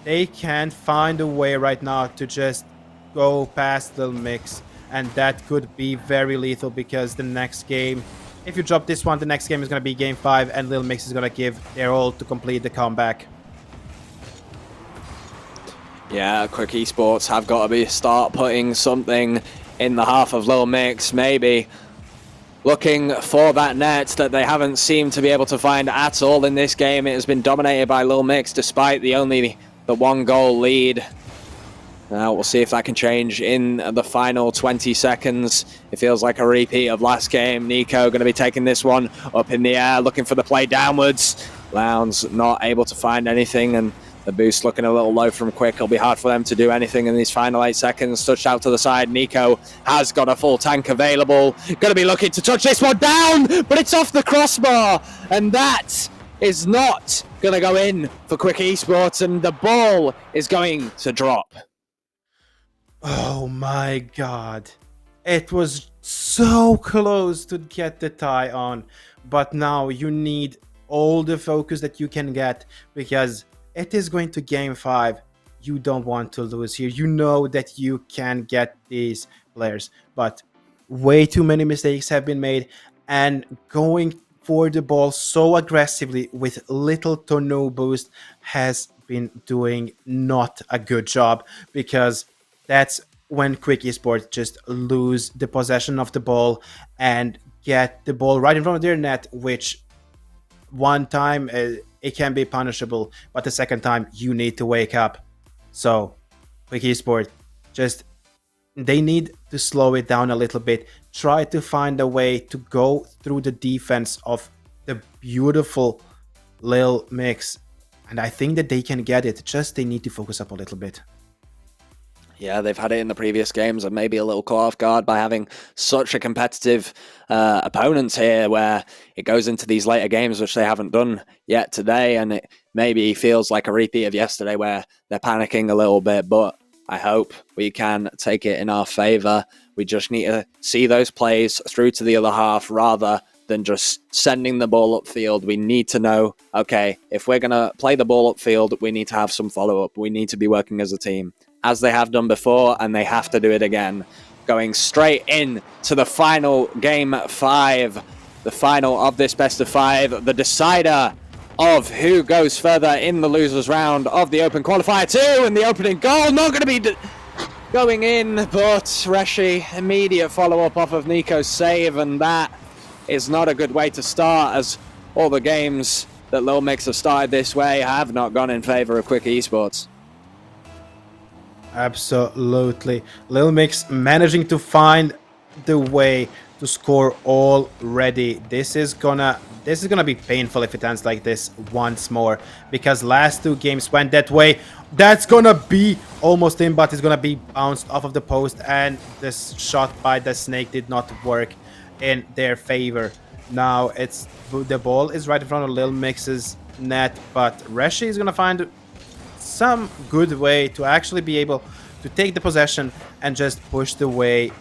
They can't find a way right now to just go past Lil Mix. And that could be very lethal because the next game, if you drop this one, the next game is gonna be game 5 and Lil Mix is gonna give their all to complete the comeback. Yeah, Quick Esports have got to start putting something in the half of Lil Mix, maybe looking for that net that they haven't seemed to be able to find at all in this game. It has been dominated by Lil Mix despite the 1-goal lead. Now we'll see if that can change in the final 20 seconds. It feels like a repeat of last game. Nico going to be taking this one up in the air, looking for the play downwards. Lounge not able to find anything, and the boost looking a little low from Quick. It'll be hard for them to do anything in these final 8 seconds. Touched out to the side. Nico has got a full tank available. Going to be looking to touch this one down, but it's off the crossbar. And that is not going to go in for Quick Esports, and the ball is going to drop. Oh my god. It was so close to get the tie on. But now you need all the focus that you can get because it is going to game 5. You don't want to lose here. You know that you can get these players. But way too many mistakes have been made. And going for the ball so aggressively with little to no boost has been doing not a good job, because that's when Quick Esports just lose the possession of the ball and get the ball right in front of their net, which one time it can be punishable, but the second time you need to wake up. So Quick Esports, just they need to slow it down a little bit, try to find a way to go through the defense of the beautiful Lil Mix, and I think that they can get it, just they need to focus up a little bit. Yeah, they've had it in the previous games and maybe a little caught off guard by having such a competitive opponent here, where it goes into these later games, which they haven't done yet today, and it maybe feels like a repeat of yesterday where they're panicking a little bit, but I hope we can take it in our favour. We just need to see those plays through to the other half rather than just sending the ball upfield. We need to know, okay, if we're going to play the ball upfield, we need to have some follow-up. We need to be working as a team, as they have done before, and they have to do it again. Going straight in to the final game 5, the final of this best of 5, the decider of who goes further in the losers round of the Open Qualifier 2, and the opening goal not going to be going in, but Reshi, immediate follow-up off of Nico's save, and that is not a good way to start, as all the games that Lil Mix have started this way have not gone in favor of Quick Esports. Absolutely. Lil Mix managing to find the way to score already. This is gonna be painful if it ends like this once more, because last 2 games went that way. That's gonna be almost in, but it's gonna be bounced off of the post, and this shot by the Snake did not work in their favor. Now it's the ball is right in front of Lil Mix's net, but Reshi is gonna find some good way to actually be able to take the possession and just push the way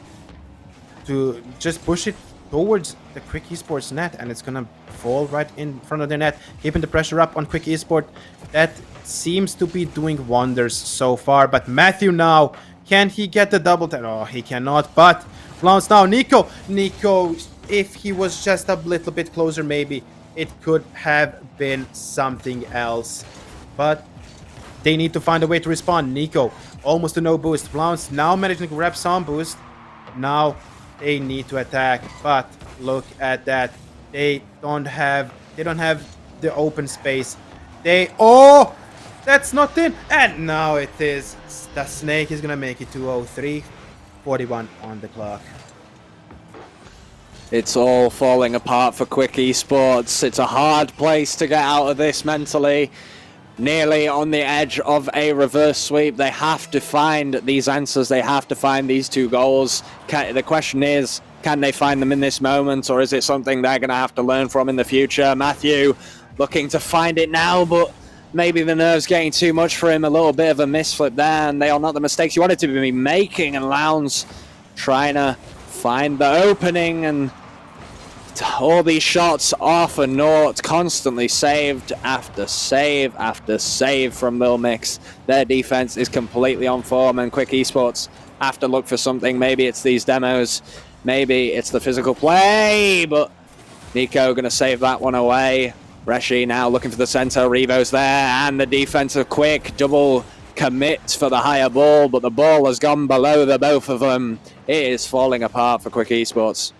to just push it towards the Quick Esports net, and it's gonna fall right in front of the net, keeping the pressure up on Quick Esports. That seems to be doing wonders so far, but Matthew now, can he get the double tap? Oh, he cannot, but Flounce now. Nico, if he was just a little bit closer, maybe it could have been something else, but they need to find a way to respond. Nico, almost to no boost. Flounce now managing to grab some boost. Now they need to attack, but look at that. They don't have the open space. Oh, that's not in, and now it is. The Snake is gonna make it to 0-3, 41 on the clock. It's all falling apart for Quick Esports. It's a hard place to get out of this mentally. Nearly on the edge of a reverse sweep. They have to find these answers. They have to find these 2 goals. The question is, can they find them in this moment, or is it something they're going to have to learn from in the future? Matthew looking to find it now, but maybe the nerves getting too much for him. A little bit of a misflip there, and they are not the mistakes you wanted to be making. And Lowndes trying to find the opening, and all these shots are for naught, constantly saved after save after save from Lil Mix. Their defense is completely on form, and Quick Esports have to look for something. Maybe it's these demos, maybe it's the physical play, but Nico going to save that one away. Reshi now looking for the center, Revo's there, and the defensive Quick double commit for the higher ball, but the ball has gone below the both of them. It is falling apart for Quick Esports.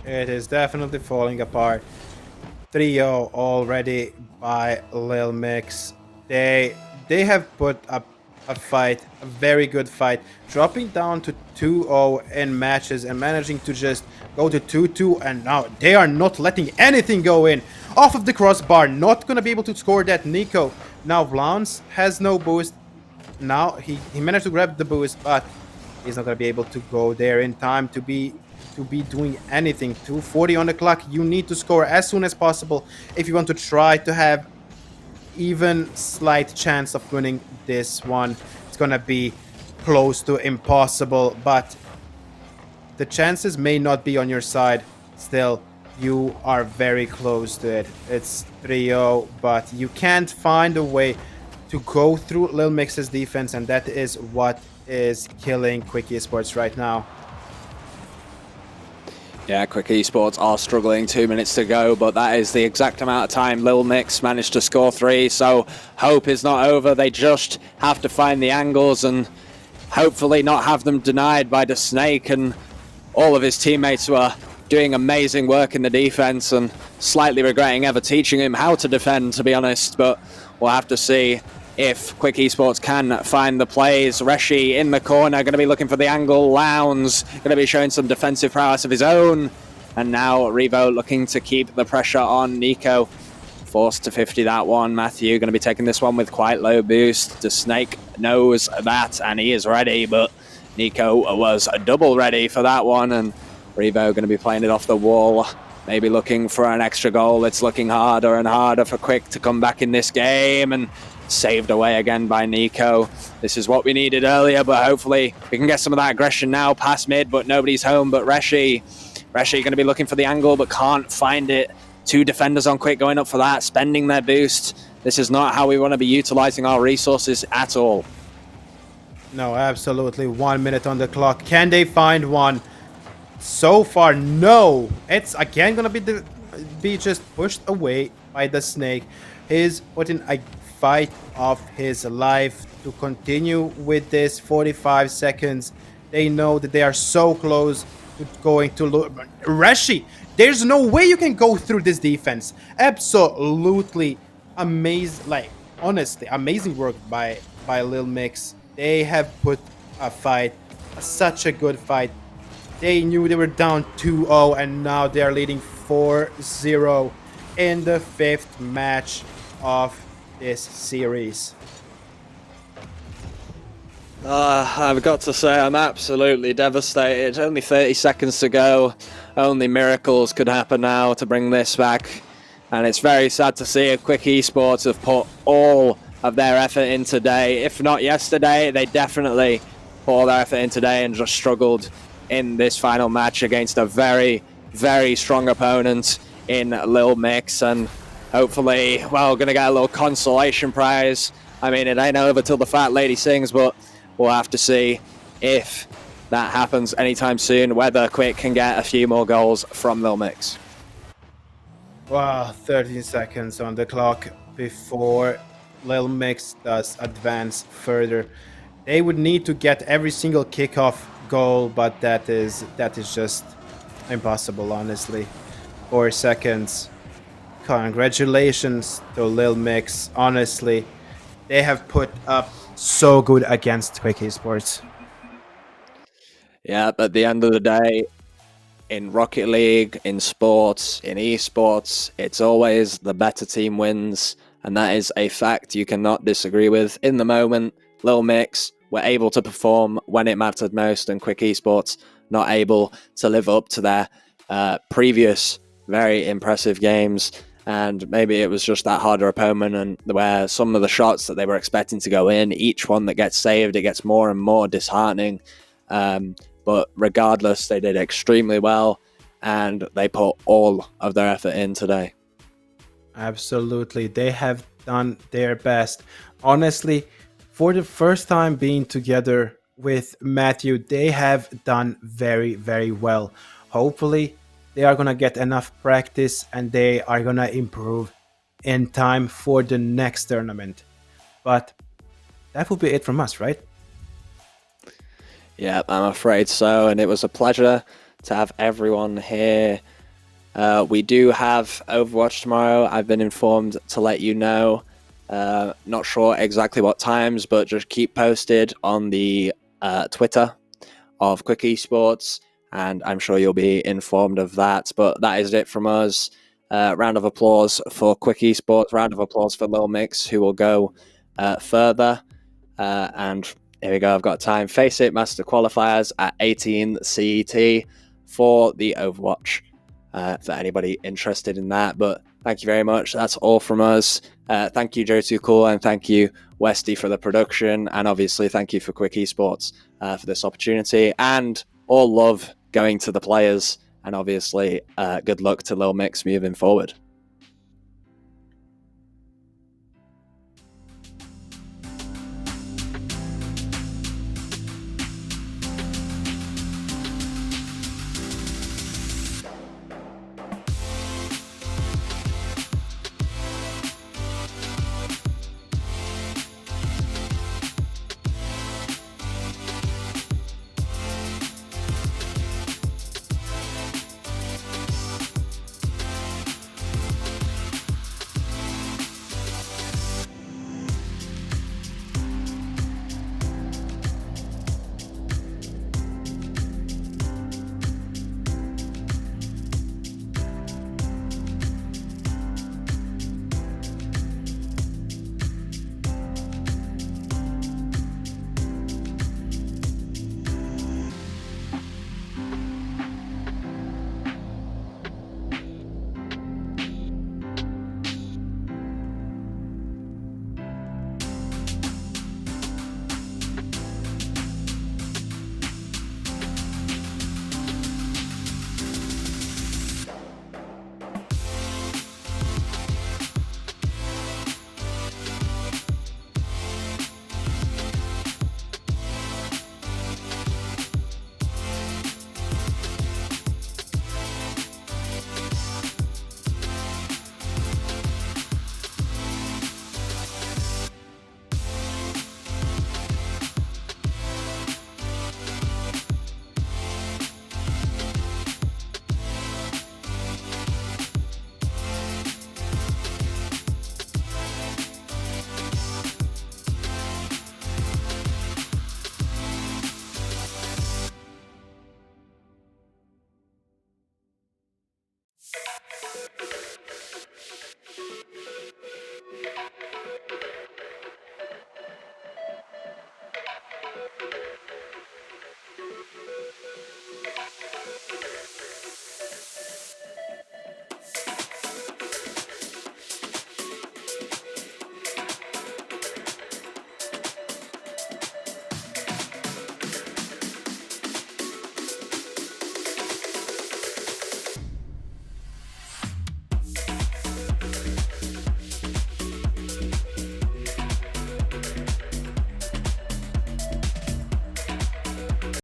It is definitely falling apart. 3-0 already by Lil Mix. They have put up a fight, a very good fight, dropping down to 2-0 in matches and managing to just go to 2-2, and now they are not letting anything go in. Off of the crossbar, not gonna be able to score that. Nico. Now Vlans has no boost. Now he managed to grab the boost, but he's not gonna be able to go there in time to be doing anything. 2:40 on the clock. You need to score as soon as possible if you want to try to have even slight chance of winning this one. It's gonna be close to impossible, but the chances may not be on your side. Still, you are very close to it. It's 3-0, but you can't find a way to go through Lil Mix's defense, and that is what is killing Quick Esports right now. Yeah, Quick Esports are struggling. 2 minutes to go, but that is the exact amount of time Lil Mix managed to score 3, so hope is not over. They just have to find the angles and hopefully not have them denied by the Snake and all of his teammates who are doing amazing work in the defense and slightly regretting ever teaching him how to defend, to be honest, but we'll have to see if Quick Esports can find the plays. Reshi in the corner, going to be looking for the angle. Lounge going to be showing some defensive prowess of his own. And now Revo looking to keep the pressure on Nico. Forced to 50 that one. Matthew going to be taking this one with quite low boost. The Snake knows that and he is ready, but Nico was double ready for that one. And Revo going to be playing it off the wall. Maybe looking for an extra goal. It's looking harder and harder for Quick to come back in this game, and saved away again by Nico. This is what we needed earlier, but hopefully we can get some of that aggression now past mid, but nobody's home but Reshi. Reshi going to be looking for the angle, but can't find it. 2 defenders on Quick going up for that, spending their boost. This is not how we want to be utilizing our resources at all. No, absolutely. 1 minute on the clock. Can they find one? So far, no. It's again gonna be just pushed away by the Snake. He's putting a fight of his life to continue with this. 45 seconds. They know that they are so close to going to Reshi. There's no way you can go through this defense. Absolutely amazing. Like, honestly, amazing work by Lil Mix. They have put a fight, such a good fight. They knew they were down 2-0, and now they're leading 4-0 in the 5th match of this series. I've got to say, I'm absolutely devastated. Only 30 seconds to go. Only miracles could happen now to bring this back. And it's very sad to see if Quick Esports have put all of their effort in today. If not yesterday, they definitely put all their effort in today and just struggled in this final match against a very, very strong opponent in Lil Mix. And hopefully, well, going to get a little consolation prize. I mean, it ain't over till the fat lady sings, but we'll have to see if that happens anytime soon, whether Quick can get a few more goals from Lil Mix. Wow, 13 seconds on the clock before Lil Mix does advance further. They would need to get every single kickoff goal, but that is just impossible, honestly. 4 seconds. Congratulations to Lil Mix. Honestly, they have put up so good against Quick Esports. Yeah, at the end of the day, in Rocket League, in sports, in esports, it's always the better team wins, and that is a fact you cannot disagree with. In the moment, Lil Mix were able to perform when it mattered most, and Quick Esports not able to live up to their previous very impressive games. And maybe it was just that harder opponent, and where some of the shots that they were expecting to go in, each one that gets saved, it gets more and more disheartening. but regardless, they did extremely well, and they put all of their effort in today. Absolutely. They have done their best. Honestly, for the first time being together with Matthew, they have done very, very well. Hopefully, they are going to get enough practice and they are going to improve in time for the next tournament. But that will be it from us, right? Yeah, I'm afraid so, and it was a pleasure to have everyone here. We do have Overwatch tomorrow. I've been informed to let you know. Not sure exactly what times, but just keep posted on the Twitter of Quick Esports, and I'm sure you'll be informed of that. But that is it from us. Round of applause for Quick Esports. Round of applause for Lil Mix, who will go further. And here we go. I've got time. Face It Master Qualifiers at 18 CET for the Overwatch. For anybody interested in that. But thank you very much. That's all from us. Thank you, Joe Too Cool, and thank you, Westy, for the production. And obviously, thank you for Quick Esports for this opportunity. And all love going to the players. And obviously, good luck to Lil Mix moving forward.